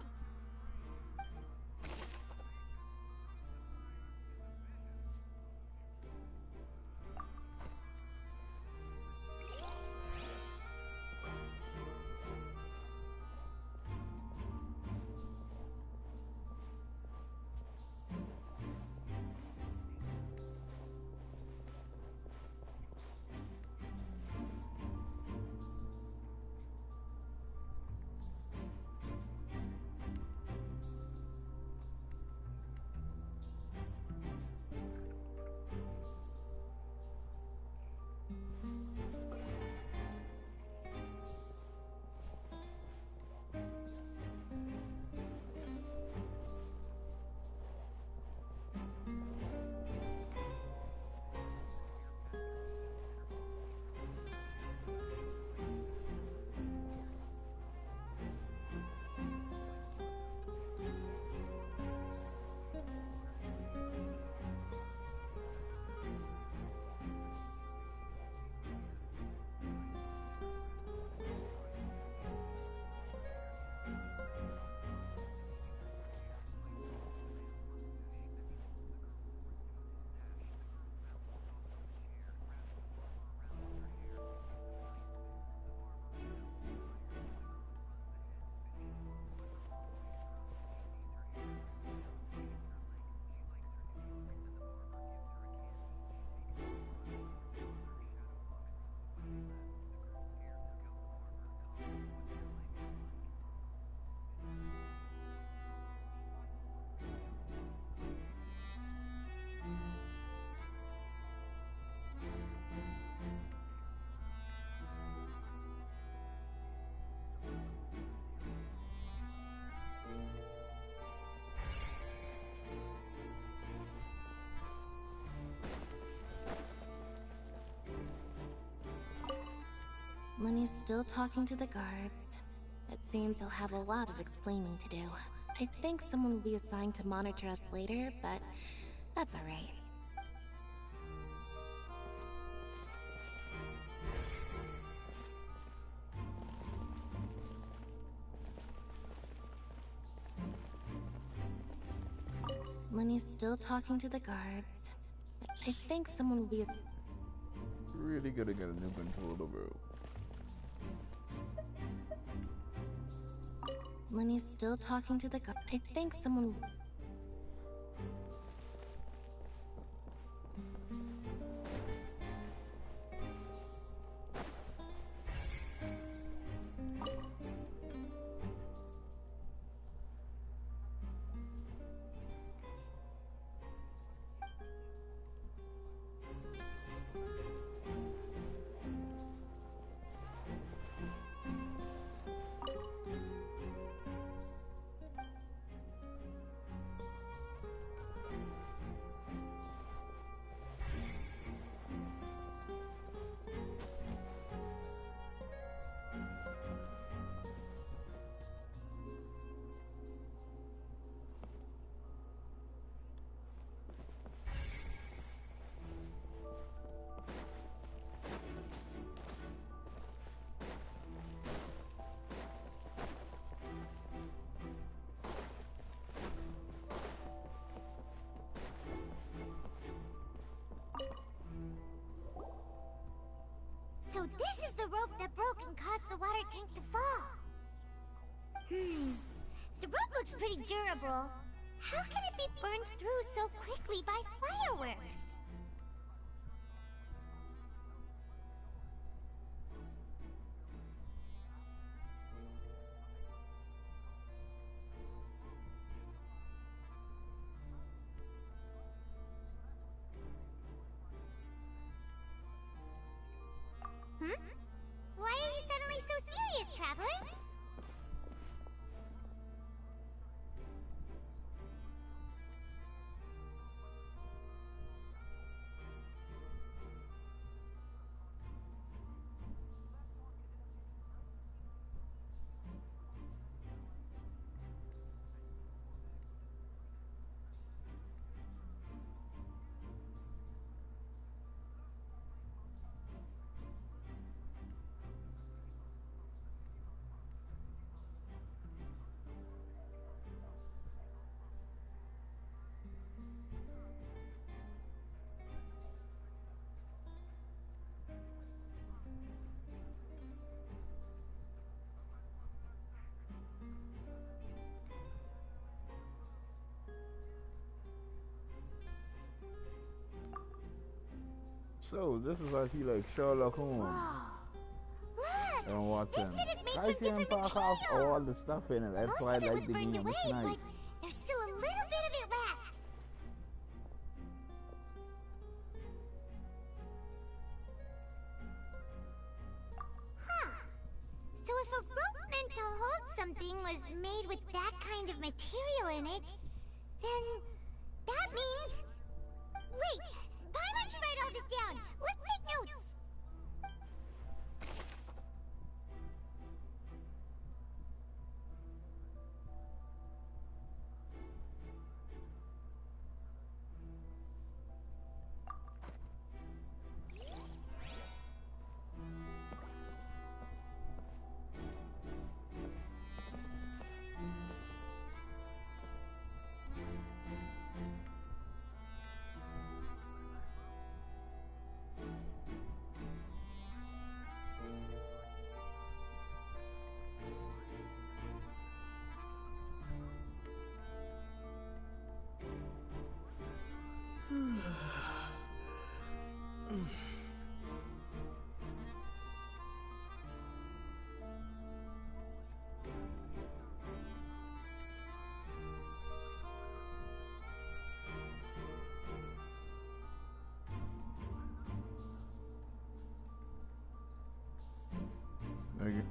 Lenny's still talking to the guards. It seems he'll have a lot of explaining to do. I think someone will be assigned to monitor us later, but that's alright. Lenny's still talking to the guards. I think someone will be...
Really gonna get a new control of the world.
Lenny's still talking to the guard. I think someone...
The rope looks pretty durable. How can it be burned through so quickly by fireworks? Why are you suddenly so serious, Traveler?
So this is like he like Sherlock Holmes.
Look!
And watching.
This bit is made
I
from
see him
different
pack off
material.
all the stuff in it. That's
Most
why I
of it was
like the
burned
game.
away,
It's nice.
but there's still a little bit of it left. Huh. So if a rope meant to hold something was made with that kind of material in it, then that means... Wait! Why don't you write all this down? Let's take notes!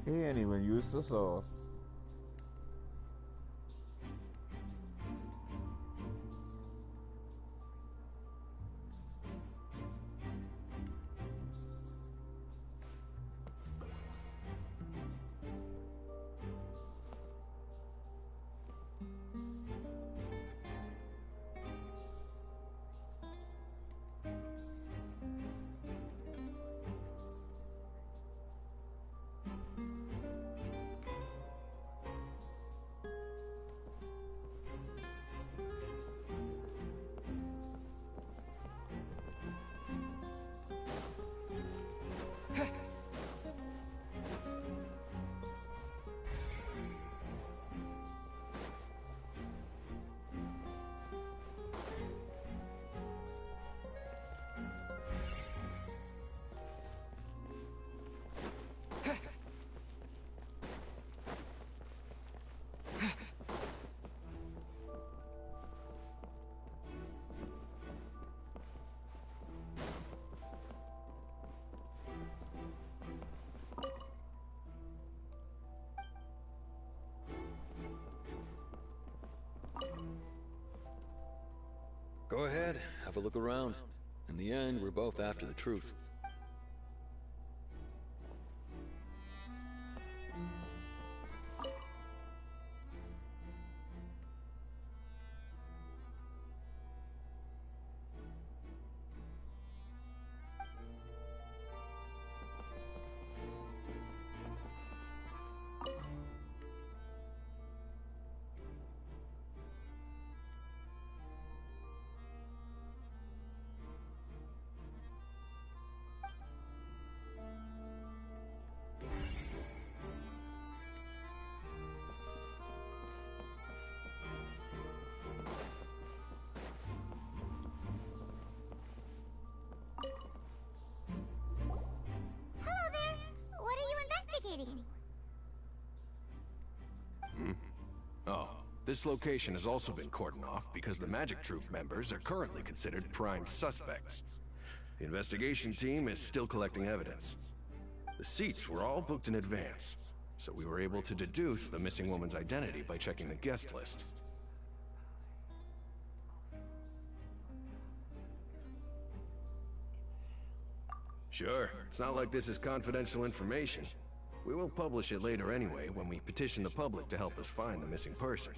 He ain't even used the sauce.
Go ahead, have a look around. In the end, we're both after the truth.
This location has also been cordoned off because the Magic Troop members are currently considered prime suspects. The investigation team is still collecting evidence. The seats were all booked in advance, so we were able to deduce the missing woman's identity by checking the guest list. Sure, it's not like this is confidential information. We will publish it later anyway when we petition the public to help us find the missing person.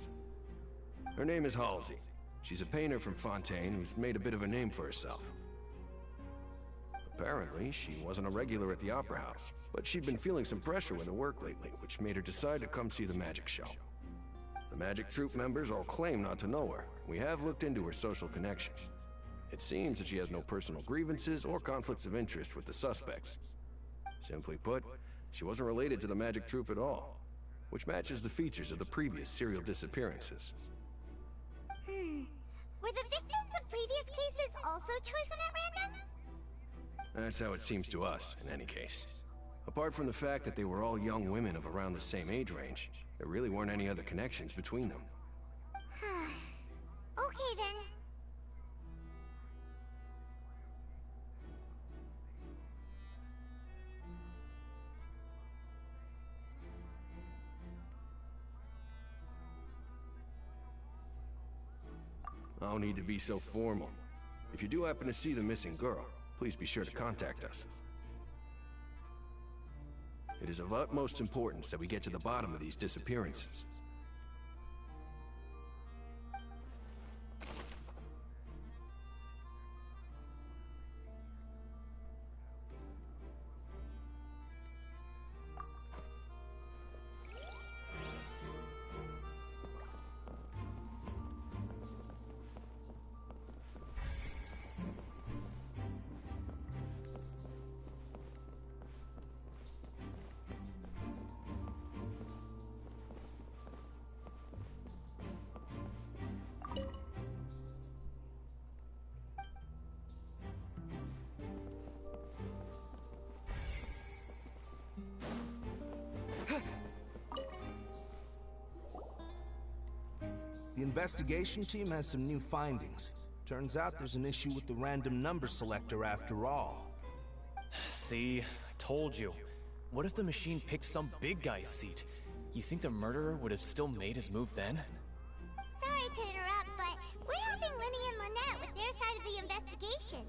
Her name is Halsey. She's a painter from Fontaine who's made a bit of a name for herself. Apparently, she wasn't a regular at the Opera House, but she'd been feeling some pressure with her work lately, which made her decide to come see the magic show. The Magic Troop members all claim not to know her. We have looked into her social connections. It seems that she has no personal grievances or conflicts of interest with the suspects. Simply put, she wasn't related to the Magic Troop at all, which matches the features of the previous serial disappearances.
Were the victims of previous cases also chosen at random?
That's how it seems to us, in any case. Apart from the fact that they were all young women of around the same age range, there really weren't any other connections between them.
Okay then.
No need to be so formal. If you do happen to see the missing girl, please be sure to contact us. It is of utmost importance that we get to the bottom of these disappearances.
The investigation team has some new findings. Turns out there's an issue with the random number selector after all.
See? I told you. What if the machine picked some big guy's seat? You think the murderer would have still made his move then?
Sorry to interrupt, but we're helping Linny and Lynette with their side of the investigation.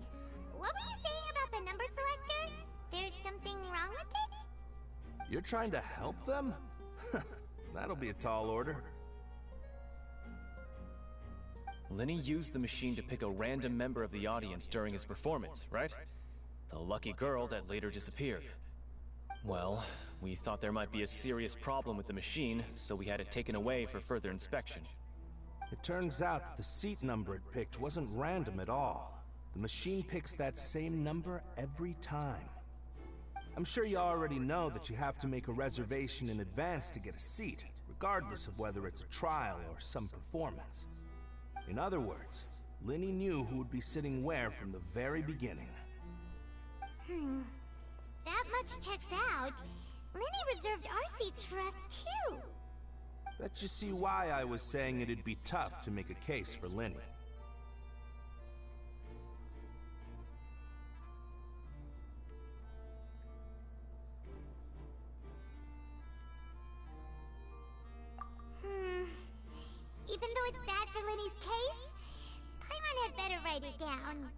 What were you saying about the number selector? There's something wrong with it?
You're trying to help them? That'll be a tall order.
Linny used the machine to pick a random member of the audience during his performance, right? The lucky girl that later disappeared. Well, we thought there might be a serious problem with the machine, so we had it taken away for further inspection.
It turns out that the seat number it picked wasn't random at all. The machine picks that same number every time. I'm sure you already know that you have to make a reservation in advance to get a seat, regardless of whether it's a trial or some performance. In other words, Linny knew who would be sitting where from the very beginning.
That much checks out. Linny reserved our seats for us too.
Bet you see why I was saying it'd be tough to make a case for Linny.
Even though it's bad for Linny's case, Paimon had better write it down.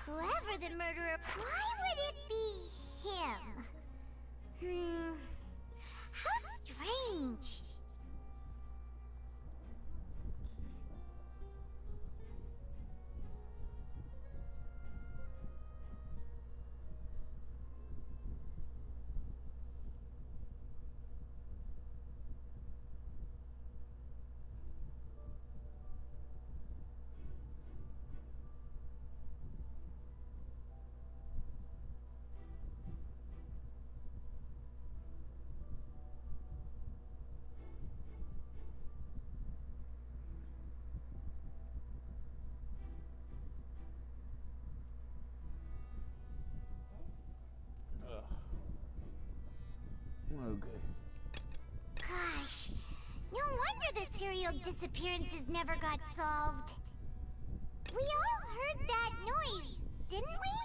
Whoever for the murderer. Why would it be him? How strange.
Okay.
Gosh, no wonder the serial disappearances never got solved. We all heard that noise, didn't we?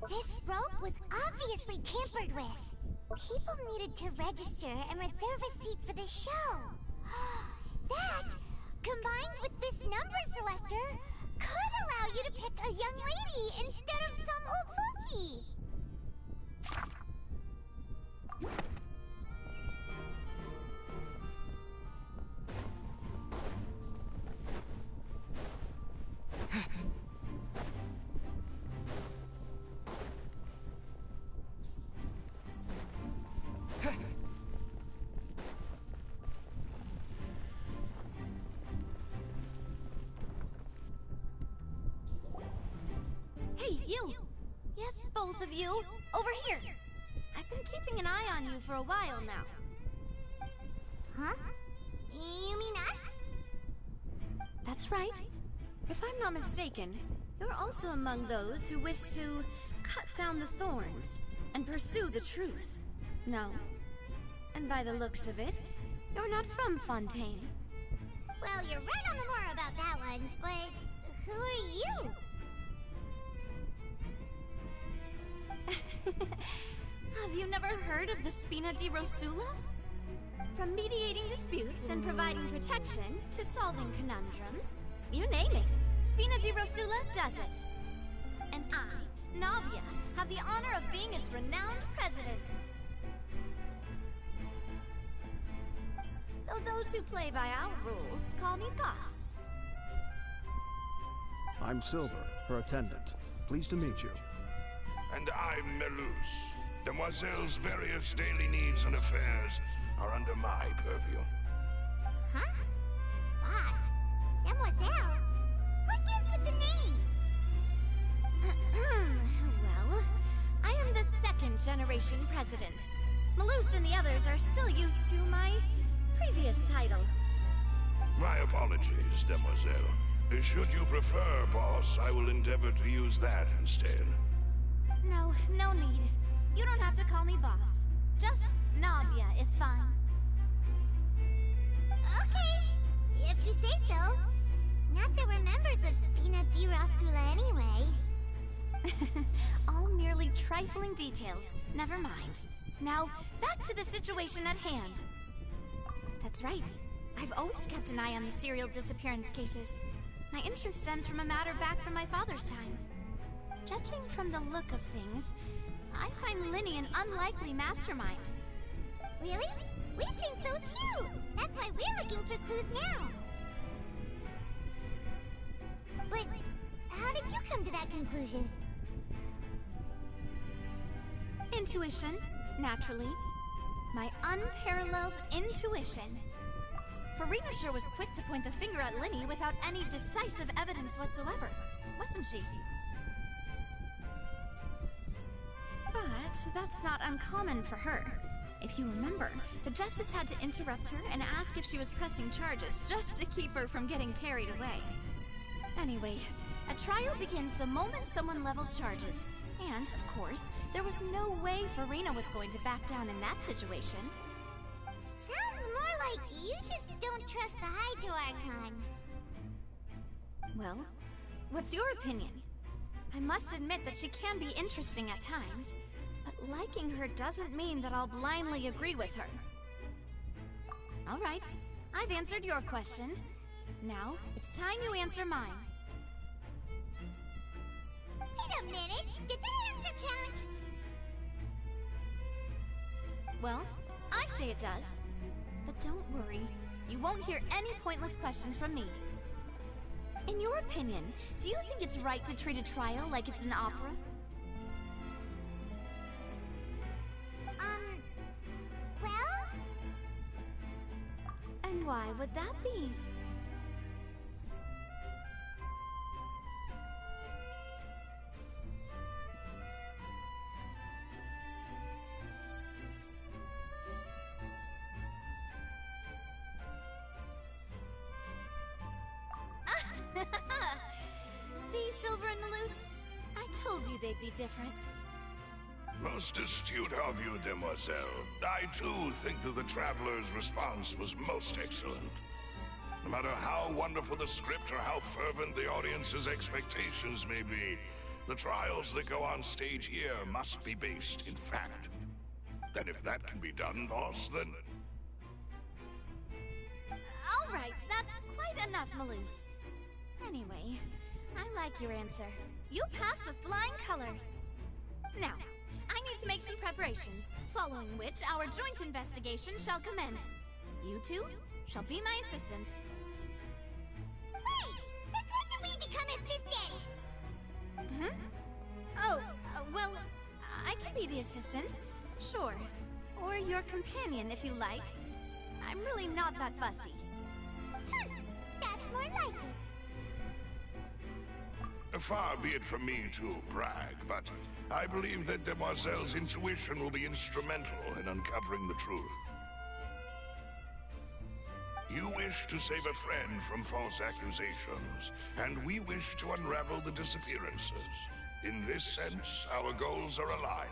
This rope was obviously tampered with. People needed to register and reserve a seat for the show. That, combined with this number selector, could allow you to pick a young lady instead of some old fogey.
Hey, you! Yes, both of you! Over here! I've been keeping an eye on you for a while now.
Huh? You mean us?
That's right. If I'm not mistaken, you're also among those who wish to cut down the thorns and pursue the truth. No. And by the looks of it, you're not from Fontaine.
Well, you're right on the more about that one, but who are you?
Have you never heard of the Spina di Rosula? From mediating disputes and providing protection to solving conundrums, you name it, Spina di Rosula does it. And I, Navia, have the honor of being its renowned president. Though those who play by our rules call me boss.
I'm Silver, her attendant. Pleased to meet you.
And I'm Melus. Demoiselle's various daily needs and affairs are under my purview.
Huh? Boss? Demoiselle? What gives with the names?
Well, I am the second-generation president. Melus and the others are still used to my previous title.
My apologies, Demoiselle. Should you prefer, boss, I will endeavor to use that instead.
No, no need. You don't have to call me boss. Just Navia is fine.
Okay, if you say so. Not that we're members of Spina di Rosula anyway.
All merely trifling details. Never mind. Now, back to the situation at hand. That's right. I've always kept an eye on the serial disappearance cases. My interest stems from a matter back from my father's time. Judging from the look of things, I find Linny an unlikely mastermind.
Really? We think so too! That's why we're looking for clues now! But how did you come to that conclusion?
Intuition, naturally. My unparalleled intuition. Farina sure was quick to point the finger at Linny without any decisive evidence whatsoever, wasn't she? But that's not uncommon for her. If you remember, the Justice had to interrupt her and ask if she was pressing charges just to keep her from getting carried away. Anyway, a trial begins the moment someone levels charges. And, of course, there was no way Farina was going to back down in that situation.
Sounds more like you just don't trust the Hydro Archon.
Well, what's your opinion? I must admit that she can be interesting at times, but liking her doesn't mean that I'll blindly agree with her. All right, I've answered your question. Now, it's time you answer mine.
Wait a minute! Did that answer count?
Well, I say it does. But don't worry, you won't hear any pointless questions from me. In your opinion, do you think it's right to treat a trial like it's an opera?
Well?
And why would that be? See, Silver and Maloose? I told you they'd be different.
Most astute of you, demoiselle. I too think that the Traveler's response was most excellent. No matter how wonderful the script or how fervent the audience's expectations may be, the trials that go on stage here must be based in fact. And if that can be done, boss, then...
All right, that's quite enough, Maloose. Anyway, I like your answer. You pass with flying colors. Now, I need to make some preparations, following which our joint investigation shall commence. You two shall be my assistants.
Wait! Since when did we become assistants?
Oh, well, I can be the assistant. Sure. Or your companion, if you like. I'm really not that fussy.
That's more like it.
Far be it from me to brag, but I believe that Demoiselle's intuition will be instrumental in uncovering the truth. You wish to save a friend from false accusations, and we wish to unravel the disappearances. In this sense, our goals are aligned.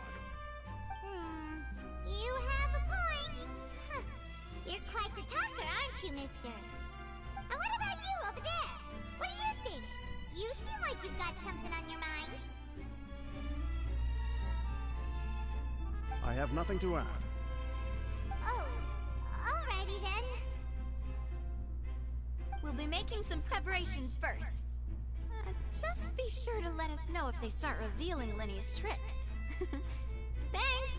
You have a point. Huh. You're quite the talker, aren't you, mister? And what about you over there? What do you think? You seem like you've got something on your mind.
I have nothing to add.
Oh, alrighty then.
We'll be making some preparations first. Just be sure to let us know if they start revealing Lenny's tricks. Thanks!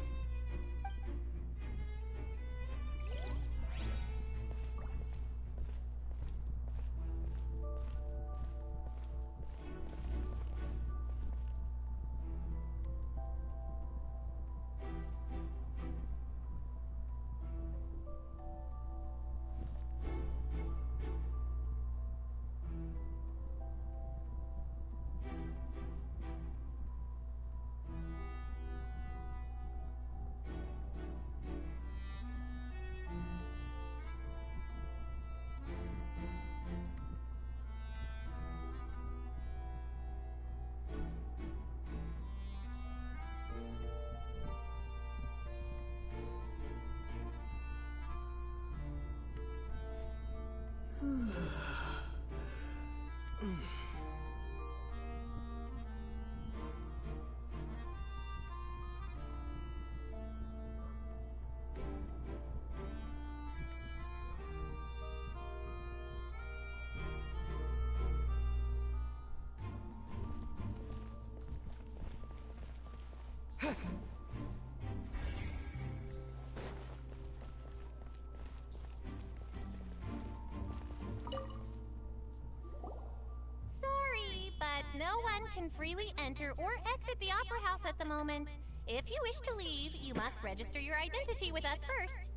Sorry, but no one can freely enter or exit the Opera House at the moment. If you wish to leave, you must register your identity with us first.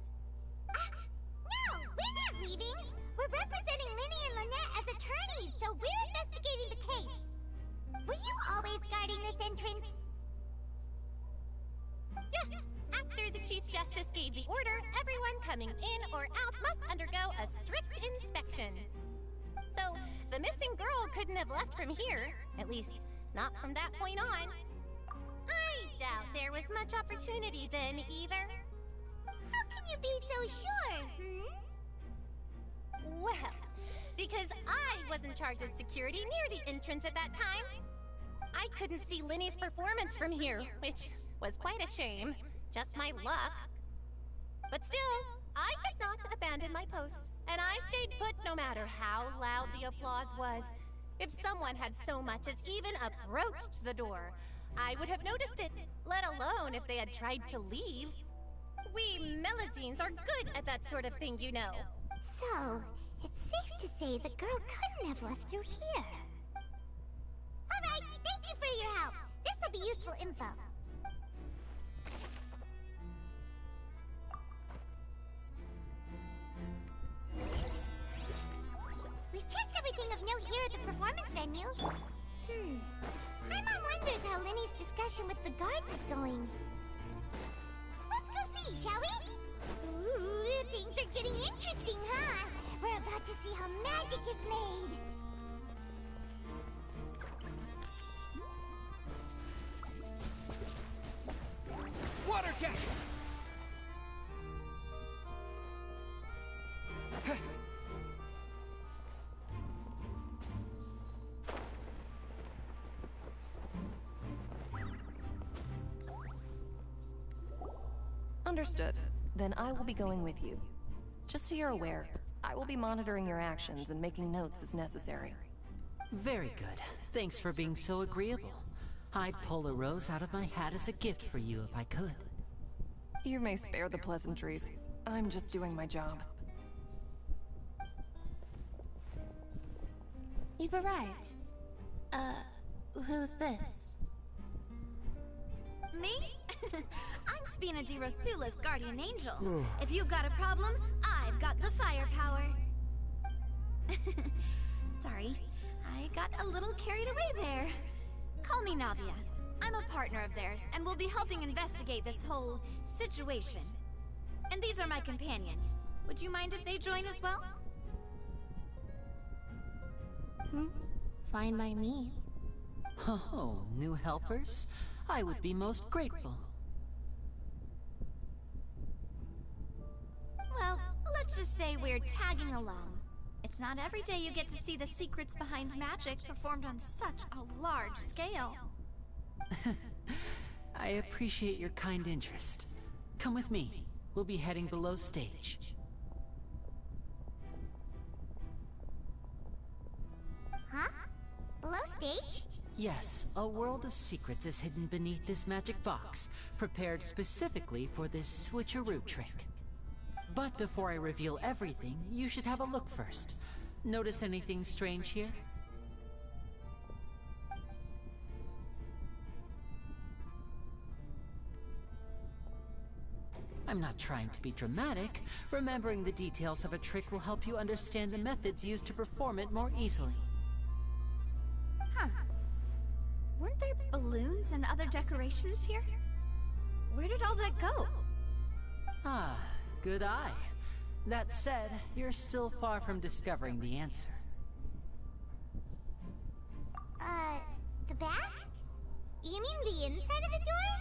No, we're not leaving. We're representing Linny and Lynette as attorneys, so we're investigating the case. Were you always guarding this entrance?
Yes, after the Chief Justice gave the order, everyone coming in or out must undergo a strict inspection. So, the missing girl couldn't have left from here, at least not from that point on. I doubt there was much opportunity then either.
How can you be so sure,
Well, because I was in charge of security near the entrance at that time. I couldn't see Linny's performance from here, which was quite a shame. Just my luck. But still, I could not abandon my post, and I stayed put no matter how loud the applause was.
If someone had so much as even approached the door, I would have noticed it, let alone if they had tried to leave. We Melusines are good at that sort of thing, you know.
So, it's safe to say the girl couldn't have left through here. Alright, thank you for your help. This'll be useful info. We've checked everything of note here at the performance venue. Paimon wonders how Lenny's discussion with the guards is going. Let's go see, shall we? Ooh, things are getting interesting, huh? We're about to see how magic is made.
Water jet!
Understood. Then I will be going with you. Just so you're aware, I will be monitoring your actions and making notes as necessary.
Very good. Thanks for being so agreeable. I'd pull a rose out of my hat as a gift for you if I could.
You may spare the pleasantries. I'm just doing my job.
You've arrived. Who's this?
Me? I'm Spina di Rosula's guardian angel. If you've got a problem, I've got the firepower. Sorry, I got a little carried away there. Call me Navia. I'm a partner of theirs, and will be helping investigate this whole situation. And these are my companions. Would you mind if they join as well?
Fine by me.
Oh, new helpers? I would be most grateful.
Well, let's just say we're tagging along. It's not every day you get to see the secrets behind magic performed on such a large scale.
I appreciate your kind interest. Come with me. We'll be heading below stage.
Huh? Below stage?
Yes, a world of secrets is hidden beneath this magic box, prepared specifically for this switcheroo trick. But before I reveal everything, you should have a look first. Notice anything strange here? I'm not trying to be dramatic. Remembering the details of a trick will help you understand the methods used to perform it more easily.
Huh. Weren't there balloons and other decorations here? Where did all that go?
Ah, good eye. That said, you're still far from discovering the answer.
The back? You mean the inside of the door?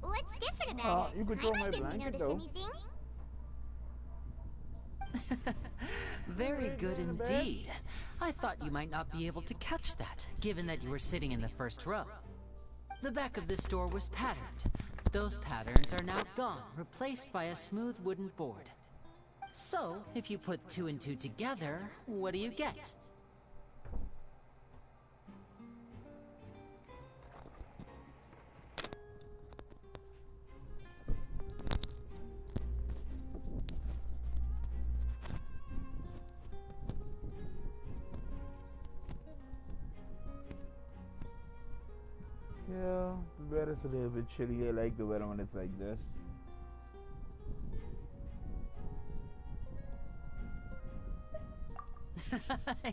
What's different about it?
You could throw my
didn't
blanket,
notice
though.
anything.
Very good indeed. I thought you might not be able to catch that, given that you were sitting in the first row. The back of this door was patterned. Those patterns are now gone, replaced by a smooth wooden board. So, if you put 2 and 2 together, what do you get?
Yeah, the weather's a little bit chilly. I like the weather when it's like this.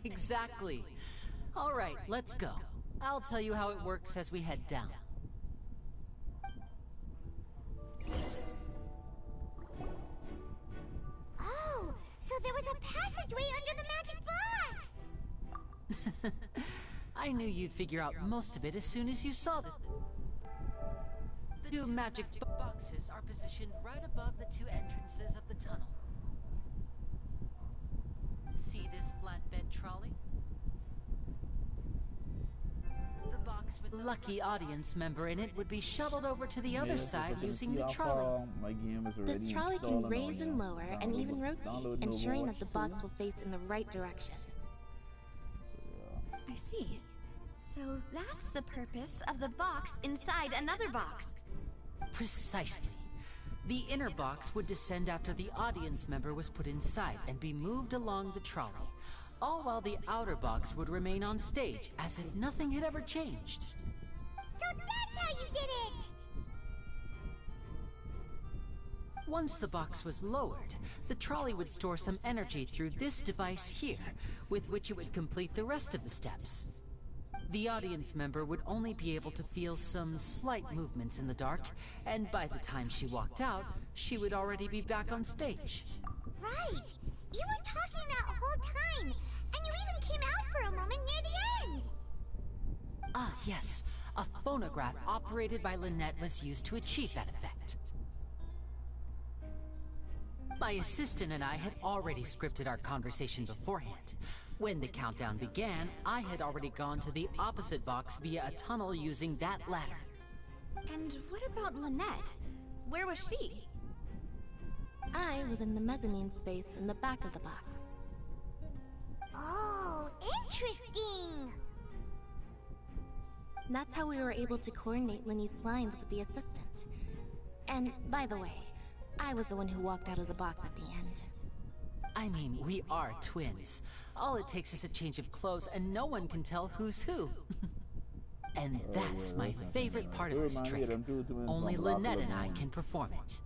Exactly. All right, let's go. I'll tell you how it works as we head down.
Oh, so there was a passageway under the magic box!
I knew you'd figure out most of it as soon as you saw this. The 2 magic boxes are positioned right above the 2 entrances of the tunnel. See this flatbed trolley? The box with the lucky audience member in it would be shuttled over to the other side using the trolley.
This trolley can raise and lower and even rotate, ensuring that the box will face in the right direction.
I see. So that's the purpose of the box inside another box.
Precisely. The inner box would descend after the audience member was put inside and be moved along the trolley, all while the outer box would remain on stage as if nothing had ever changed.
So that's how you did it!
Once the box was lowered, the trolley would store some energy through this device here, with which it would complete the rest of the steps. The audience member would only be able to feel some slight movements in the dark, and by the time she walked out, she would already be back on stage.
Right! You were talking that whole time, and you even came out for a moment near the end!
Ah, yes. A phonograph operated by Lynette was used to achieve that effect. My assistant and I had already scripted our conversation beforehand. When the countdown began, I had already gone to the opposite box via a tunnel using that ladder.
And what about Lynette? Where was she?
I was in the mezzanine space in the back of the box.
Oh, interesting!
That's how we were able to coordinate Linny's lines with the assistant. And, by the way, I was the one who walked out of the box at the end.
I mean, we are twins. All it takes is a change of clothes and no one can tell who's who. And that's my favorite part of this trick. Only Lynette and I can perform it.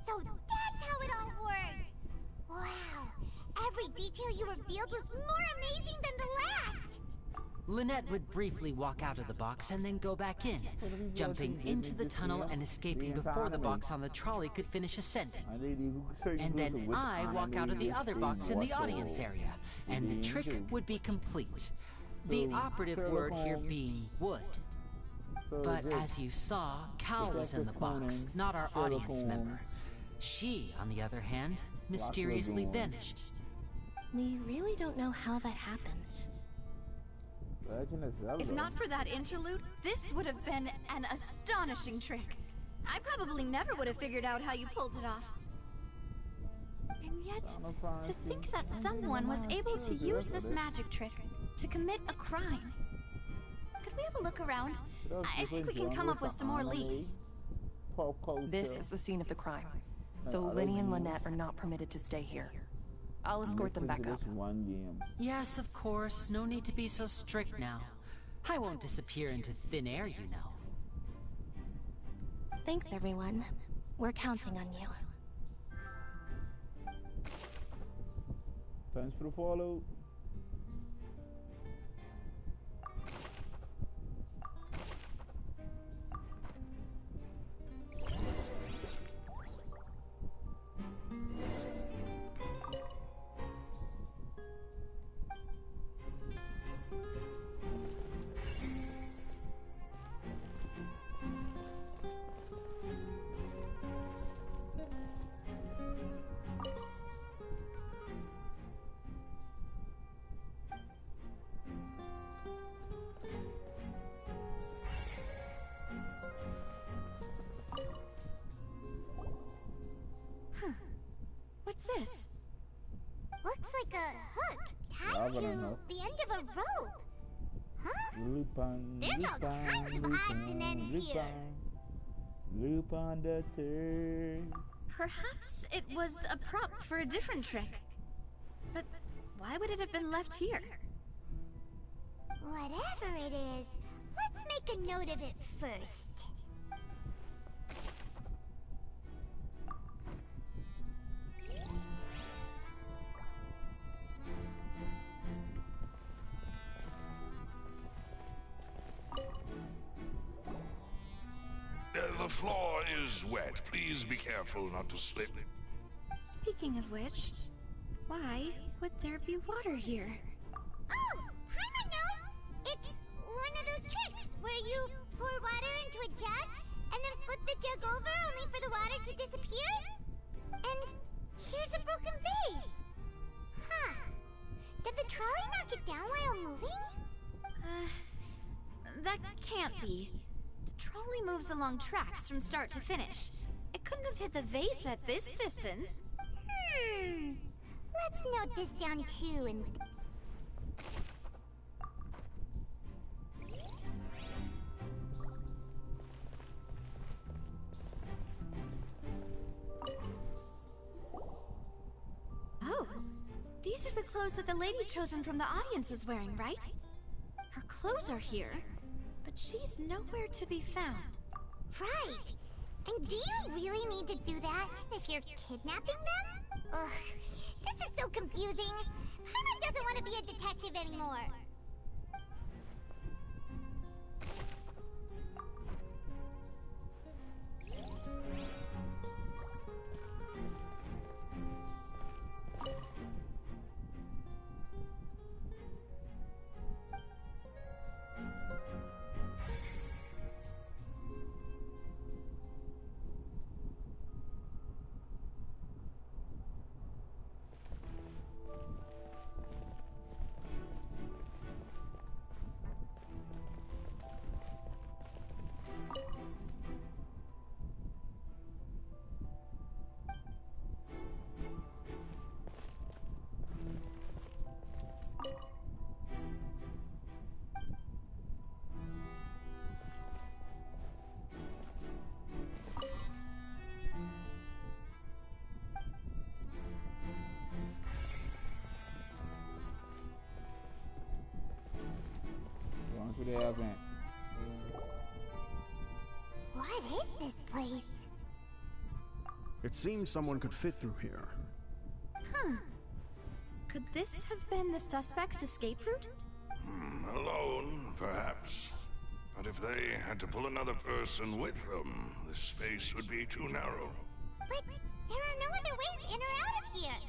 So that's how it all worked! Wow! Every detail you revealed was more amazing than the last!
Lynette would briefly walk out of the box and then go back in, jumping into the tunnel and escaping before the box on the trolley could finish ascending. And then I walk out of the other box in the audience area, and the trick would be complete. The operative word here being would. But as you saw, Cal was in the box, not our audience member. She, on the other hand, mysteriously vanished.
We really don't know how that happened.
If not for that interlude, this would have been an astonishing trick. I probably never would have figured out how you pulled it off. And yet, to think that someone was able to use this magic trick to commit a crime. Could we have a look around? I think we can come up with some more leads.
This is the scene of the crime, so Linny and Lynette are not permitted to stay here. I'll escort them back up.
Yes, of course. No need to be so strict now. I won't disappear into thin air, you know.
Thanks, everyone. We're counting on you.
Thanks for the follow.
What's this?
Looks like a hook tied to the end of a rope. Huh? There's all kinds of odds and ends here.
Lupin the Third.
Perhaps it was a prop for a different trick. But why would it have been left here?
Whatever it is, let's make a note of it first.
The floor is wet. Please be careful not to slip.
Speaking of which, why would there be water here?
Oh! Paimon knows! It's one of those tricks where you pour water into a jug and then flip the jug over only for the water to disappear? And here's a broken vase! Huh. Did the trolley knock it down while moving?
That can't be. The trolley moves along tracks from start to finish. It couldn't have hit the vase at this distance.
Let's note this down too and...
clothes that the lady chosen from the audience was wearing, right? Her clothes are here, but she's nowhere to be found.
Right. And do you really need to do that if you're kidnapping them? Ugh, this is so confusing. Paimon doesn't want to be a detective anymore.
Going to the event.
What is this place?
It seems someone could fit through here.
Huh. Could this have been the suspect's escape route?
Alone, perhaps. But if they had to pull another person with them, the space would be too narrow.
But there are no other ways in or out of here.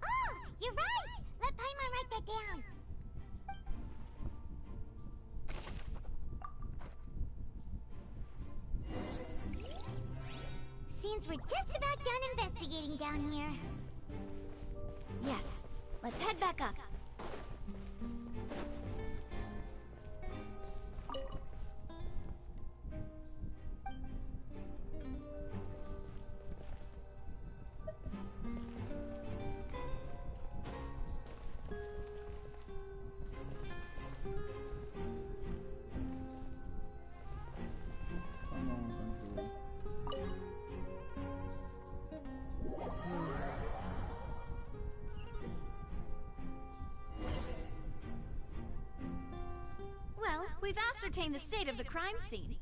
Oh, you're right! Let Paimon write that down. Seems we're just about done investigating down here.
Yes. Let's head back up. Well, we've ascertained the state of the crime scene.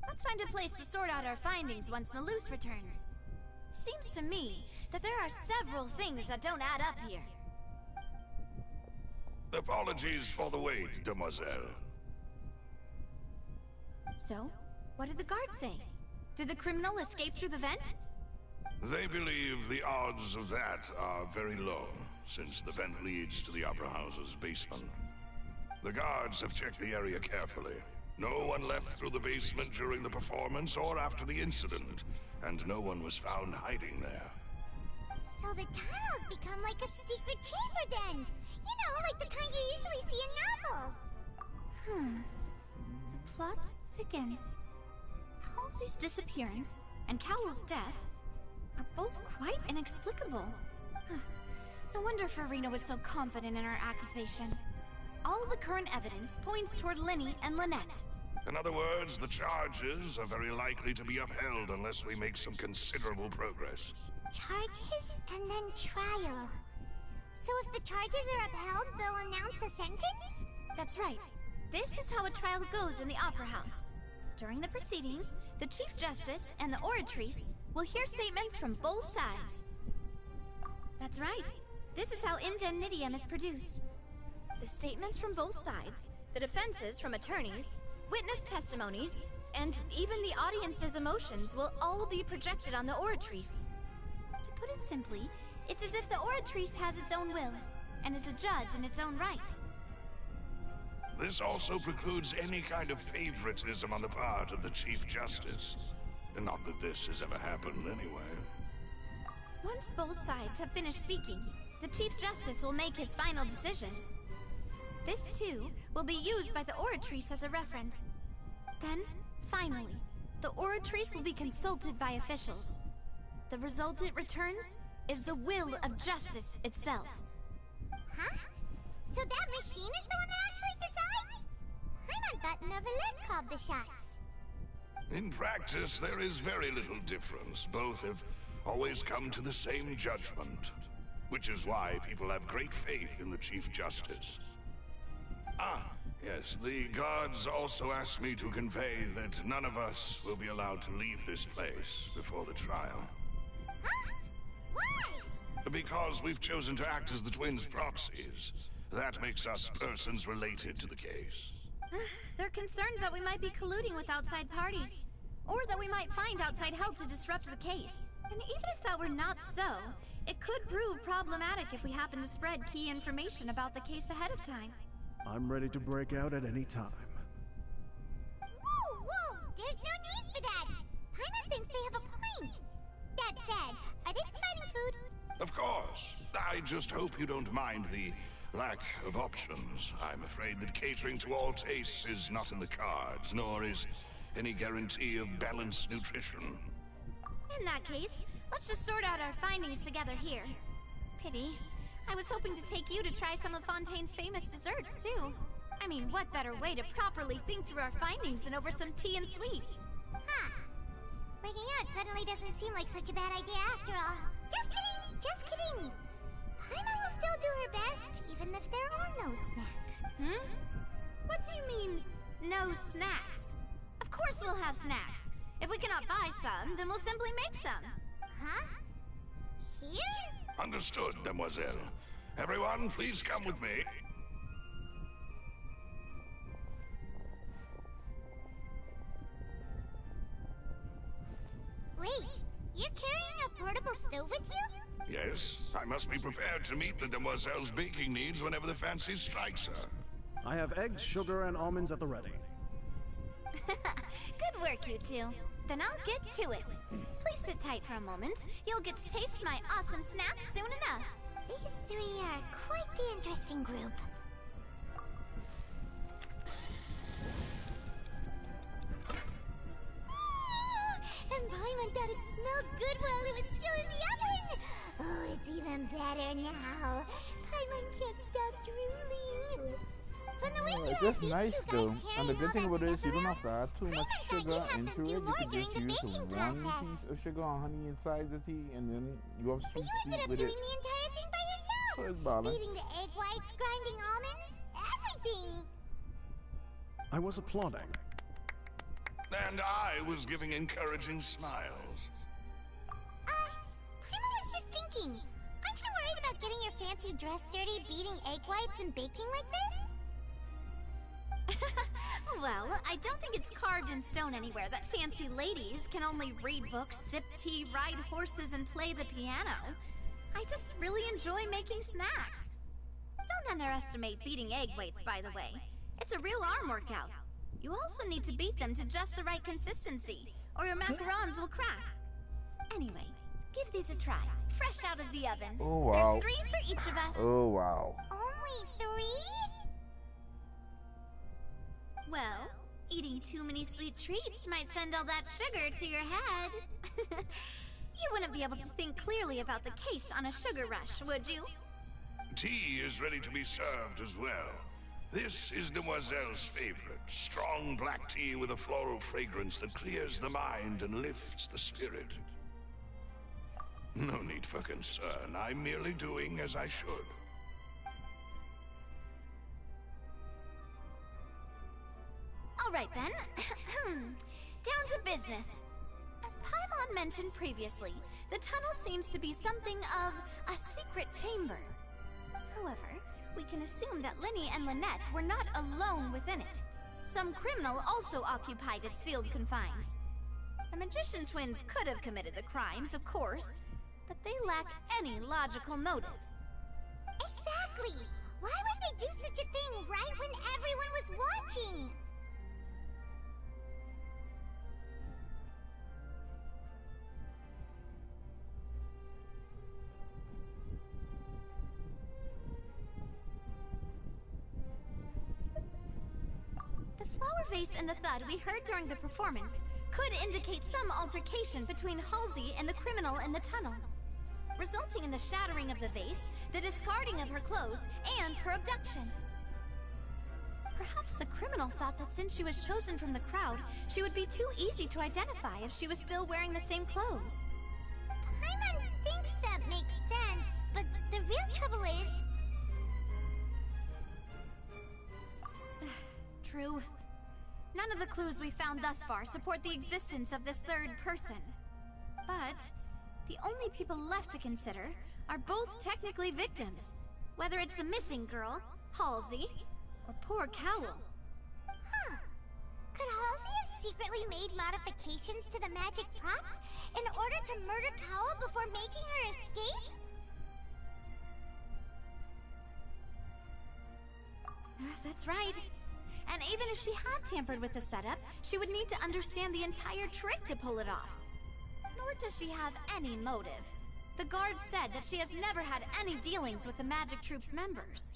Let's find a place to sort out our findings once Malus returns. Seems to me that there are several things that don't add up here.
Apologies for the wait, demoiselle.
So, what did the guards say? Did the criminal escape through the vent?
They believe the odds of that are very low, since the vent leads to the Opera House's basement. The guards have checked the area carefully. No one left through the basement during the performance or after the incident, and no one was found hiding there.
So the tunnels become like a secret chamber then! You know, like the kind you usually see in novels!
The plot thickens. Halsey's disappearance and Cowell's death are both quite inexplicable. No wonder Farina was so confident in her accusation. All the current evidence points toward Linny and Lynette.
In other words, the charges are very likely to be upheld unless we make some considerable progress.
Charges and then trial. So if the charges are upheld, they'll announce a sentence?
That's right. This is how a trial goes in the Opera House. During the proceedings, the Chief Justice and the Oratrice will hear statements from both sides. That's right. This is how indemnitium is produced. The statements from both sides, the defenses from attorneys, witness testimonies, and even the audience's emotions will all be projected on the Oratrice. To put it simply, it's as if the Oratrice has its own will, and is a judge in its own right.
This also precludes any kind of favoritism on the part of the Chief Justice. And not that this has ever happened anyway.
Once both sides have finished speaking, the Chief Justice will make his final decision. This, too, will be used by the Oratrice as a reference. Then, finally, the Oratrice will be consulted by officials. The result it returns is the will of justice itself.
Huh? So that machine is the one that actually decides? Paimon thought Neverlet called the shots.
In practice, there is very little difference. Both have always come to the same judgment, which is why people have great faith in the Chief Justice. Ah, yes, the guards also asked me to convey that none of us will be allowed to leave this place before the trial.
Huh? Why?
Because we've chosen to act as the twins' proxies. That makes us persons related to the case.
They're concerned that we might be colluding with outside parties, or that we might find outside help to disrupt the case. And even if that were not so, it could prove problematic if we happen to spread key information about the case ahead of time.
I'm ready to break out at any time.
Whoa! There's no need for that! Paimon thinks they have a point. That said, are they providing food?
Of course. I just hope you don't mind the lack of options. I'm afraid that catering to all tastes is not in the cards, nor is any guarantee of balanced nutrition.
In that case, let's just sort out our findings together here. Pity. I was hoping to take you to try some of Fontaine's famous desserts, too. I mean, what better way to properly think through our findings than over some tea and sweets?
Huh. Breaking out suddenly doesn't seem like such a bad idea after all. Just kidding! Just kidding! Paimon will still do her best, even if there are no snacks.
Hmm? What do you mean, no snacks? Of course we'll have snacks. If we cannot buy some, then we'll simply make some.
Huh? Here?
Understood, Demoiselle. Everyone, please come with me.
Wait, you're carrying a portable stove with you?
Yes, I must be prepared to meet the Demoiselle's baking needs whenever the fancy strikes her.
I have eggs, sugar, and almonds at the ready.
Good work, you two. Then I'll get to it. Please sit tight for a moment. You'll get to taste my awesome snacks soon enough.
These three are quite the interesting group. And Paimon thought it smelled good while it was still in the oven! Oh, it's even better now. Paimon can't stop drooling. From the way you
It's
have
just
these
nice
two
though.
guys
And the
carrying
good
all
thing
that
about it is
stuff
you don't
around,
have to add too much sugar into it. You
more
can
during
just
the
use
baking
one
process.
piece of sugar and honey inside the tea, and then you have
But
some
you ended
sweet
up
with
doing
it.
the entire thing by yourself!
So it's balanced.
Beating the egg whites, grinding almonds, everything!
I was applauding.
And I was giving encouraging smiles.
Paimon was just thinking. Aren't you worried about getting your fancy dress dirty beating egg whites and baking like this?
Well, I don't think it's carved in stone anywhere that fancy ladies can only read books, sip tea, ride horses, and play the piano. I just really enjoy making snacks. Don't underestimate beating egg whites, by the way. It's a real arm workout. You also need to beat them to just the right consistency, or your macarons will crack. Anyway, give these a try, fresh out of the oven.
Oh wow.
There's 3 for each of us.
Oh wow.
Only 3?
Well, eating too many sweet treats might send all that sugar to your head. You wouldn't be able to think clearly about the case on a sugar rush, would you?
Tea is ready to be served as well. This is Demoiselle's favorite, strong black tea with a floral fragrance that clears the mind and lifts the spirit. No need for concern. I'm merely doing as I should.
All right then. Down to business. As Paimon mentioned previously, the tunnel seems to be something of a secret chamber. However, we can assume that Linny and Lynette were not alone within it. Some criminal also occupied its sealed confines. The magician twins could have committed the crimes, of course, but they lack any logical motive.
Exactly! Why would they do such a thing right when everyone was watching?
The flower vase and the thud we heard during the performance could indicate some altercation between Halsey and the criminal in the tunnel, resulting in the shattering of the vase, the discarding of her clothes, and her abduction. Perhaps the criminal thought that since she was chosen from the crowd, she would be too easy to identify if she was still wearing the same clothes.
Paimon thinks that makes sense, but the real trouble is...
True. None of the clues we found thus far support the existence of this third person. But the only people left to consider are both technically victims, whether it's the missing girl, Halsey, or poor Cowell.
Huh. Could Halsey have secretly made modifications to the magic props in order to murder Cowell before making her escape?
That's right. And even if she had tampered with the setup, she would need to understand the entire trick to pull it off. Nor does she have any motive. The guard said that she has never had any dealings with the Magic Troop's members.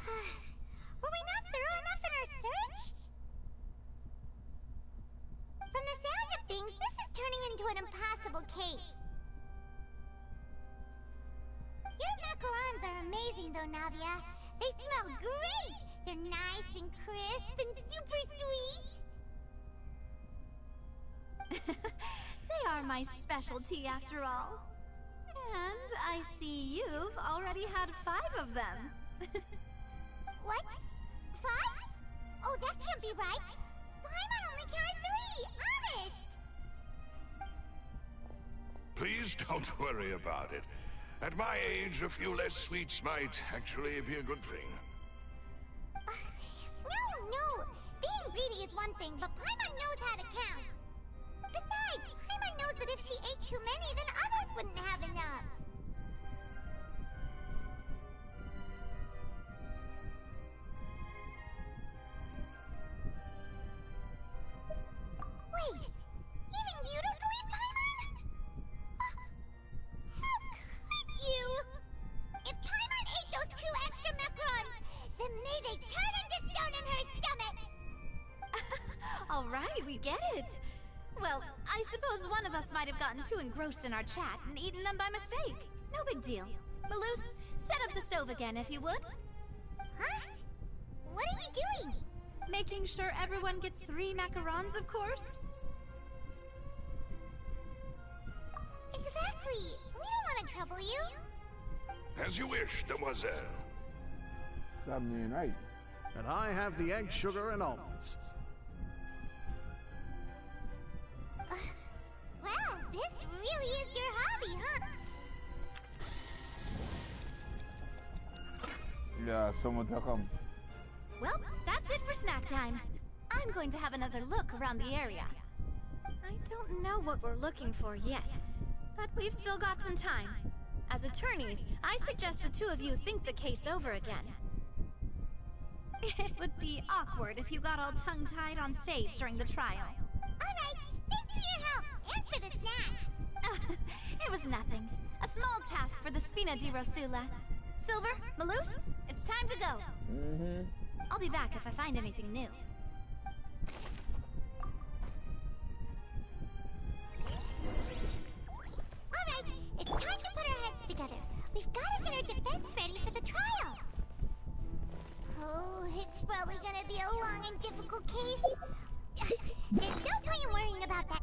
Were we not thorough enough in our search? From the sound of things, this is turning into an impossible case. Your macarons are amazing though, Navia. They smell great! They're nice and crisp and super sweet!
They are my specialty after all. And I see you've already had 5 of them.
What? 5? Oh, that can't be right! Paimon only counted 3! Honest!
Please don't worry about it. At my age, a few less sweets might actually be a good thing.
No! Being greedy is one thing, but Paimon knows how to count. Besides, Paimon knows that if she ate too many, then others wouldn't have enough. Wait! Even you don't believe Paimon? How could you? If Paimon ate those 2 extra macarons, then may they turn into stone in her stomach!
All right, we get it. Well, I suppose one of us might have gotten too engrossed in our chat and eaten them by mistake. No big deal. Malus, set up the stove again if you would.
Huh? What are you doing?
Making sure everyone gets 3 macarons, of course.
Exactly. We don't want to trouble you.
As you wish, demoiselle.
Something ain't right.
And I have the egg, sugar, and almonds.
Well, this really is your hobby, huh?
Yeah, someone to come.
Well, that's it for snack time. I'm going to have another look around the area. I don't know what we're looking for yet, but we've still got some time. As attorneys, I suggest the 2 of you think the case over again. It would be awkward if you got all tongue-tied on stage during the trial.
Alright, thanks for your help, and for the snacks.
It was nothing. A small task for the Spina di Rosula. Silver, Malus, it's time to go. I'll be back if I find anything new.
Alright, it's time to put our heads together. We've got to get our defense ready for the trial. Oh, it's probably gonna be a long and difficult case. There's no point in worrying about that.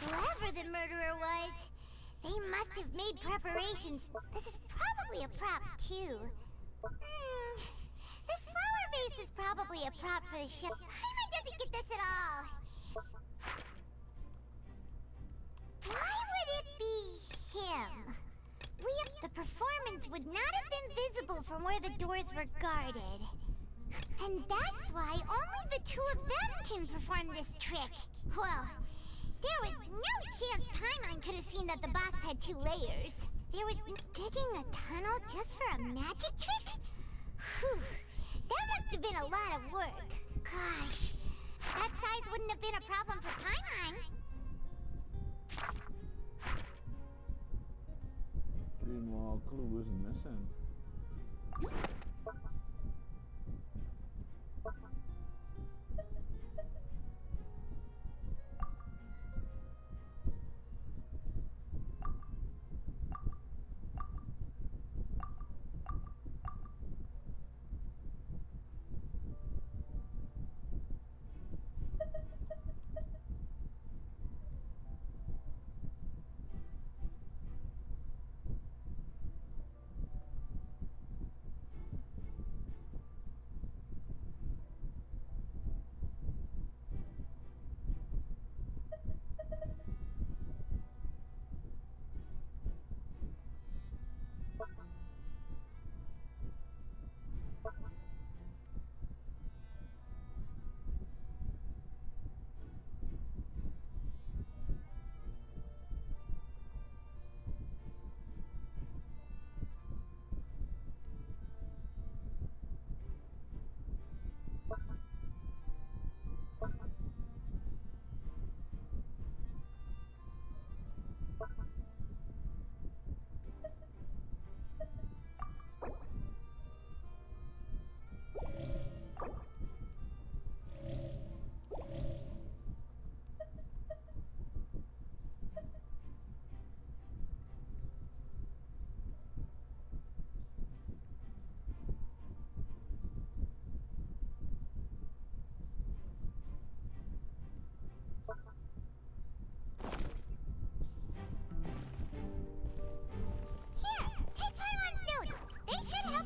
Whoever the murderer was, they must have made preparations. This is probably a prop, too. This flower vase is probably a prop for the ship. Paimon doesn't get this at all. Why would it be him? would not have been visible from where the doors were guarded. And that's why only the two of them can perform this trick. Well, there was no chance Paimon could have seen that the box had 2 layers. There was digging a tunnel just for a magic trick? Whew, that must have been a lot of work. Gosh, that size wouldn't have been a problem for Paimon.
Meanwhile, clue is missing.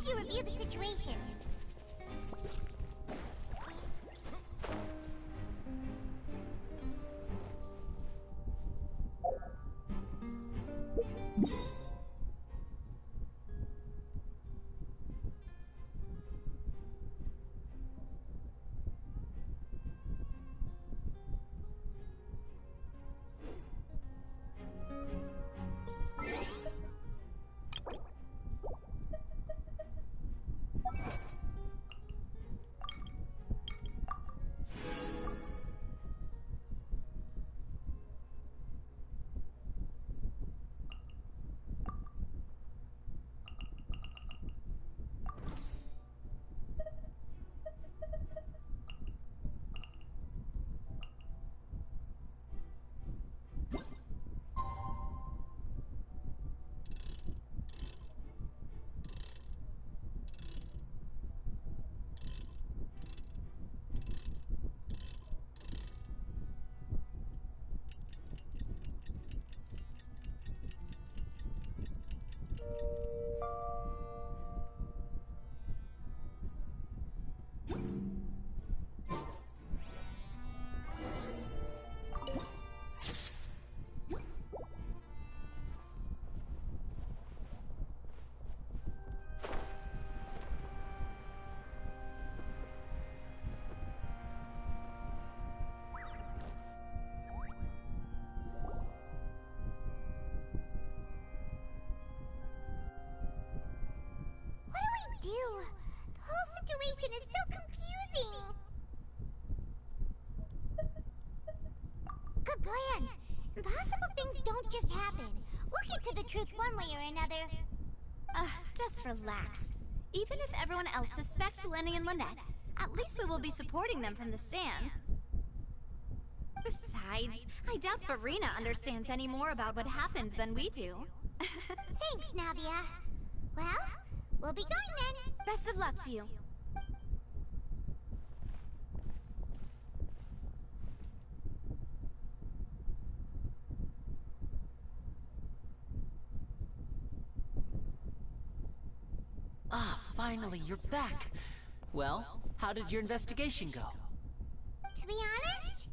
You review the situation. Do? The whole situation is so confusing. Good plan. Impossible things don't just happen. We'll get to the truth one way or another.
Just relax. Even if everyone else suspects Lenny and Lynette, at least we will be supporting them from the stands. Besides, I doubt Farina understands any more about what happened than we do.
Thanks, Navia. Well, we'll be going then.
Best of luck to you.
Ah, finally, you're back. Well, how did your investigation go?
To be honest,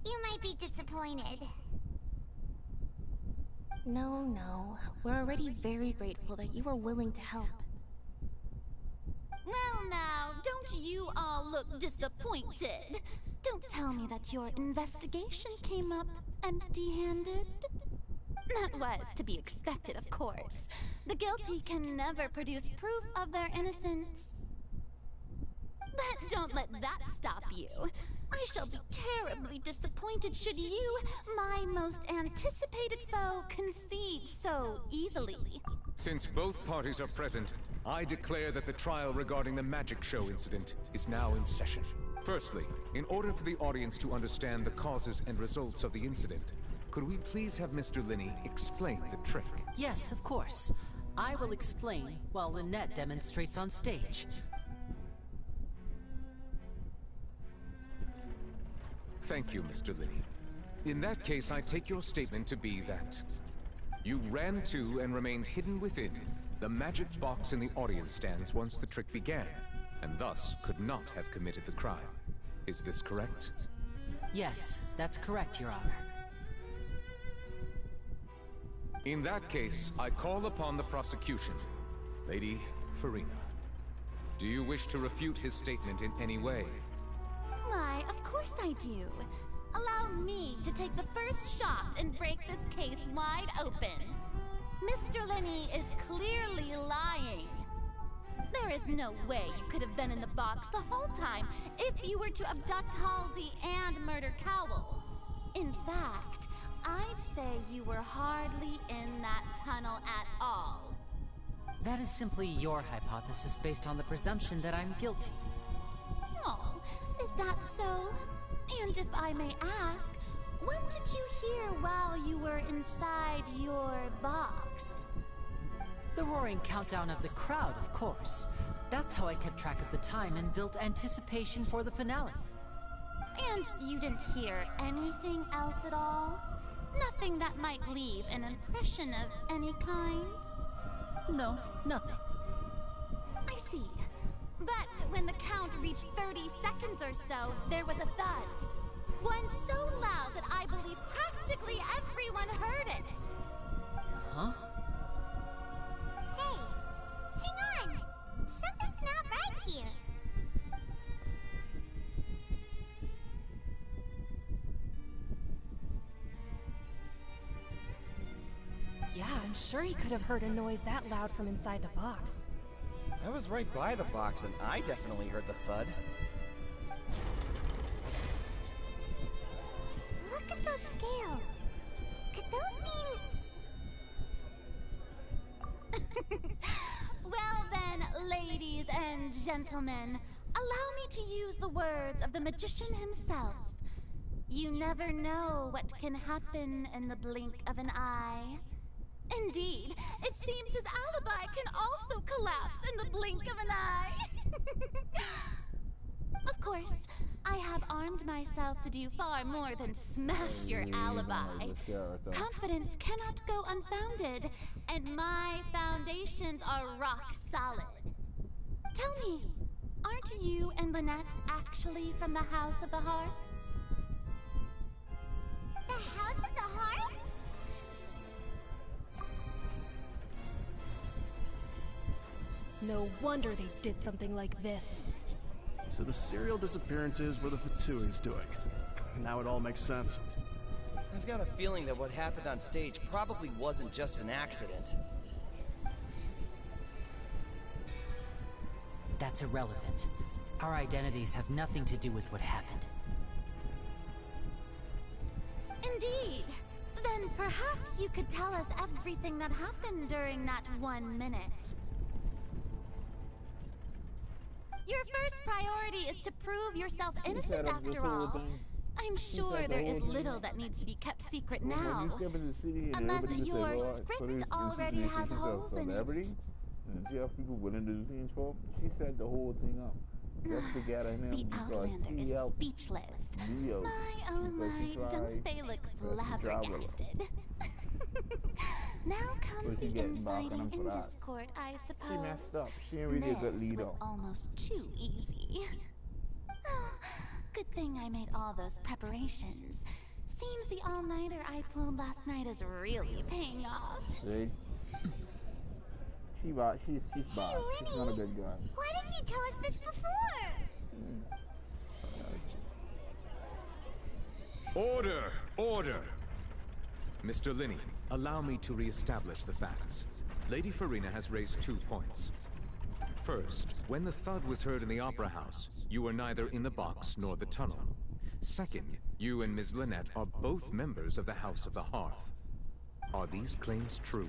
you might be disappointed.
No. We're already very grateful that you were willing to help.
Well now, don't you all look disappointed. Don't tell me that your investigation came up empty-handed. That was to be expected, of course. The guilty can never produce proof of their innocence. But don't let that stop you. I shall be terribly disappointed should you, my most anticipated foe, concede so easily.
Since both parties are present, I declare that the trial regarding the magic show incident is now in session. Firstly, in order for the audience to understand the causes and results of the incident, could we please have Mr. Linney explain the trick?
Yes, of course. I will explain while Lynette demonstrates on stage.
Thank you, Mr. Linney. In that case, I take your statement to be that you ran to and remained hidden within the magic box in the audience stands once the trick began, and thus could not have committed the crime. Is this correct?
Yes, that's correct, Your Honor.
In that case, I call upon the prosecution. Lady Farina, do you wish to refute his statement in any way?
Why, of course I do. Allow me to take the first shot and break this case wide open. Mr. Linney is clearly lying. There is no way you could have been in the box the whole time if you were to abduct Halsey and murder Cowell. In fact, I'd say you were hardly in that tunnel at all.
That is simply your hypothesis based on the presumption that I'm guilty.
Oh, is that so? And if I may ask, what did you hear while you were inside your box?
The roaring countdown of the crowd, of course. That's how I kept track of the time and built anticipation for the finale.
And you didn't hear anything else at all? Nothing that might leave an impression of any kind?
No, nothing.
I see. But when the count reached 30 seconds or so, there was a thud. One so loud that I believe practically everyone heard it.
Huh?
Hey, hang on! Something's not right here.
Yeah, I'm sure he could have heard a noise that loud from inside the box.
I was right by the box, and I definitely heard the thud.
Look at those scales. Could those mean...
Well then, ladies and gentlemen, allow me to use the words of the magician himself. You never know what can happen in the blink of an eye. Indeed, it seems his alibi can also collapse in the blink of an eye. Of course, I have armed myself to do far more than smash your alibi. Confidence cannot go unfounded, and my foundations are rock solid. Tell me, aren't you and Lynette actually from the House of the Hearth?
The House of the Hearth?
No wonder they did something like this.
So the serial disappearances were the Fatsui's doing. Now it all makes sense.
I've got a feeling that what happened on stage probably wasn't just an accident.
That's irrelevant. Our identities have nothing to do with what happened.
Indeed. Then perhaps you could tell us everything that happened during that 1 minute. Your first priority is to prove yourself innocent after all. I'm sure there is little that needs to be kept secret now. Unless your script already has holes in it.
And she have people willing to do things for her. She set the whole thing up. Just to get him
The Outlander is speechless. My, oh my, don't they look flabbergasted? Now comes the infighting and discord, I suppose.
She messed up. She ain't really a good leader.
This was almost too easy. Good thing I made all those preparations. Seems the all-nighter I pulled last night is really paying off.
See? She's bad. She's not a good girl.
Why didn't you tell us this before?
Order! Order! Mr. Linney, allow me to re-establish the facts. Lady Farina has raised 2 points. First, when the thud was heard in the Opera House, you were neither in the box nor the tunnel. Second, you and Ms. Lynette are both members of the House of the Hearth. Are these claims true?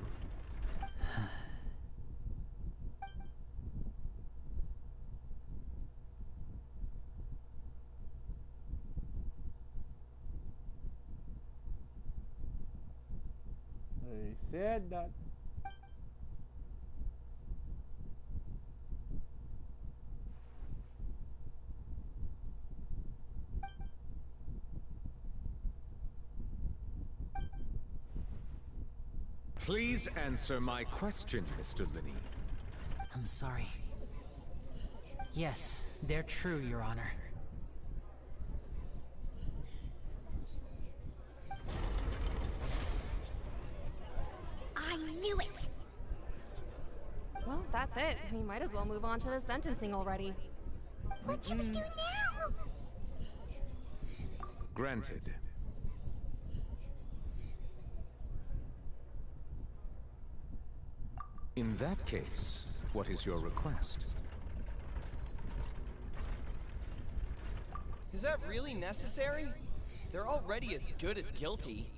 They said that.
Please answer my question, Mr. Linney.
I'm sorry. Yes, they're true, Your Honor.
I knew it!
Well, that's it. We might as well move on to the sentencing already.
What should we do now?
Granted. In that case, what is your request?
Is that really necessary? They're already as good as guilty.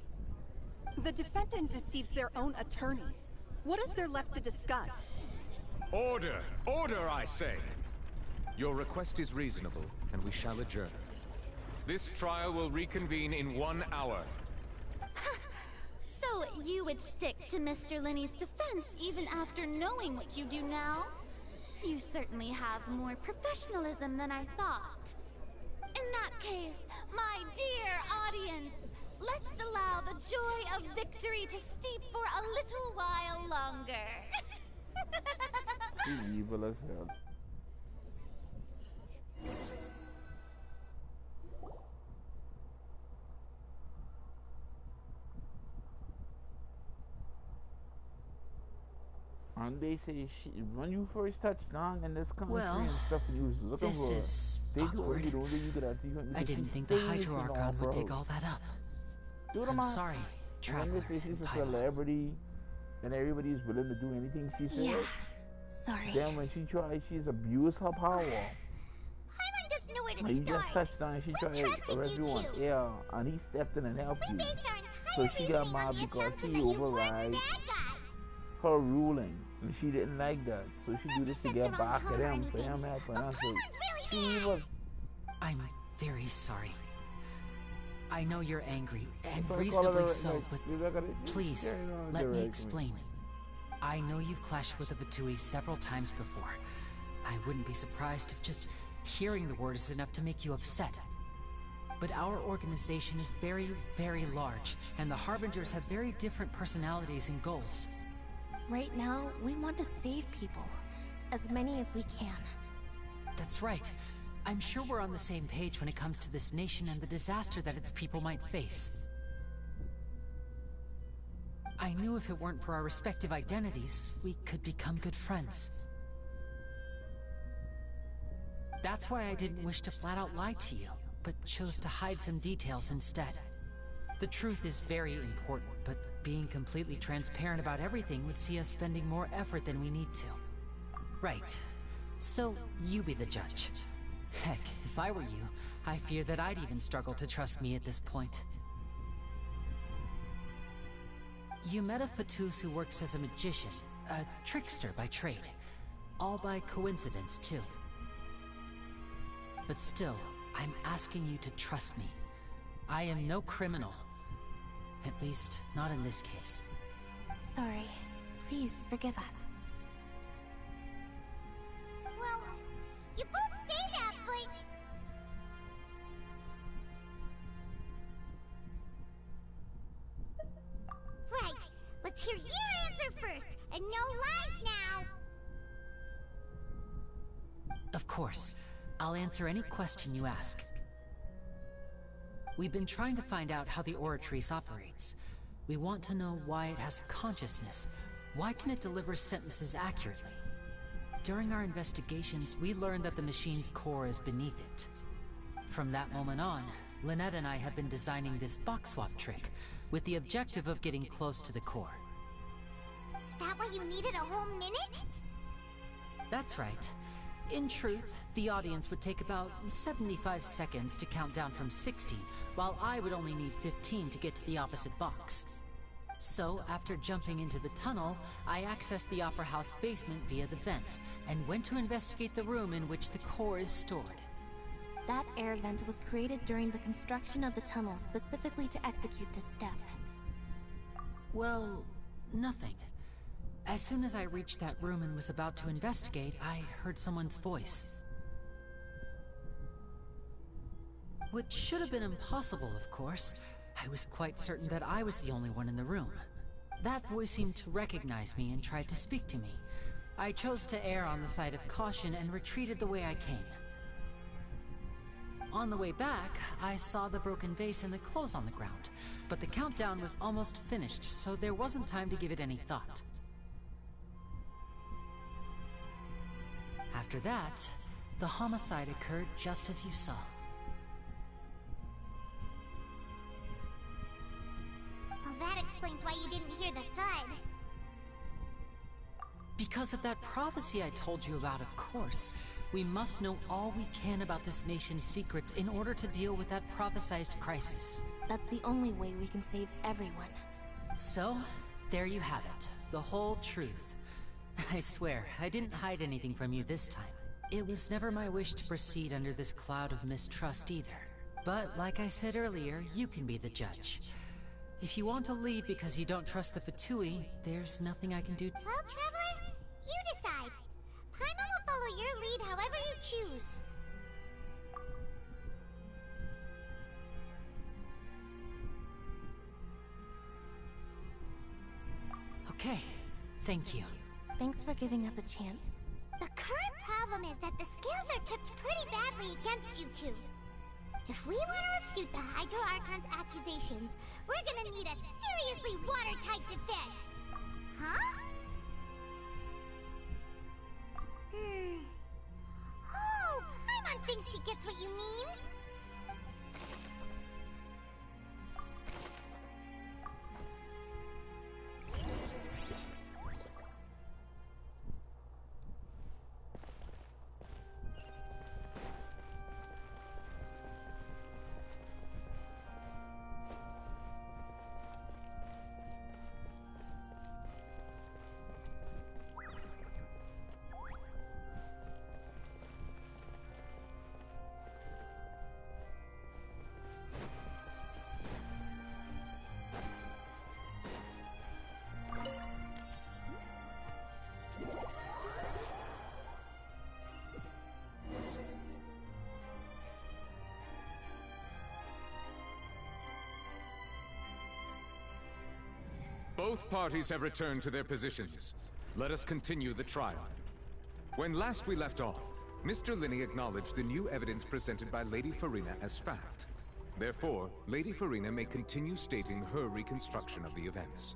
The defendant deceived their own attorneys. What is there left to discuss?
Order! Order, I say! Your request is reasonable, and we shall adjourn. This trial will reconvene in 1 hour.
So you would stick to Mr. Linney's defense even after knowing what you do now? You certainly have more professionalism than I thought. In that case, my dear audience, let's allow the joy of victory to steep for a little while longer.
She's evil as hell. And they say when you first touched on in this country and stuff, and you was looking
this is awkward. I didn't think the Hydro Archon would dig all that up. I'm sorry, Traveler.
When she's a celebrity and everybody's willing to do anything she says.
Yeah, sorry.
Then when she tried, she's abused her power.
Paimon doesn't know where to
And you
start.
just touched on, she tried to everyone. Yeah, and he stepped in and helped you. So she got mad because he override her ruling. And she didn't like that. So she do this to get back at him for him helping us. So
I'm very sorry. I know you're angry, and reasonably so, but please, let me explain. I know you've clashed with the Vatui several times before. I wouldn't be surprised if just hearing the word is enough to make you upset. But our organization is very, very large, and the Harbingers have very different personalities and goals.
Right now, we want to save people. As many as we can.
That's right. I'm sure we're on the same page when it comes to this nation and the disaster that its people might face. I knew if it weren't for our respective identities, we could become good friends. That's why I didn't wish to flat out lie to you, but chose to hide some details instead. The truth is very important, but being completely transparent about everything would see us spending more effort than we need to. Right. So, you be the judge. Heck, if I were you, I fear that I'd even struggle to trust me at this point. You met a Fatus who works as a magician, a trickster by trade. All by coincidence, too. But still, I'm asking you to trust me. I am no criminal. At least, not in this case.
Sorry. Please forgive us.
Well, you both say that, but... Right. Let's hear your answer first, and no lies now.
Of course. I'll answer any question you ask. We've been trying to find out how the Oratrice operates. We want to know why it has consciousness. Why can it deliver sentences accurately? During our investigations, we learned that the machine's core is beneath it. From that moment on, Lynette and I have been designing this box swap trick with the objective of getting close to the core.
Is that why you needed a whole minute?
That's right. In truth, the audience would take about 75 seconds to count down from 60, while I would only need 15 to get to the opposite box. So, after jumping into the tunnel, I accessed the Opera House basement via the vent, and went to investigate the room in which the core is stored.
That air vent was created during the construction of the tunnel specifically to execute this step.
Well, nothing. As soon as I reached that room and was about to investigate, I heard someone's voice. Which should have been impossible, of course. I was quite certain that I was the only one in the room. That voice seemed to recognize me and tried to speak to me. I chose to err on the side of caution and retreated the way I came. On the way back, I saw the broken vase and the clothes on the ground, but the countdown was almost finished, so there wasn't time to give it any thought. After that, the homicide occurred just as you saw.
Well, that explains why you didn't hear the thud.
Because of that prophecy I told you about, of course. We must know all we can about this nation's secrets in order to deal with that prophesized crisis.
That's the only way we can save everyone.
So, there you have it. The whole truth. I swear, I didn't hide anything from you this time. It was never my wish to proceed under this cloud of mistrust either. But, like I said earlier, you can be the judge. If you want to leave because you don't trust the Fatui, there's nothing I can do.
Well, Traveler, you decide. Paimon will follow your lead however you choose.
Okay, thank you.
Thanks for giving us a chance.
The current problem is that the scales are tipped pretty badly against you two. If we want to refute the Hydro Archon's accusations, we're gonna need a seriously watertight defense. Huh? Oh, Paimon thinks she gets what you mean.
Both parties have returned to their positions. Let us continue the trial. When last we left off, Mr. Linney acknowledged the new evidence presented by Lady Farina as fact. Therefore, Lady Farina may continue stating her reconstruction of the events.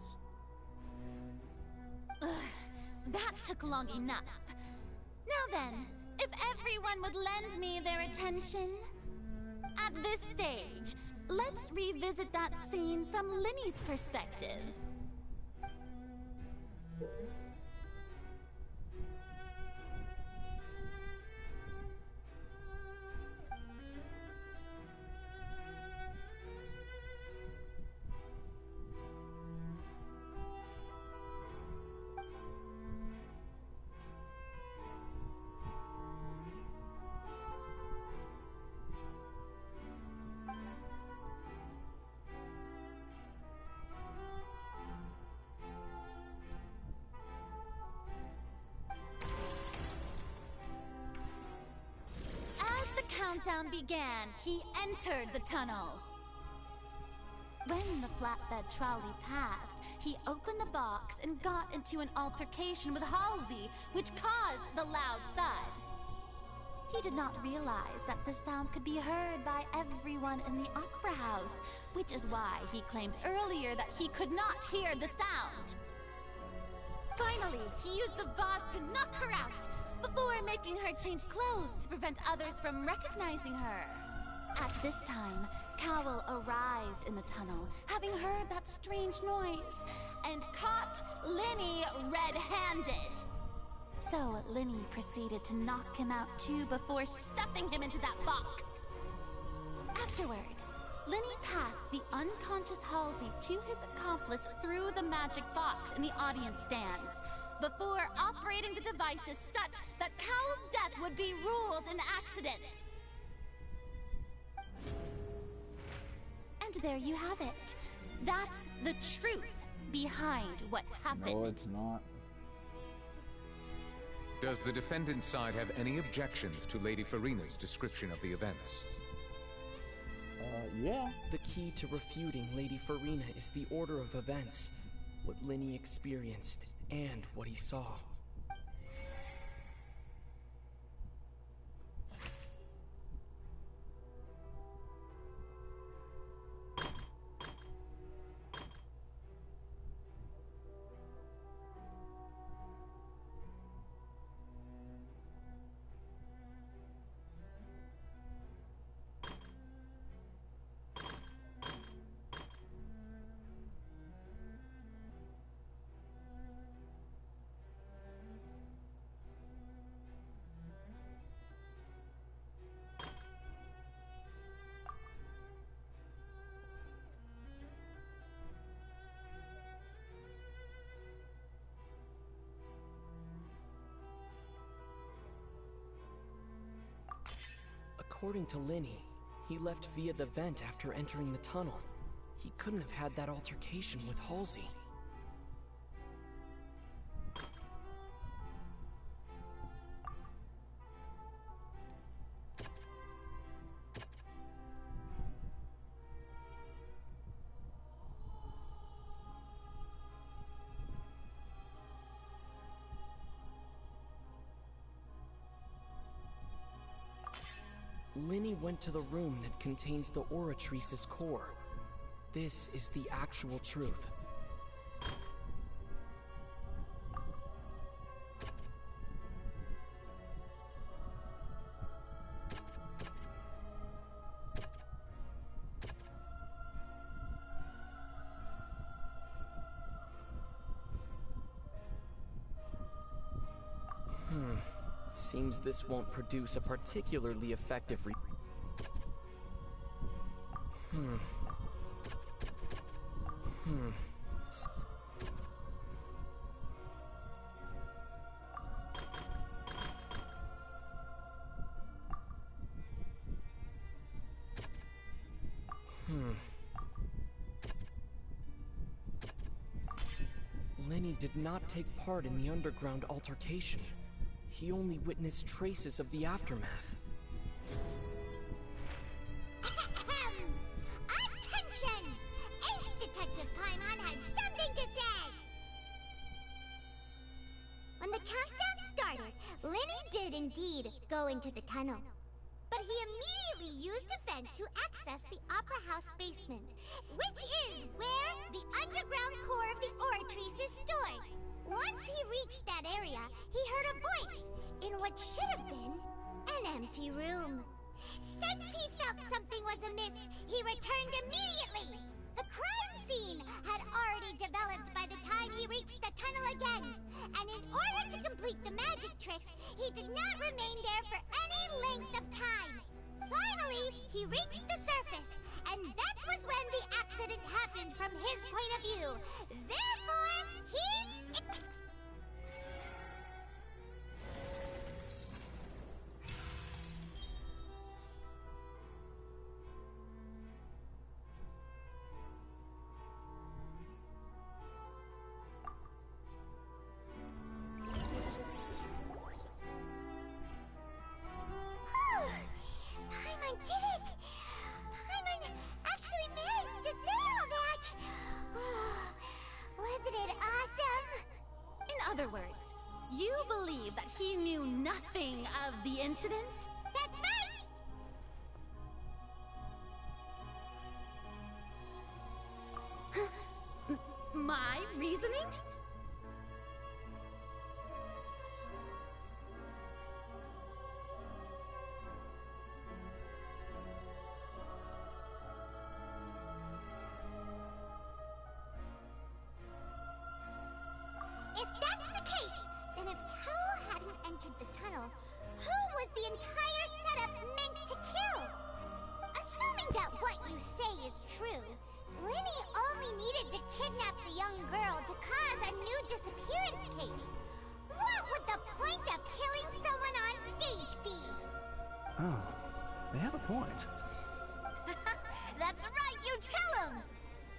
Ugh, that took long enough. Now then, if everyone would lend me their attention. At this stage, let's revisit that scene from Linney's perspective. Countdown began, he entered the tunnel. When the flatbed trolley passed, he opened the box and got into an altercation with Halsey, which caused the loud thud. He did not realize that the sound could be heard by everyone in the opera house, which is why he claimed earlier that he could not hear the sound. Finally, he used the vase to knock her out, before making her change clothes to prevent others from recognizing her. At this time, Cowell arrived in the tunnel, having heard that strange noise, and caught Linny red-handed. So Linny proceeded to knock him out too before stuffing him into that box. Afterward, Linny passed the unconscious Halsey to his accomplice through the magic box in the audience stands, before operating the devices such that Cowell's death would be ruled an accident. And there you have it. That's the truth behind what happened.
No, it's not.
Does the defendant's side have any objections to Lady Farina's description of the events?
Yeah.
The key to refuting Lady Farina is the order of events, what Linny experienced, and what he saw. According to Linny, he left via the vent after entering the tunnel. He couldn't have had that altercation with Halsey. Linny went to the room that contains the Oratrice's core. This is the actual truth. Seems this won't produce a particularly effective Linny did not take part in the underground altercation. He only witnessed traces of the aftermath.
Attention! Ace Detective Paimon has something to say! When the countdown started, Linny did indeed go into the tunnel. But he immediately used a vent to access the Opera House basement, which is where the underground core of the Oratrice is stored. Once he reached that area, he heard a voice in what should have been an empty room. Since he felt something was amiss, he returned immediately. The crime scene had already developed by the time he reached the tunnel again, and in order to complete the magic trick, he did not remain there for any length of time. Finally, he reached the surface, and that was when the accident happened from his point of view. Therefore, he's... Paimon did it! Paimon actually managed to say all that! Wasn't it awesome?
In other words, you believe that he knew nothing of the incident?
That's right!
My reasoning?
If that's the case, then if Carol hadn't entered the tunnel, who was the entire setup meant to kill? Assuming that what you say is true, Linny only needed to kidnap the young girl to cause a new disappearance case. What would the point of killing someone on stage be?
Oh, they have a point.
That's right, you tell them!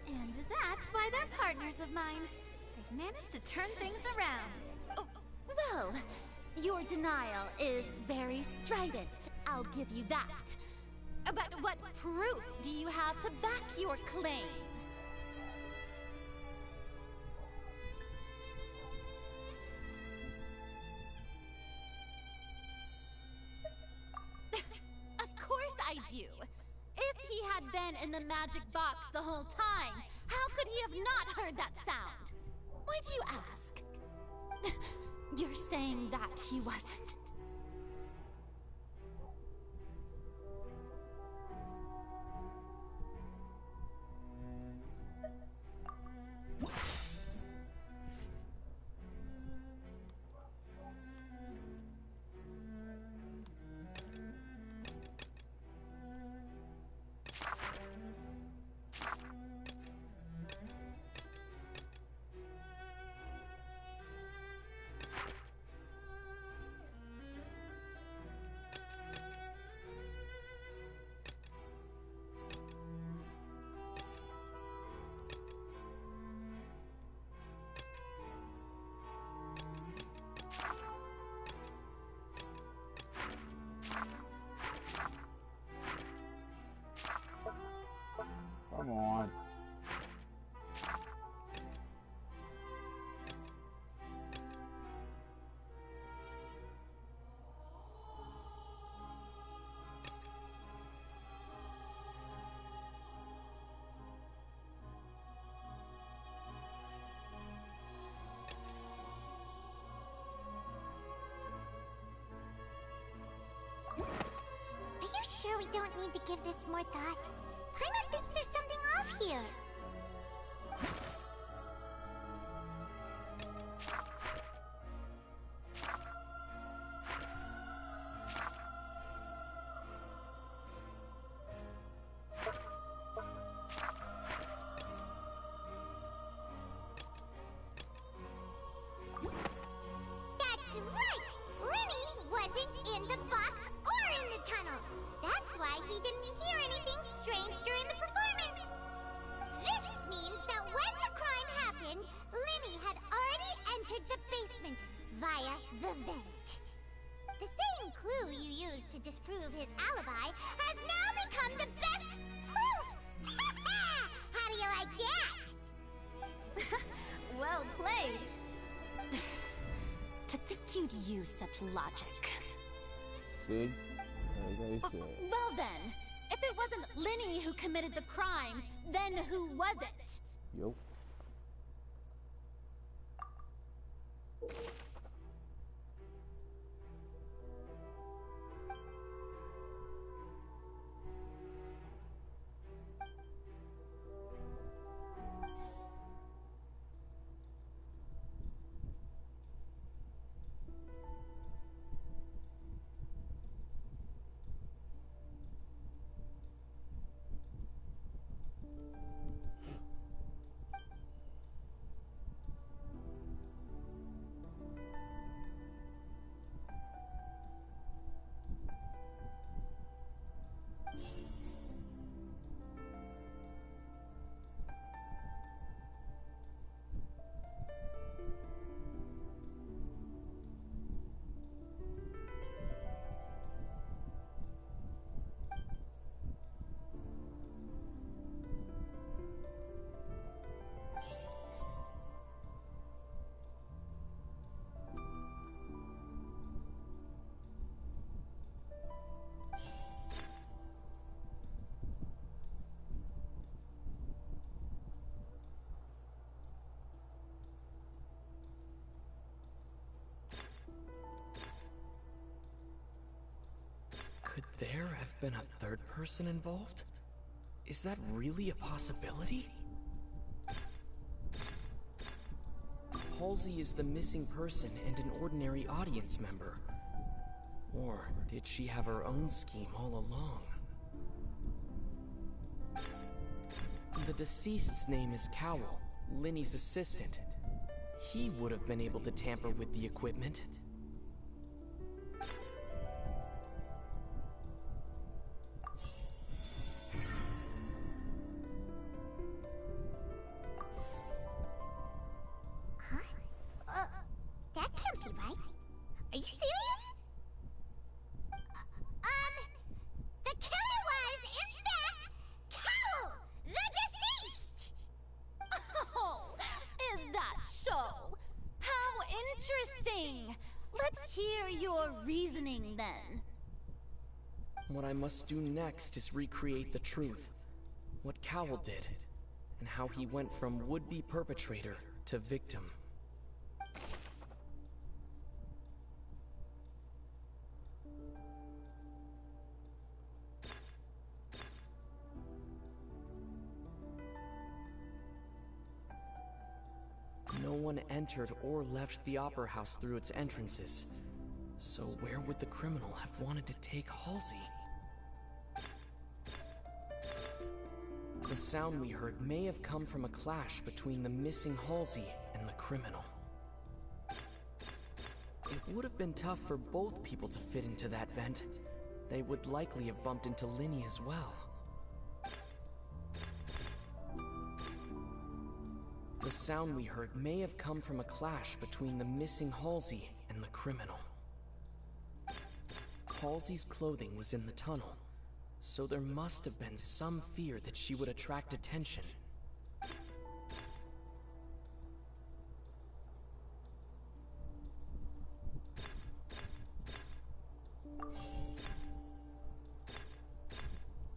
And that's why they're partners of mine. They've managed to turn things around.
Oh, well, your denial is very strident. I'll give you that. But what proof do you have to back your claims? Of course I do. If he had been in the magic box the whole time, how could he have not heard that sound? Why do you ask? You're saying that he wasn't.
Come on.
Are you sure we don't need to give this more thought? Paimon thinks there's something off here. That's right! Linny wasn't in the box or in the tunnel. That's why he didn't hear anything strange during the performance. This means that when the crime happened, Linny had already entered the basement via the vent. The same clue you used to disprove his alibi has now become the best proof! How do you like that?
Well played. To think you'd use such logic.
See? Like I said.
Well then, if it wasn't Linny who committed the crimes, then who was it?
Yo.
there have been a third person involved? Is that really a possibility? Halsey is the missing person and an ordinary audience member. Or did she have her own scheme all along? The deceased's name is Cowell, Linny's assistant. He would have been able to tamper with the equipment.
That can't be right. Are you serious? The killer was, in fact, Cowell, the deceased!
Oh, is that so? How interesting! Let's hear your reasoning then.
What I must do next is recreate the truth. What Cowell did, and how he went from would-be perpetrator to victim. No one entered or left the Opera House through its entrances. So where would the criminal have wanted to take Halsey? The sound we heard may have come from a clash between the missing Halsey and the criminal. It would have been tough for both people to fit into that vent. They would likely have bumped into Linny as well. The sound we heard may have come from a clash between the missing Halsey and the criminal. Halsey's clothing was in the tunnel, so there must have been some fear that she would attract attention.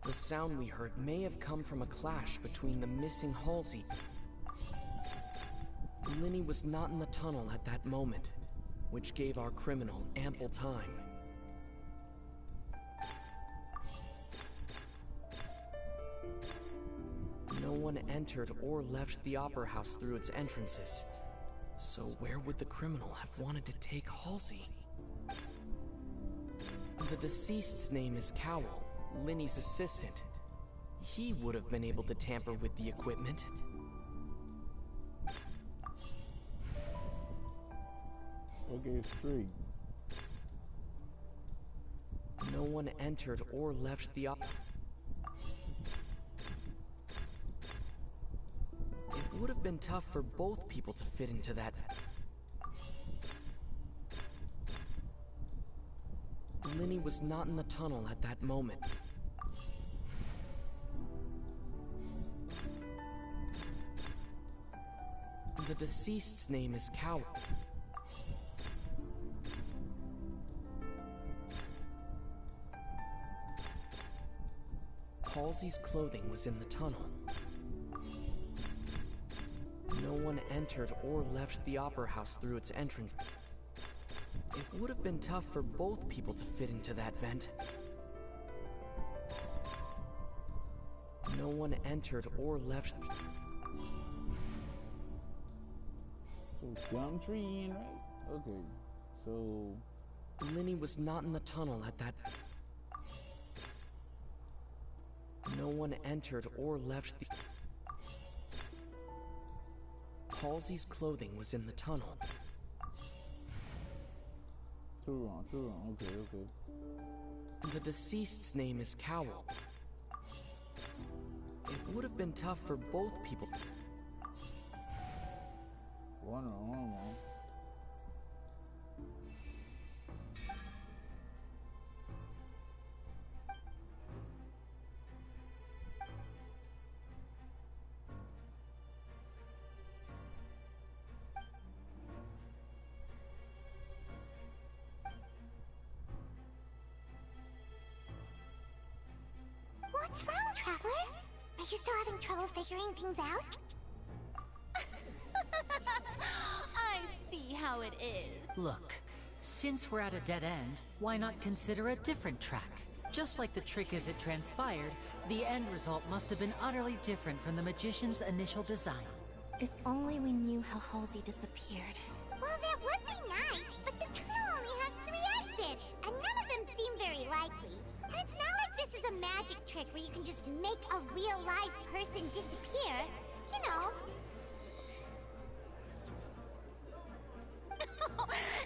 The sound we heard may have come from a clash between the missing Halsey. Linny was not in the tunnel at that moment, which gave our criminal ample time. No one entered or left the Opera House through its entrances, so where would the criminal have wanted to take Halsey? The deceased's name is Cowell, Linny's assistant. He would have been able to tamper with the equipment.
Okay, straight.
No one entered or left the It would have been tough for both people to fit into that. Linny was not in the tunnel at that moment. The deceased's name is Cowell. Halsey's clothing was in the tunnel. No one entered or left the Opera House through its entrance. It would have been tough for both people to fit into that vent. No one entered or left.
So gum tree in, right? Okay, so
Linny was not in the tunnel at that. No one entered or left the. Halsey's clothing was in the tunnel.
Too wrong. Okay.
The deceased's name is Cowell. It would have been tough for both people.
One wrong.
What's wrong, Traveler? Are you still having trouble figuring things out?
I see how it is.
Look, since we're at a dead end, why not consider a different track? Just like the trick as it transpired, the end result must have been utterly different from the magician's initial design.
If only we knew how Halsey disappeared.
Well, that would be nice, but the tunnel only has 3 exits, and none of them seem very likely. And it's not like this is a magic trick where you can just make a real live person disappear. You know.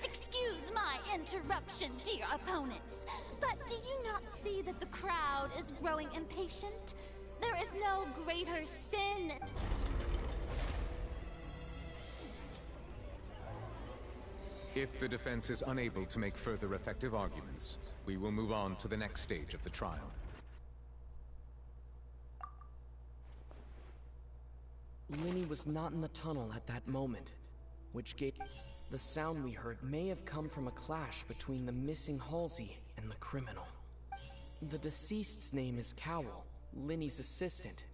Excuse my interruption, dear opponents, but do you not see that the crowd is growing impatient? There is no greater sin.
If the defense is unable to make further effective arguments, we will move on to the next stage of the trial.
Linny was not in the tunnel at that moment, which gave... The sound we heard may have come from a clash between the missing Halsey and the criminal. The deceased's name is Cowell, Linny's assistant.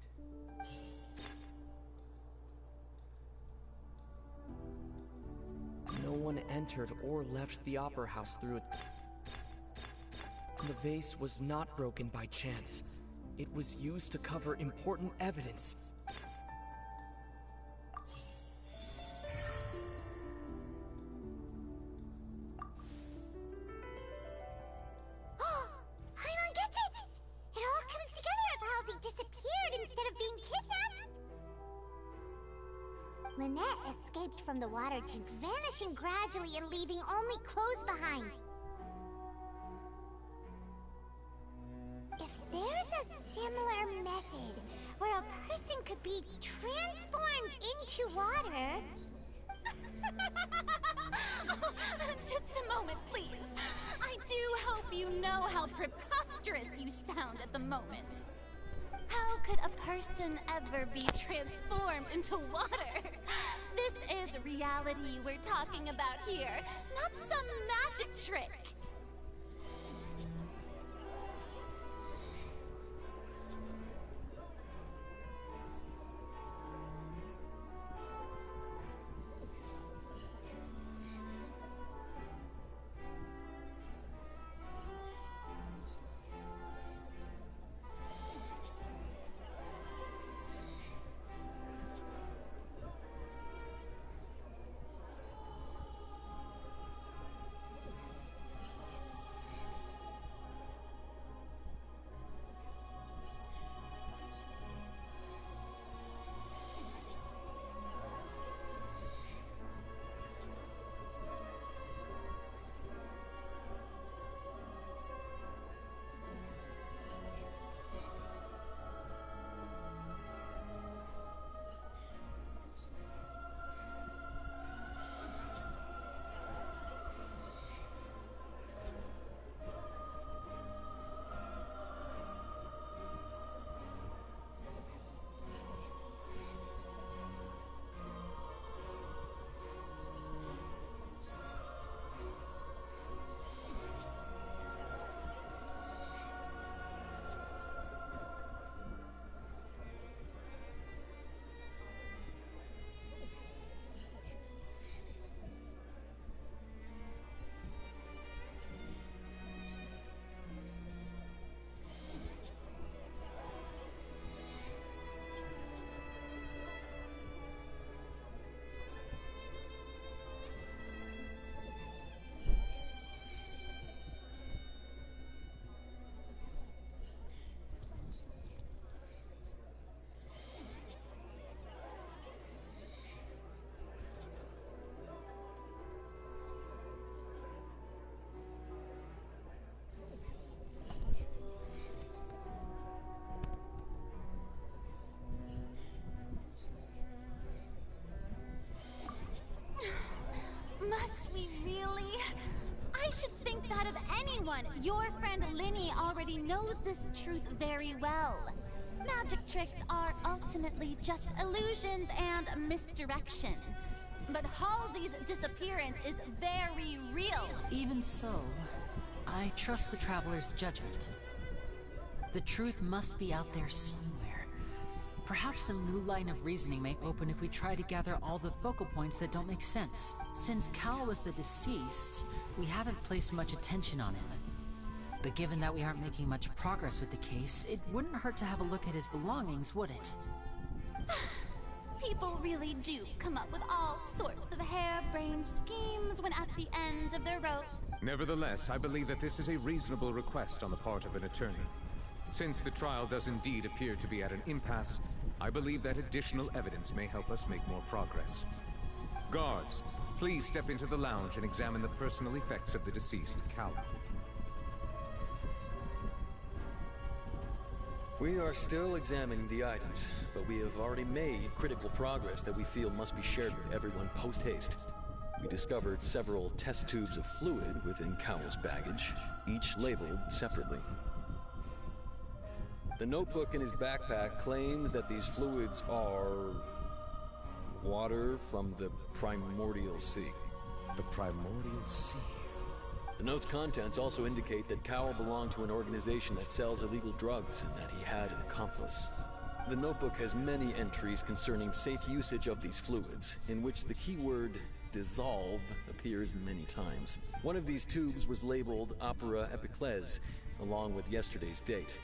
No one entered or left the Opera House through it. The vase was not broken by chance. It was used to cover important evidence.
Paimon gets it! It all comes together if Halsey disappeared instead of being kidnapped. Lynette escaped from the water tank, vanishing gradually and leaving only clothes behind. If there's a similar method where a person could be transformed into water...
Just a moment, please. I do hope you know how preposterous you sound at the moment. How could a person ever be transformed into water? This is reality we're talking about here, not some magic trick. Must we really? I should think that of anyone. Your friend Linny already knows this truth very well. Magic tricks are ultimately just illusions and misdirection. But Halsey's disappearance is very real.
Even so, I trust the Traveler's judgment. The truth must be out there somewhere. Perhaps some new line of reasoning may open if we try to gather all the focal points that don't make sense. Since Cal was the deceased, we haven't placed much attention on him. But given that we aren't making much progress with the case, it wouldn't hurt to have a look at his belongings, would it?
People really do come up with all sorts of harebrained schemes when at the end of their rope.
Nevertheless, I believe that this is a reasonable request on the part of an attorney. Since the trial does indeed appear to be at an impasse, I believe that additional evidence may help us make more progress. Guards, please step into the lounge and examine the personal effects of the deceased, Cal.
We are still examining the items, but we have already made critical progress that we feel must be shared with everyone post-haste. We discovered several test tubes of fluid within Cowell's baggage, each labeled separately. The notebook in his backpack claims that these fluids are water from the primordial sea.
The primordial sea?
The note's contents also indicate that Cowell belonged to an organization that sells illegal drugs and that he had an accomplice. The notebook has many entries concerning safe usage of these fluids, in which the keyword dissolve appears many times. One of these tubes was labeled Opera Epiclese, along with yesterday's date.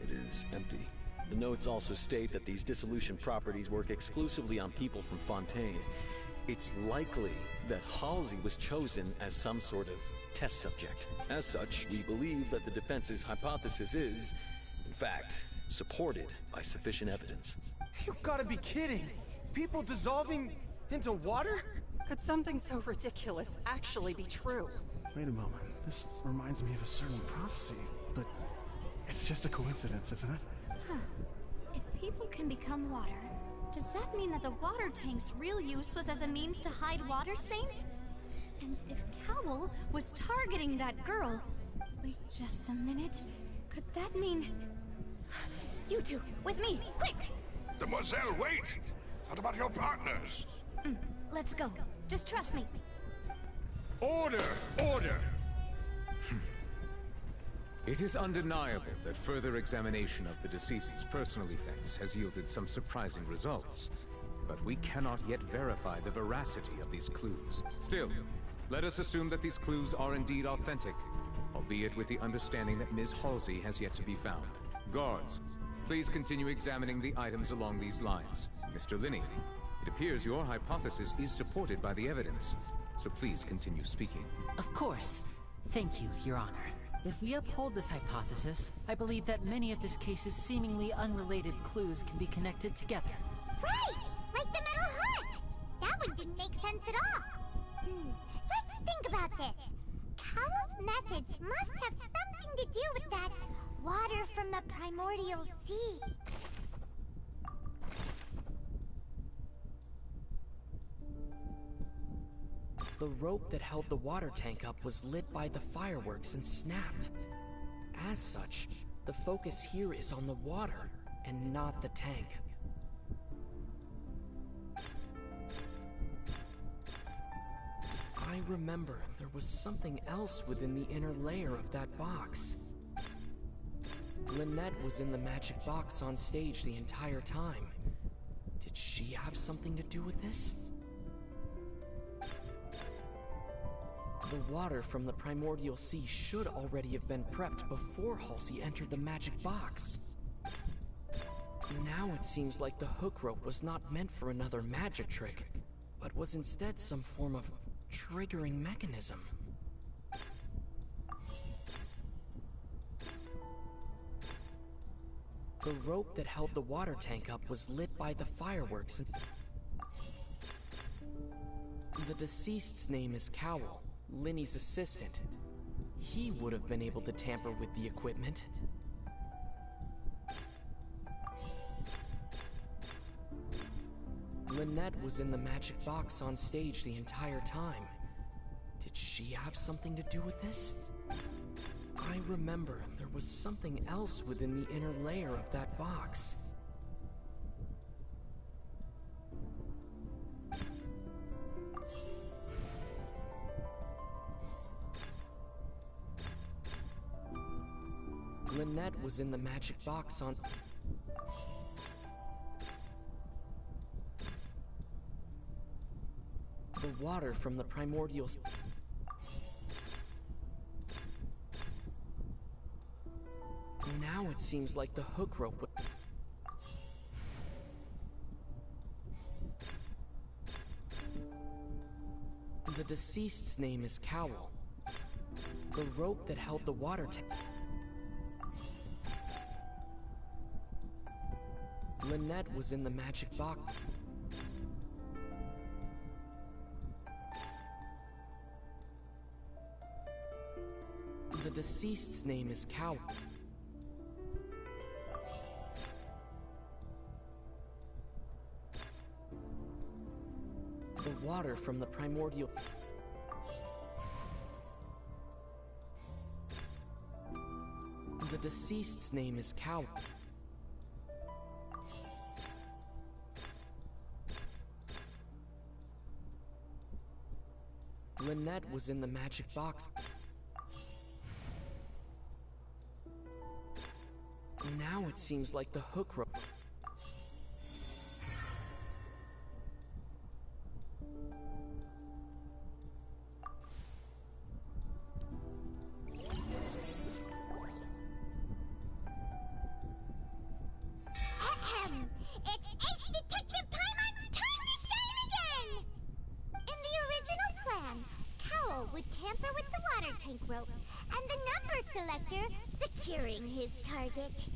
It is empty. The notes also state that these dissolution properties work exclusively on people from Fontaine. It's likely that Halsey was chosen as some sort of test subject. As such, we believe that the defense's hypothesis is, in fact, supported by sufficient evidence.
You gotta be kidding! People dissolving into water?
Could something so ridiculous actually be true?
Wait a moment. This reminds me of a certain prophecy, but it's just a coincidence, isn't it?
Huh. If people can become water, does that mean that the water tank's real use was as a means to hide water stains? And if Cowell was targeting that girl... Wait just a minute. Could that mean... You two, with me, quick!
Demoiselle, wait! What about your partners?
Let's go. Just trust me.
Order! Order!
It is undeniable that further examination of the deceased's personal effects has yielded some surprising results. But we cannot yet verify the veracity of these clues. Still, let us assume that these clues are indeed authentic, albeit with the understanding that Ms. Halsey has yet to be found. Guards, please continue examining the items along these lines. Mr. Linney, it appears your hypothesis is supported by the evidence, so please continue speaking.
Of course. Thank you, Your Honor. If we uphold this hypothesis, I believe that many of this case's seemingly unrelated clues can be connected together.
Right! Like the metal hut! That one didn't make sense at all. Let's think about this. Cowell's methods must have something to do with that water from the primordial sea.
The rope that held the water tank up was lit by the fireworks and snapped. As such, the focus here is on the water and not the tank. I remember there was something else within the inner layer of that box. Lynette was in the magic box on stage the entire time. Did she have something to do with this? The water from the primordial sea should already have been prepped before Halsey entered the magic box. Now it seems like the hook rope was not meant for another magic trick, but was instead some form of triggering mechanism. The rope that held the water tank up was lit by the fireworks and... The deceased's name is Cowell, Linney's assistant. He would have been able to tamper with the equipment. Lynette was in the magic box on stage the entire time. Did she have something to do with this? I remember there was something else within the inner layer of that box. Lynette was in the magic box on... The water from the primordial... Now it seems like the hook rope would... The deceased's name is Cowl. The rope that held the water tank. Lynette was in the magic box. The deceased's name is Cowl. The water from the primordial... The deceased's name is Cowl. Lynette was in the magic box. Now it seems like the hook rope...
It's Ace Detective Paimon's time to shine again! In the original plan, Cowl would tamper with the water tank rope and the number selector securing his target.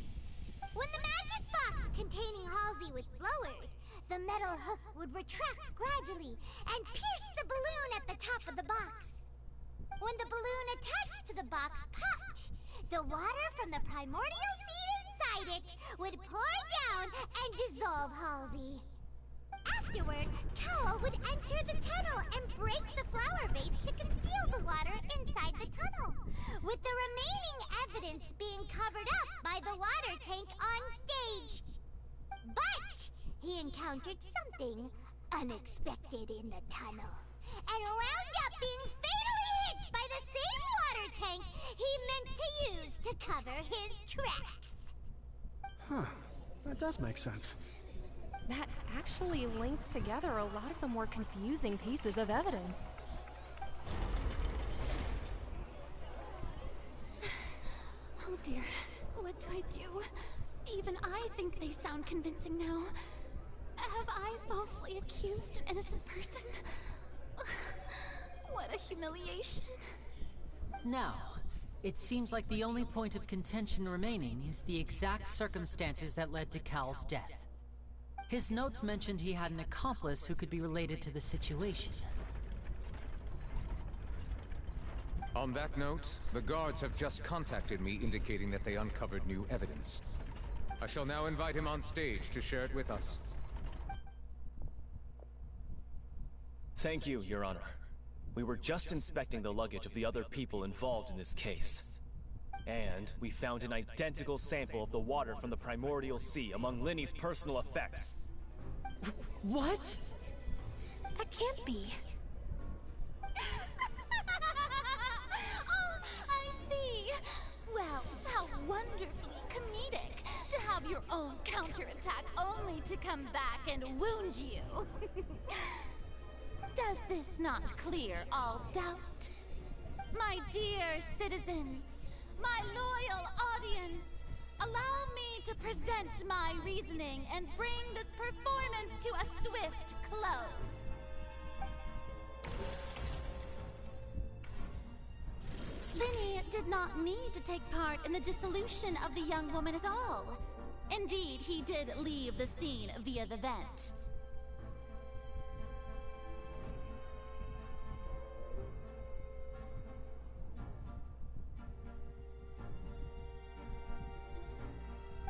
When the magic box containing Halsey was lowered, the metal hook would retract gradually and pierce the balloon at the top of the box. When the balloon attached to the box popped, the water from the primordial seed inside it would pour down and dissolve Halsey. Afterward, Cowl would enter the tunnel and break the flower vase to conceal the water inside the tunnel, with the remaining evidence being covered up by the water tank on stage. But he encountered something unexpected in the tunnel, and wound up being fatally hit by the same water tank he meant to use to cover his tracks.
Huh. That does make sense.
That actually links together a lot of the more confusing pieces of evidence.
Oh dear, what do I do? Even I think they sound convincing now. Have I falsely accused an innocent person? What a humiliation.
Now, it seems like the only point of contention remaining is the exact circumstances that led to Cowl's death. His notes mentioned he had an accomplice who could be related to the situation.
On that note, the guards have just contacted me indicating that they uncovered new evidence. I shall now invite him on stage to share it with us.
Thank you, Your Honor. We were just inspecting the luggage of the other people involved in this case. And we found an identical sample of the water from the primordial sea among Linny's personal effects.
What?
That can't be.
Oh, I see. Well, how wonderfully comedic to have your own counterattack only to come back and wound you. Does this not clear all doubt? My dear citizens, my loyal audience, allow me to present my reasoning and bring this performance to a swift close. Linny did not need to take part in the dissolution of the young woman at all. Indeed, he did leave the scene via the vent.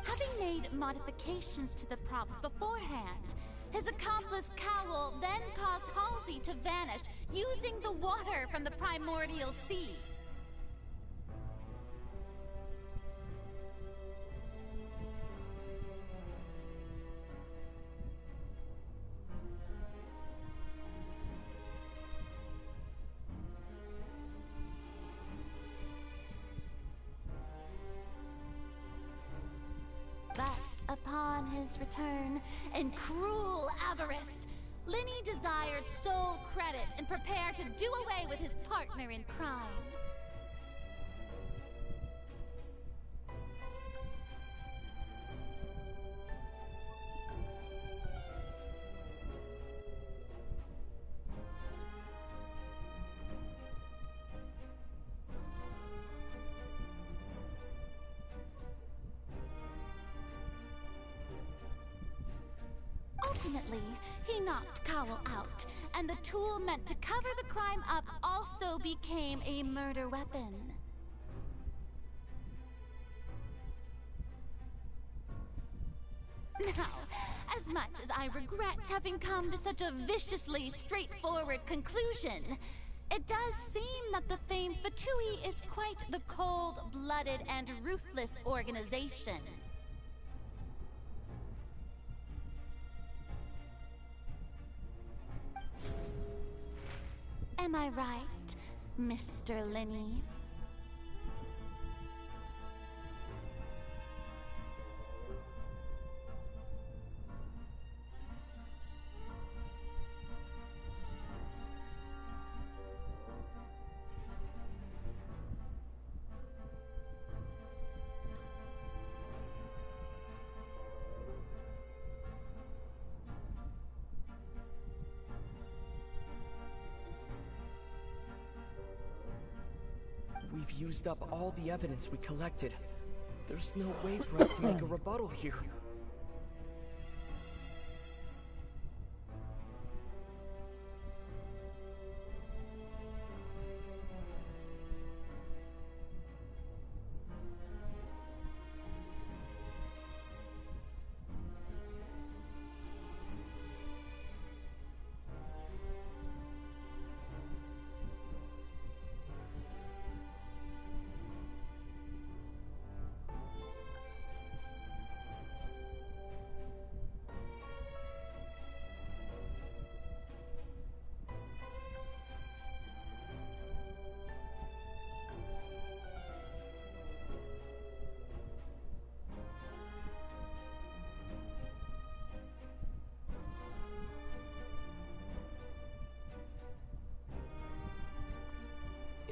Having made modifications to the props beforehand, his accomplice Cowl then caused Halsey to vanish using the water from the primordial sea. But upon his return, in cruel avarice, Linny desired sole credit and prepared to do away with his partner in crime.
Unfortunately, he knocked Cowell out, and the tool meant to cover the crime up also became a murder weapon. Now, as much as I regret having come to such a viciously straightforward conclusion, it does seem that the famed Fatui is quite the cold-blooded and ruthless organization. Am I right, Mr. Linney?
We've used up all the evidence we collected. There's no way for us to make a rebuttal here.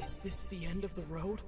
Is this the end of the road?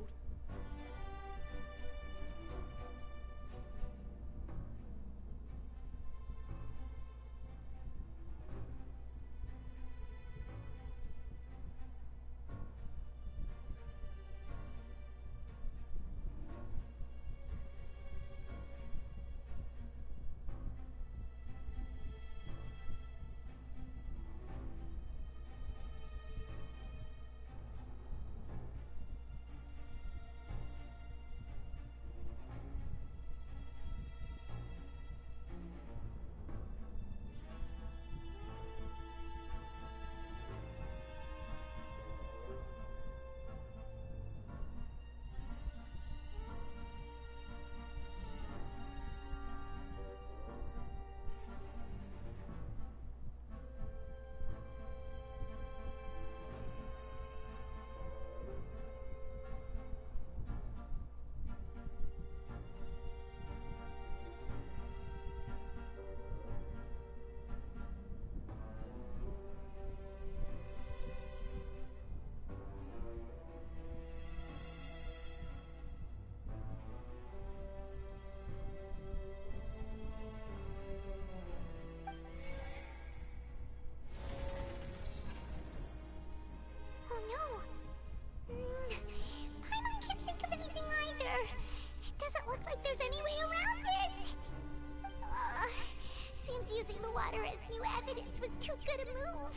evidence was too good a move.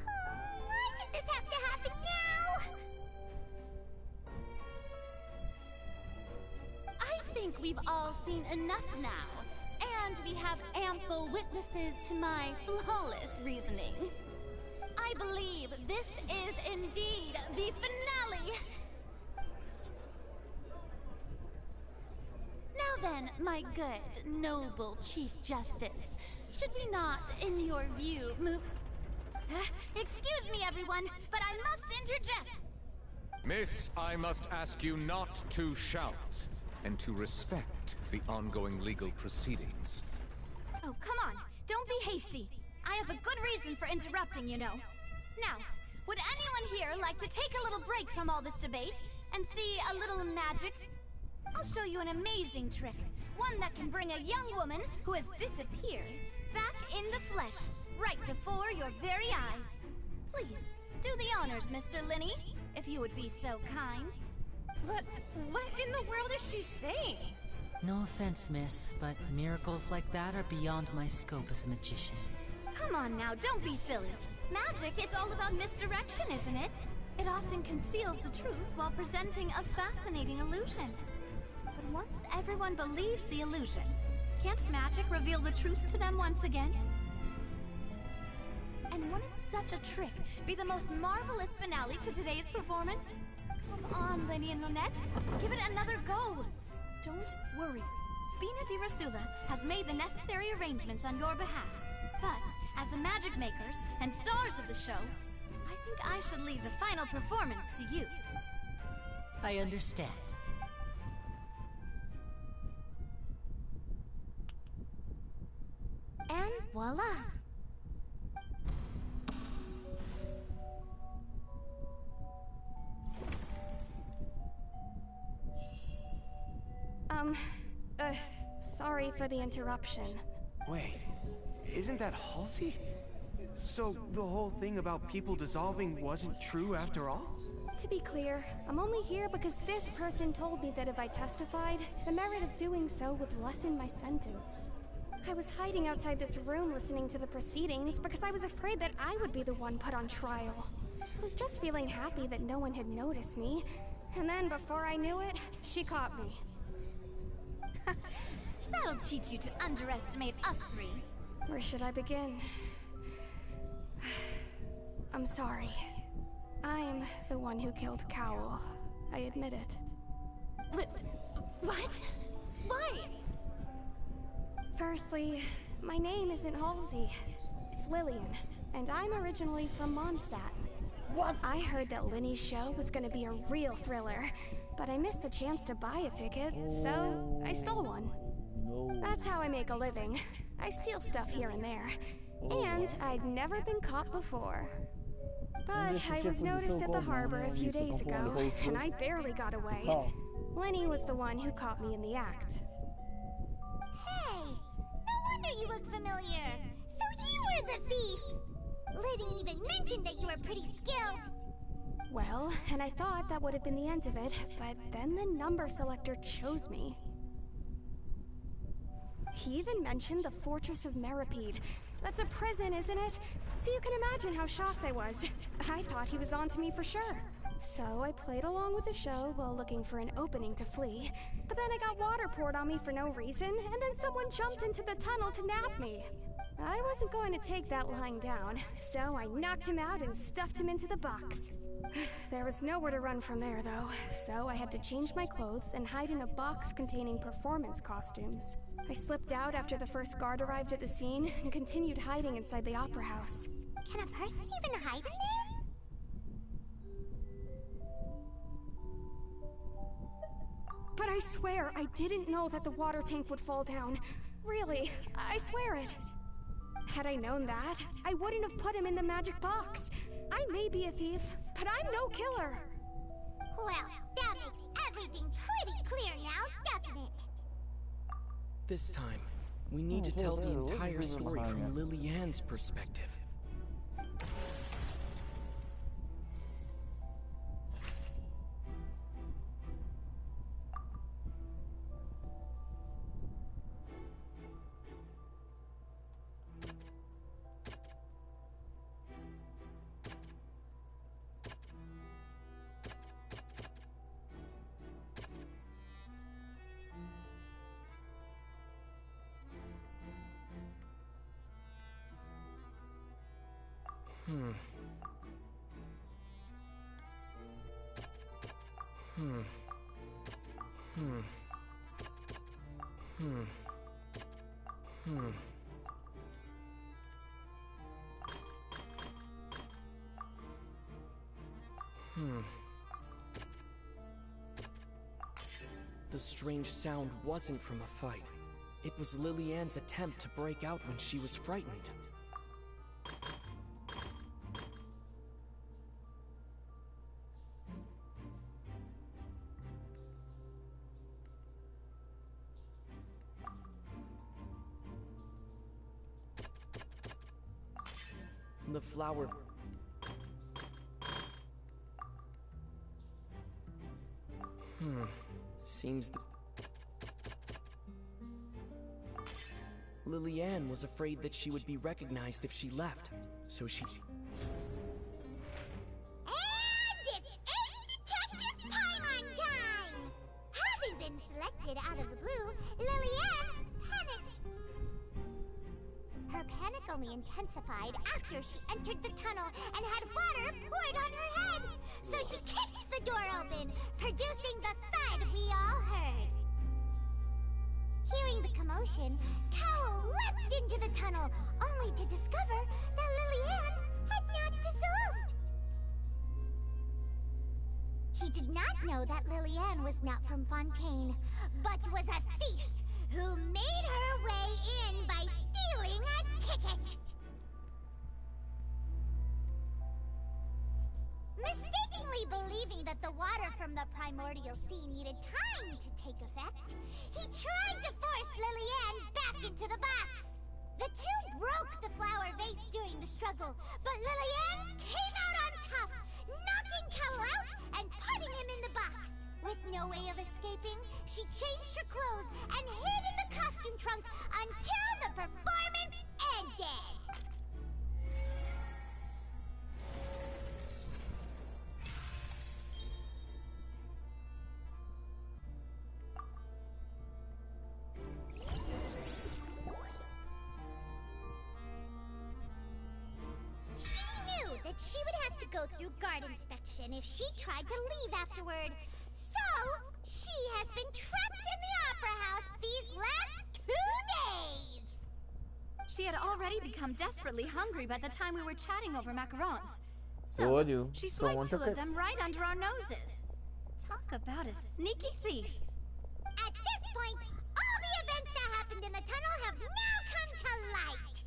Why did this have to happen now?
I think we've all seen enough now, and we have ample witnesses to my flawless reasoning. I believe this is indeed the finale. Now then, my good, noble Chief Justice, should we not, in your view, move...
Excuse me, everyone, but I must interject.
Miss, I must ask you not to shout, and to respect the ongoing legal proceedings.
Oh, come on. Don't be hasty. I have a good reason for interrupting, you know. Now, would anyone here like to take a little break from all this debate and see a little magic? I'll show you an amazing trick. One that can bring a young woman who has disappeared back in the flesh, right before your very eyes. Please, do the honors, Mr. Linney, if you would be so kind.
What in the world is she saying?
No offense, miss, but miracles like that are beyond my scope as a magician.
Come on now, don't be silly. Magic is all about misdirection, isn't it? It often conceals the truth while presenting a fascinating illusion. But once everyone believes the illusion, can't magic reveal the truth to them once again? And wouldn't such a trick be the most marvelous finale to today's performance? Come on, Lenny and Lynette. Give it another go. Don't worry. Spina di Rasula has made the necessary arrangements on your behalf. But, as the magic makers and stars of the show, I think I should leave the final performance to you.
I understand.
And voila!
Sorry for the interruption.
Wait, isn't that Halsey? So the whole thing about people dissolving wasn't true after all?
To be clear, I'm only here because this person told me that if I testified, the merit of doing so would lessen my sentence. I was hiding outside this room listening to the proceedings because I was afraid that I would be the one put on trial. I was just feeling happy that no one had noticed me, and then before I knew it, she caught me.
That'll teach you to underestimate us three.
Where should I begin? I'm sorry. I'm the one who killed Cowell. I admit it.
What? Why?
Firstly, my name isn't Halsey. It's Lillian, and I'm originally from Mondstadt. What? I heard that Linny's show was gonna be a real thriller, but I missed the chance to buy a ticket, so I stole one. That's how I make a living. I steal stuff here and there. And I'd never been caught before. But I was noticed at the harbor a few days ago, and I barely got away. Lenny was the one who caught me in the act.
Hey! No wonder you look familiar! So you were the thief! Liddy even mentioned that you were pretty skilled!
Well, and I thought that would have been the end of it, but then the number selector chose me. He even mentioned the Fortress of Meripede. That's a prison, isn't it? So you can imagine how shocked I was. I thought he was onto me for sure. So I played along with the show while looking for an opening to flee. But then I got water poured on me for no reason, and then someone jumped into the tunnel to nab me. I wasn't going to take that lying down, so I knocked him out and stuffed him into the box. There was nowhere to run from there, though, so I had to change my clothes and hide in a box containing performance costumes. I slipped out after the first guard arrived at the scene and continued hiding inside the opera house.
Can a person even hide in there?
But I swear, I didn't know that the water tank would fall down. Really, I swear it. Had I known that, I wouldn't have put him in the magic box. I may be a thief, but I'm no killer.
Well, that makes everything pretty clear now, doesn't it?
This time, we need to tell the entire story from Lily Ann's perspective. The strange sound wasn't from a fight. It was Lily Ann's attempt to break out when she was frightened. The flower... Seems Lillian was afraid that she would be recognized if she left, so she...
And it's Ace Detective time! Having been selected out of the blue, Lillian panicked. Her panic only intensified after she entered the tunnel and had water poured on her head. So she kicked the door open, producing the thud we all heard. Hearing the commotion, Cowell leapt into the tunnel, only to discover that Lillian had not dissolved. He did not know that Lillian was not from Fontaine, but was a thief who made her way in by stealing a ticket. Mistakenly believing that the water from the primordial sea needed time to take effect, he tried to force Lillian back into the box. The two broke the flower vase during the struggle, but Lillian came out on top, knocking Cowell out and putting him in the box. With no way of escaping, she changed her clothes and hid in the costume trunk until the performance ended. She knew that she would have to go through guard inspection if she tried to leave afterward. So, she has been trapped in the Opera House these last 2 days!
She had already become desperately hungry by the time we were chatting over macarons. So, she swiped 2 of them right under our noses. Talk about a sneaky thief.
At this point, all the events that happened in the tunnel have now come to light!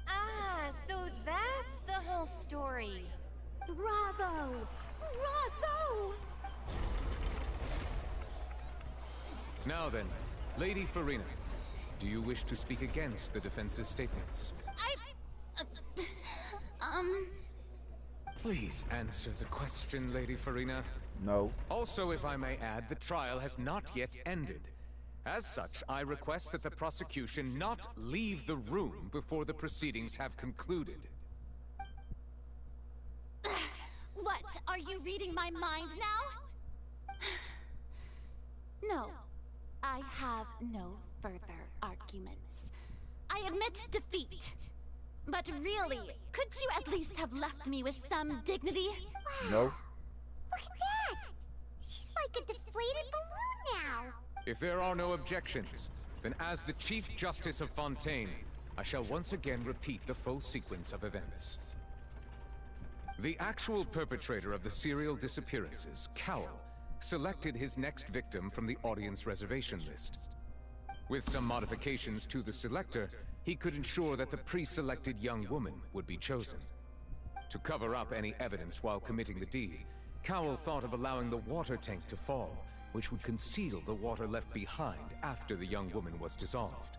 Ah, so that's the whole story.
Bravo! Bravo!
Now then, Lady Farina, do you wish to speak against the defense's statements? Please answer the question, Lady Farina.
No.
Also, if I may add, the trial has not yet ended. As such, I request that the prosecution not leave the room before the proceedings have concluded.
What? Are you reading my mind now? No. I have no further arguments. I admit defeat. But really, could you at least have left me with some dignity?
No.
Look at that! She's like a deflated balloon now!
If there are no objections, then as the Chief Justice of Fontaine, I shall once again repeat the full sequence of events. The actual perpetrator of the serial disappearances, Cowell, selected his next victim from the audience reservation list. With some modifications to the selector, he could ensure that the pre-selected young woman would be chosen. To cover up any evidence while committing the deed, Cowell thought of allowing the water tank to fall, which would conceal the water left behind after the young woman was dissolved.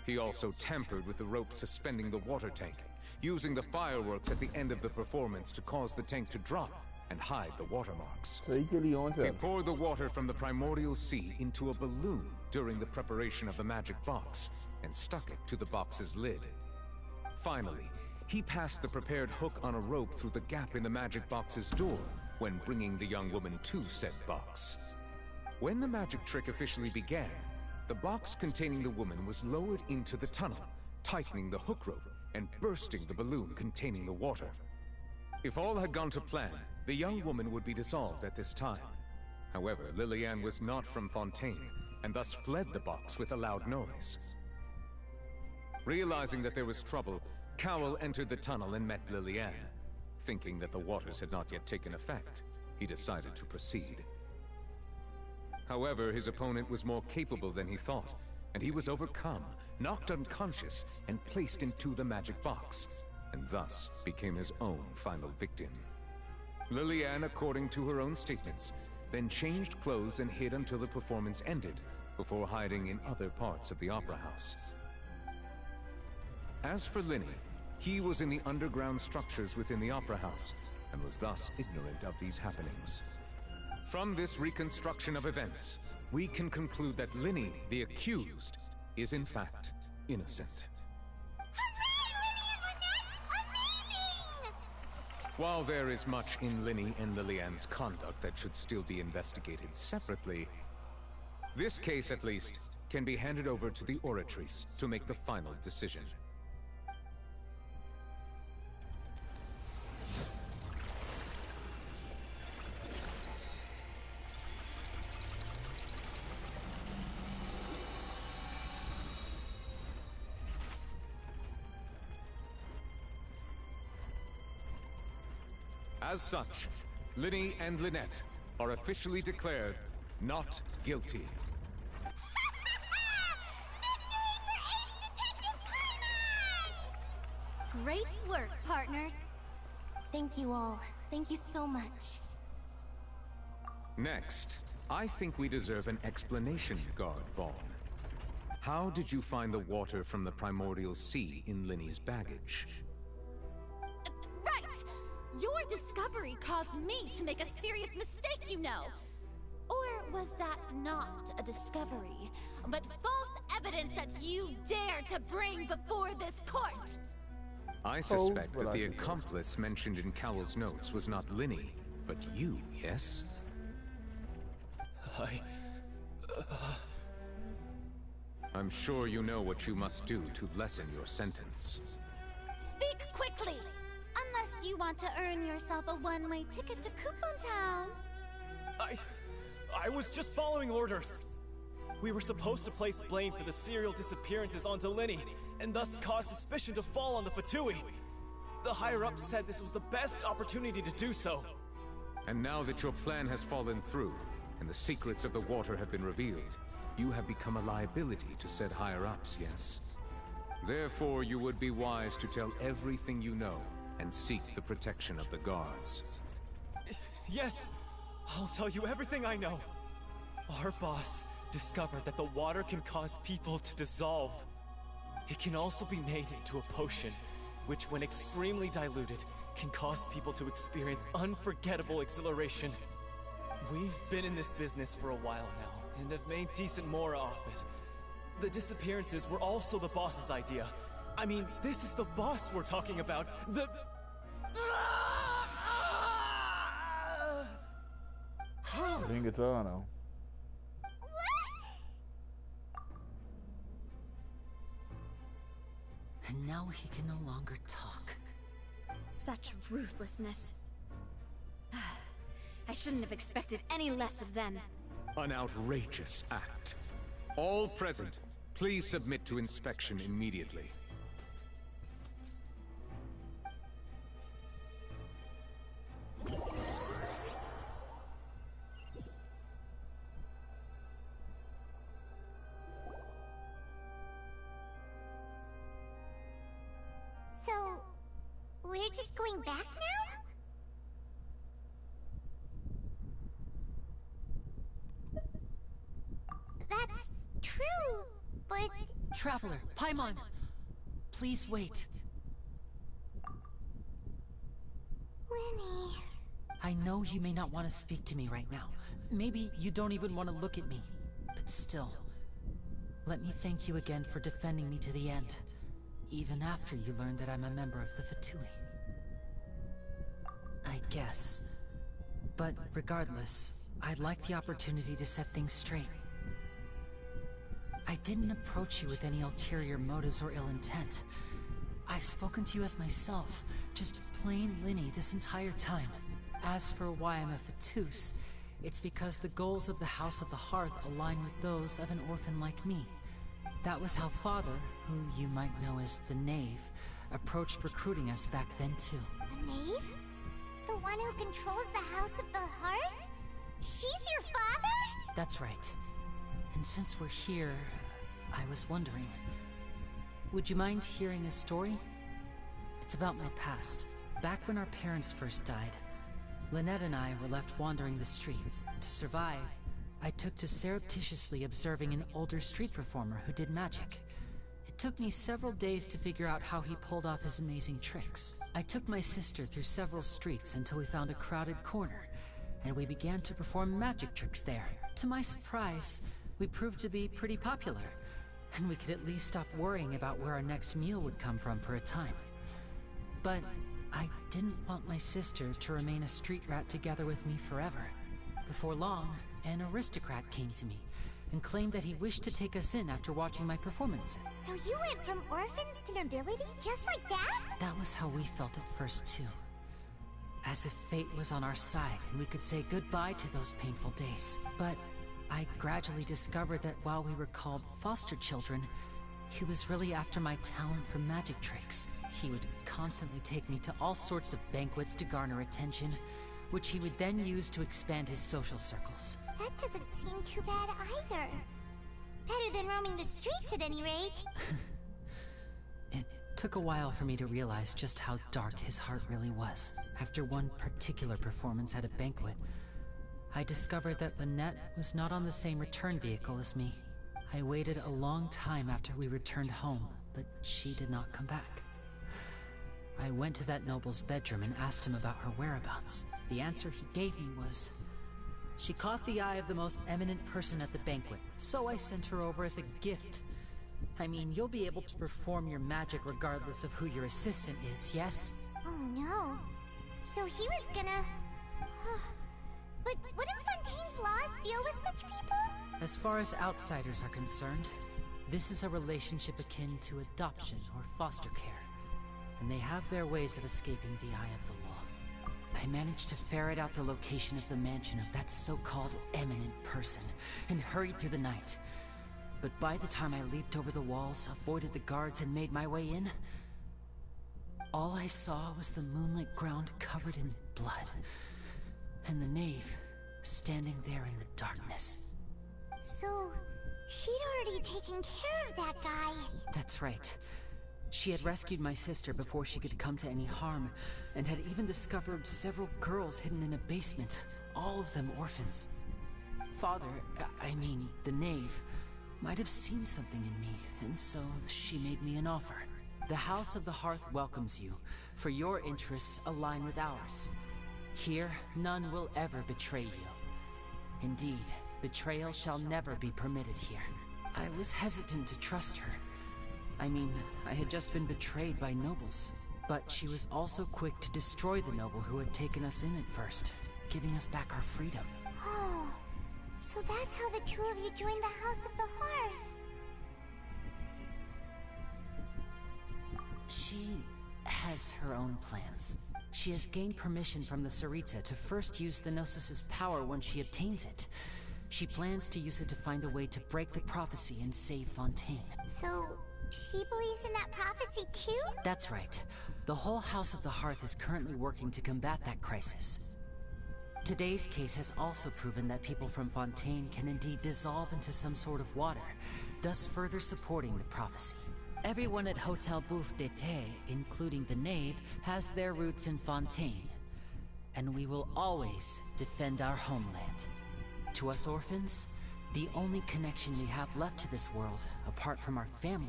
He also tampered with the rope suspending the water tank, using the fireworks at the end of the performance to cause the tank to drop and hide the watermarks. He poured the water from the primordial sea into a balloon during the preparation of the magic box and stuck it to the box's lid. Finally, he passed the prepared hook on a rope through the gap in the magic box's door when bringing the young woman to said box. When the magic trick officially began, the box containing the woman was lowered into the tunnel, tightening the hook rope and bursting the balloon containing the water. If all had gone to plan, the young woman would be dissolved at this time. However, Lillian was not from Fontaine, and thus fled the box with a loud noise. Realizing that there was trouble, Cowell entered the tunnel and met Lillian. Thinking that the waters had not yet taken effect, he decided to proceed. However, his opponent was more capable than he thought, and he was overcome, knocked unconscious, and placed into the magic box, and thus became his own final victim. Lillian, according to her own statements, then changed clothes and hid until the performance ended, before hiding in other parts of the opera house. As for Linny, he was in the underground structures within the opera house, and was thus ignorant of these happenings. From this reconstruction of events, we can conclude that Linny, the accused, is in fact innocent.
Amazing!
While there is much in Linny and Lillian's conduct that should still be investigated separately, this case, at least, can be handed over to the Oratrice to make the final decision. As such, Linny and Lynette are officially declared not guilty.
Great work, partners.
Thank you all. Thank you so much.
Next, I think we deserve an explanation, Guard Vaughn. How did you find the water from the primordial sea in Linny's baggage?
Right! Your discovery caused me to make a serious mistake, you know. Or was that not a discovery, but false evidence that you dare to bring before this court?
I suspect that the accomplice mentioned in Cowell's notes was not Linny, but you, yes? I'm sure you know what you must do to lessen your sentence.
Speak quickly! Unless you want to earn yourself a one-way ticket to Coupon Town.
I was just following orders. We were supposed to place blame for the serial disappearances onto Linny, and thus cause suspicion to fall on the Fatui. The higher-ups said this was the best opportunity to do so.
And now that your plan has fallen through, and the secrets of the water have been revealed, you have become a liability to said higher-ups, yes? Therefore, you would be wise to tell everything you know, and seek the protection of the guards.
Yes, I'll tell you everything I know. Our boss discovered that the water can cause people to dissolve. It can also be made into a potion, which when extremely diluted, can cause people to experience unforgettable exhilaration. We've been in this business for a while now, and have made decent more off it. The disappearances were also the boss's idea. I mean, this is the boss we're talking about.
Ringatano.
And now he can no longer talk.
Such ruthlessness. I shouldn't have expected any less of them.
An outrageous act. All present, please submit to inspection immediately.
So, we're just going back now? That's true, but...
Traveler, Paimon! Please wait.
Linny...
I know you may not want to speak to me right now. Maybe you don't even want to look at me. But still, let me thank you again for defending me to the end. Even after you learned that I'm a member of the Fatui. I guess. But regardless, I'd like the opportunity to set things straight. I didn't approach you with any ulterior motives or ill intent. I've spoken to you as myself, just plain Linny this entire time. As for why I'm a Fatus, it's because the goals of the House of the Hearth align with those of an orphan like me. That was how Father, who you might know as the Knave, approached recruiting us back then too.
The Knave? The one who controls the House of the Hearth? She's your father?
That's right. And since we're here, I was wondering, would you mind hearing a story? It's about my past. Back when our parents first died, Lynette and I were left wandering the streets. To survive, I took to surreptitiously observing an older street performer who did magic. It took me several days to figure out how he pulled off his amazing tricks. I took my sister through several streets until we found a crowded corner, and we began to perform magic tricks there. To my surprise, we proved to be pretty popular, and we could at least stop worrying about where our next meal would come from for a time. But I didn't want my sister to remain a street rat together with me forever. Before long, an aristocrat came to me and claimed that he wished to take us in after watching my performances.
So you went from orphans to nobility just like that?
That was how we felt at first, too. As if fate was on our side and we could say goodbye to those painful days. But I gradually discovered that while we were called foster children, he was really after my talent for magic tricks. He would constantly take me to all sorts of banquets to garner attention, which he would then use to expand his social circles.
That doesn't seem too bad either. Better than roaming the streets at any rate.
It took a while for me to realize just how dark his heart really was. After one particular performance at a banquet, I discovered that Lynette was not on the same return vehicle as me. I waited a long time after we returned home, but she did not come back. I went to that noble's bedroom and asked him about her whereabouts. The answer he gave me was, she caught the eye of the most eminent person at the banquet, so I sent her over as a gift. I mean, you'll be able to perform your magic regardless of who your assistant is, yes?
Oh no. So he was gonna... But wouldn't Fontaine's laws deal with such people?
As far as outsiders are concerned, this is a relationship akin to adoption or foster care, and they have their ways of escaping the eye of the law. I managed to ferret out the location of the mansion of that so-called eminent person and hurried through the night. But by the time I leaped over the walls, avoided the guards, and made my way in, all I saw was the moonlit ground covered in blood, and the knave standing there in the darkness.
So, she'd already taken care of that guy.
That's right. She had rescued my sister before she could come to any harm, and had even discovered several girls hidden in a basement, all of them orphans. Father, the knave, might have seen something in me, and so she made me an offer. The House of the Hearth welcomes you, for your interests align with ours. Here, none will ever betray you. Indeed, betrayal shall never be permitted here. I was hesitant to trust her. I had just been betrayed by nobles. But she was also quick to destroy the noble who had taken us in at first, giving us back our freedom.
Oh, so that's how the two of you joined the House of the Hearth.
She has her own plans. She has gained permission from the Tsaritsa to first use the Gnosis' power when she obtains it. She plans to use it to find a way to break the prophecy and save Fontaine.
So, she believes in that prophecy too?
That's right. The whole House of the Hearth is currently working to combat that crisis. Today's case has also proven that people from Fontaine can indeed dissolve into some sort of water, thus further supporting the prophecy. Everyone at Hotel Bouffe d'été, including the knave, has their roots in Fontaine. And we will always defend our homeland. To us orphans, the only connection we have left to this world, apart from our family,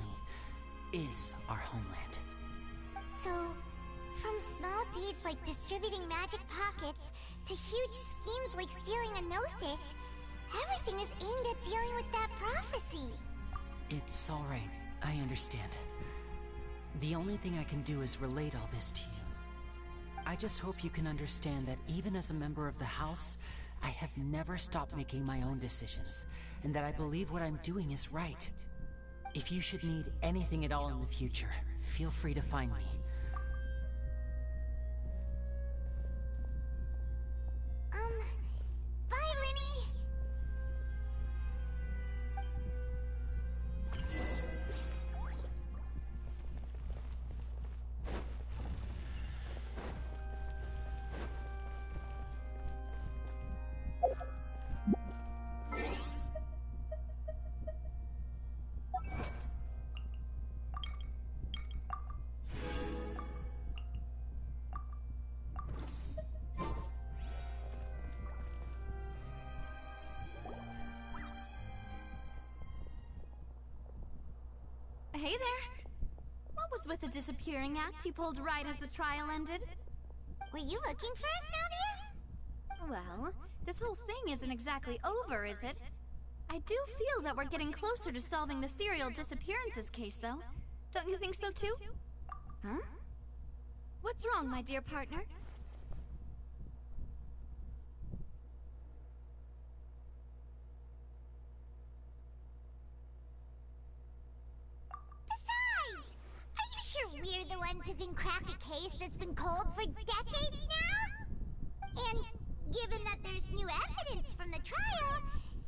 is our homeland.
So, from small deeds like distributing magic pockets, to huge schemes like stealing a Gnosis, everything is aimed at dealing with that prophecy.
It's alright. I understand. The only thing I can do is relate all this to you. I just hope you can understand that even as a member of the House, I have never stopped making my own decisions, and that I believe what I'm doing is right. If you should need anything at all in the future, feel free to find me.
Bye, Linny!
Hey there! What was with the disappearing act you pulled right as the trial ended?
Were you looking for us, Navia?
Well, this whole thing isn't exactly over, is it? I do feel that we're getting closer to solving the serial disappearances case, though. Don't you think so, too? Huh? What's wrong, my dear partner?
Besides, are you sure we're the ones who can crack a case that's been cold for decades now? And given that there's new evidence from the trial,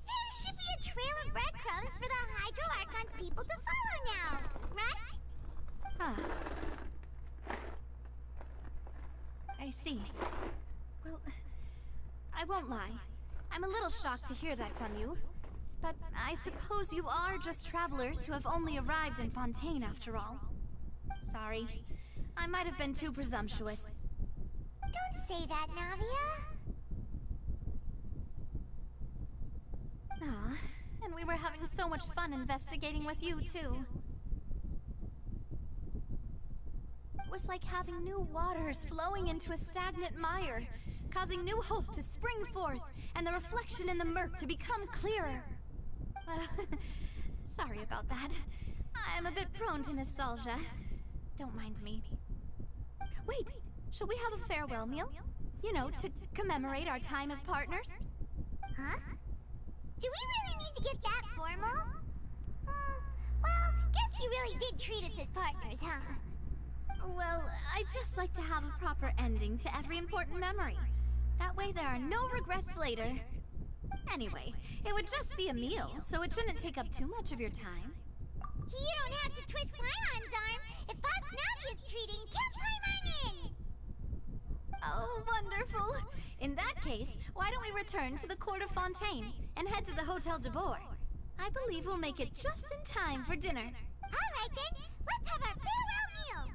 there should be a trail of breadcrumbs for the Hydro Archon's people to follow now, right?
Ah. I see. Well, I won't lie. I'm a little shocked to hear that from you. But I suppose you are just travelers who have only arrived in Fontaine after all. Sorry. I might have been too presumptuous.
Don't say that, Navia.
Ah, and we were having so much fun investigating with you, too. It was like having new waters flowing into a stagnant mire, causing new hope to spring forth, and the reflection in the murk to become clearer. Sorry about that. I'm a bit prone to nostalgia. Don't mind me. Wait, shall we have a farewell meal? You know, to commemorate our time as partners?
Huh? Do we really need to get that formal? Well, guess you really did treat us as partners, huh?
Well, I'd just like to have a proper ending to every important memory. That way there are no regrets later. Anyway, it would just be a meal, so it shouldn't take up too much of your time.
You don't have to twist Paimon's arm. If Boss Navia's treating, can't Paimon in?
Oh, wonderful. In that case, why don't we return to the Court of Fontaine and head to the Hotel de Boer? I believe we'll make it just in time for dinner.
All right then, let's have our farewell meal.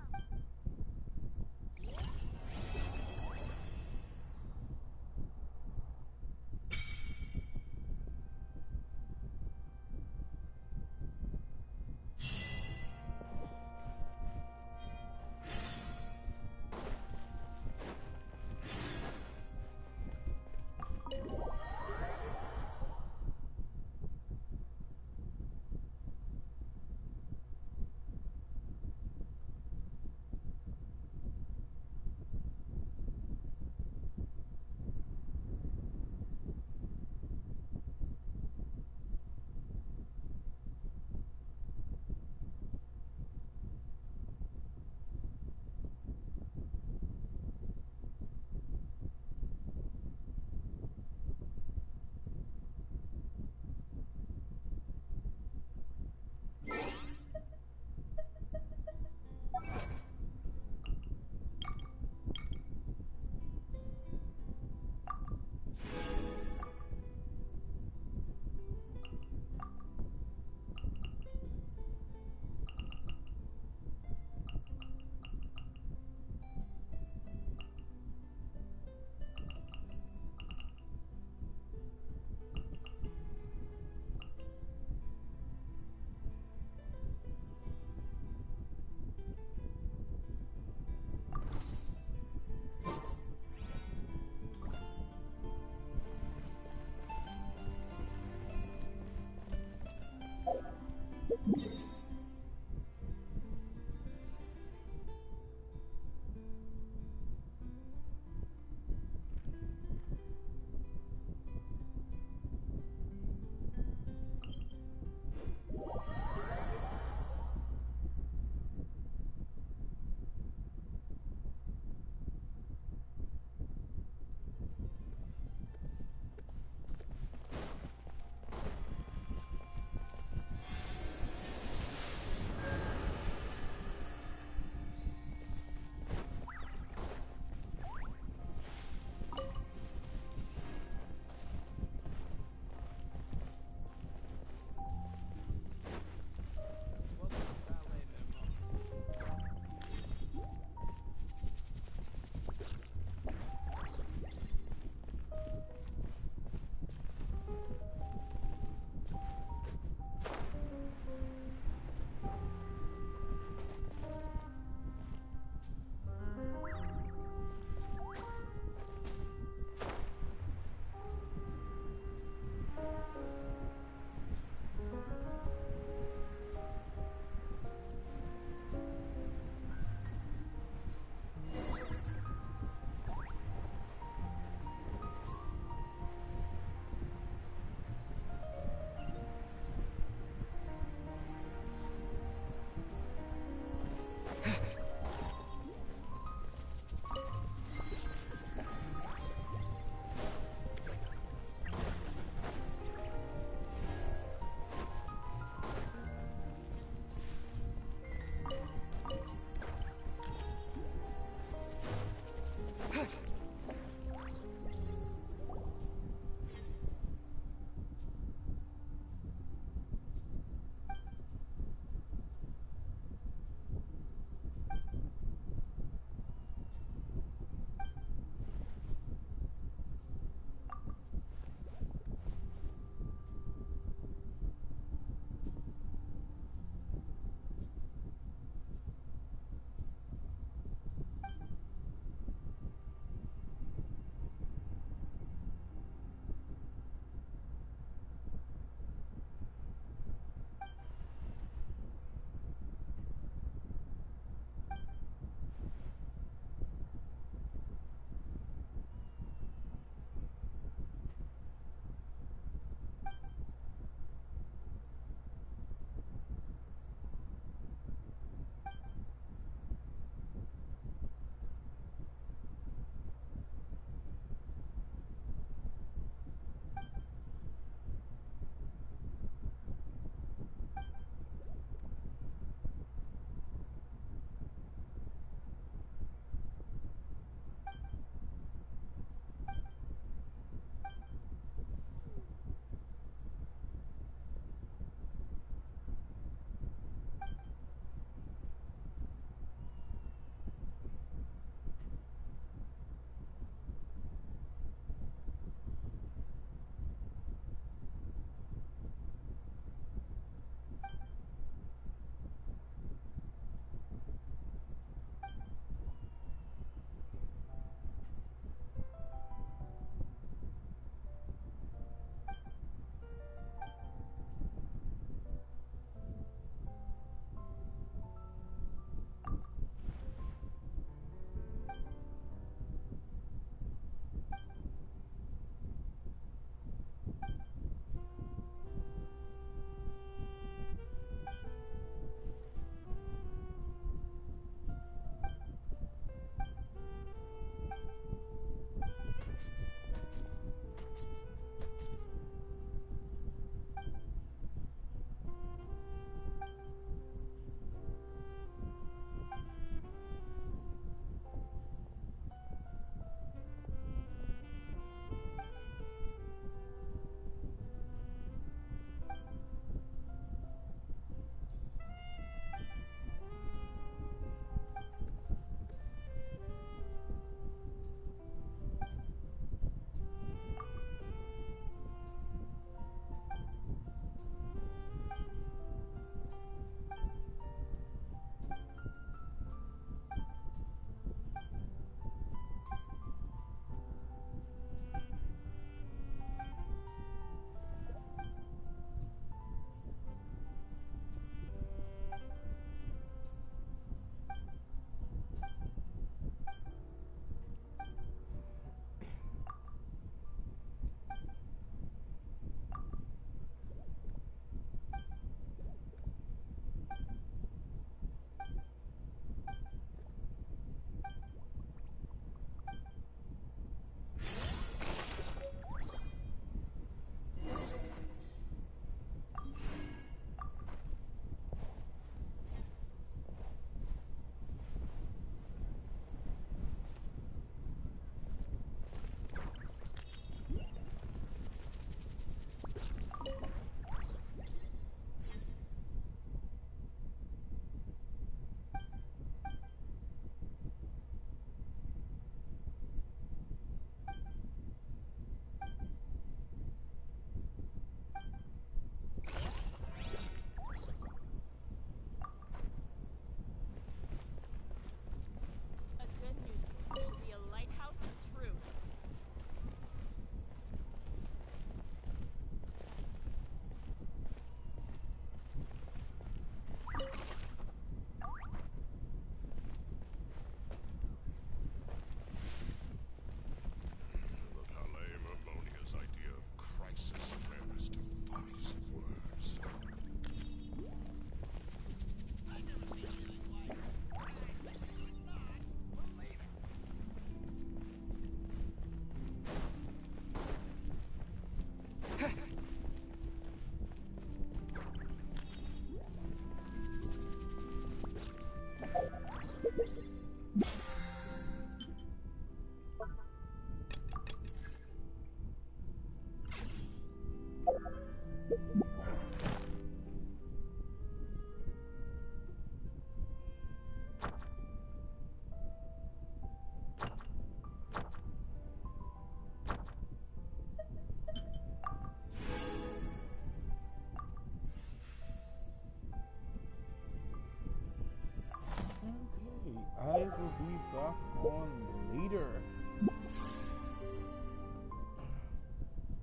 be back on later.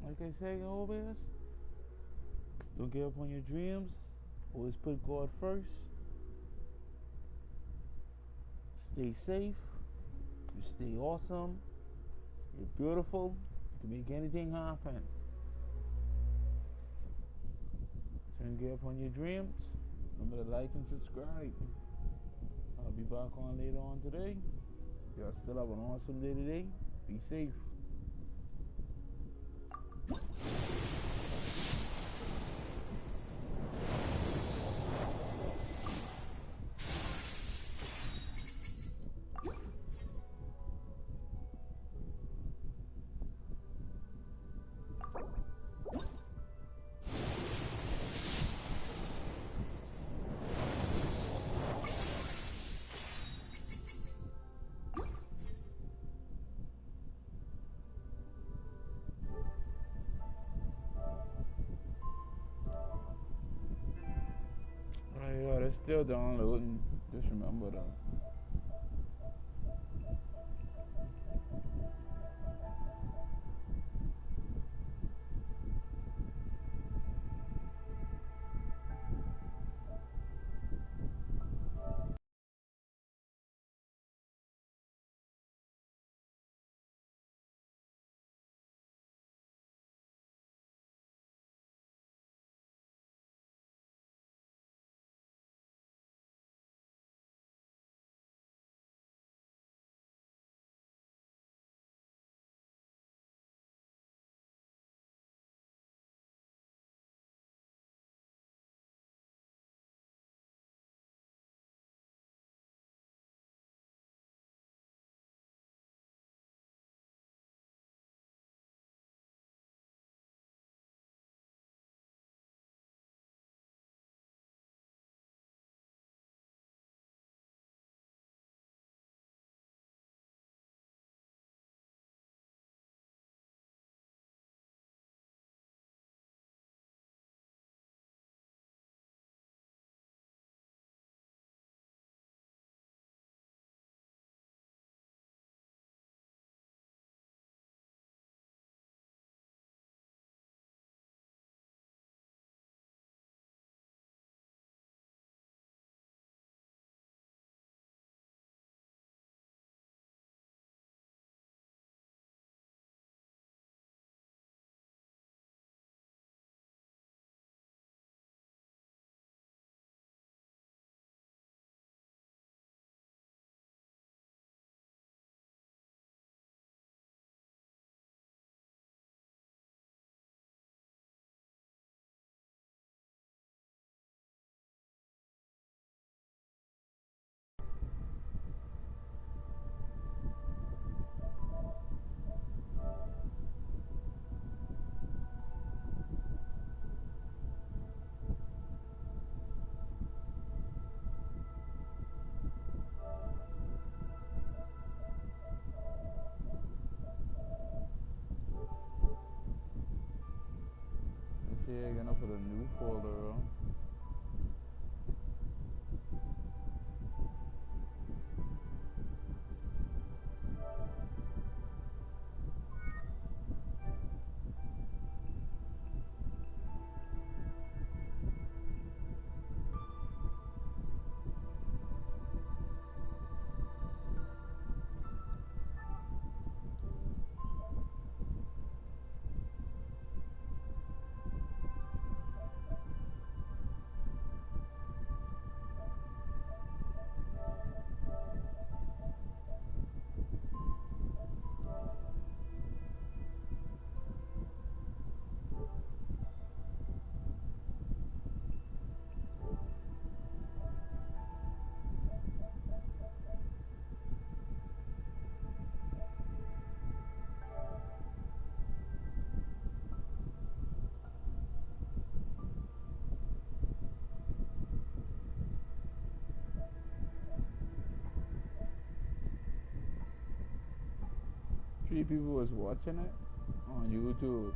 Like I say always, don't give up on your dreams. Always put God first. Stay safe. You stay awesome. You're beautiful. You can make anything happen. Don't give up on your dreams. Remember to like and subscribe. I'll be back on later on today. Y'all still have an awesome day today. Be safe. Oh yeah, they're still downloading. Just remember that. Let's see, I'm gonna put a new folder on. Three people was watching it on YouTube.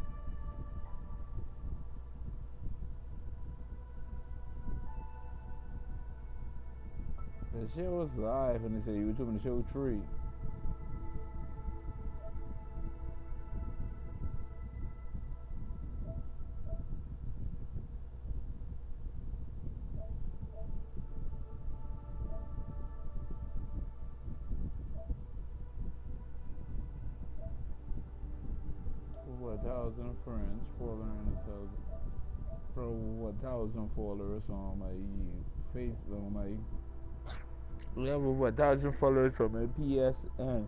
The show was live and they said YouTube and the show tree. Over 1,000 friends following the for over 1,000 followers on my Facebook, on my. We have over 1,000 followers on my PSN.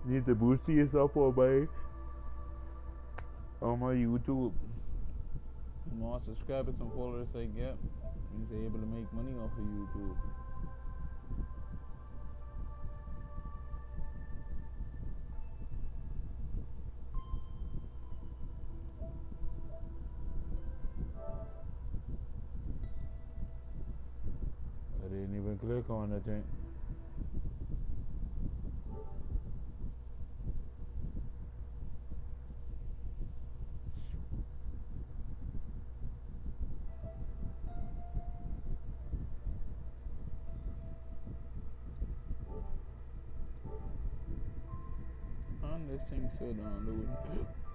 Need to boost this up on my YouTube. The more subscribers and followers I get, means they're able to make money off of YouTube. I didn't even click on the thing. And this thing still downloading.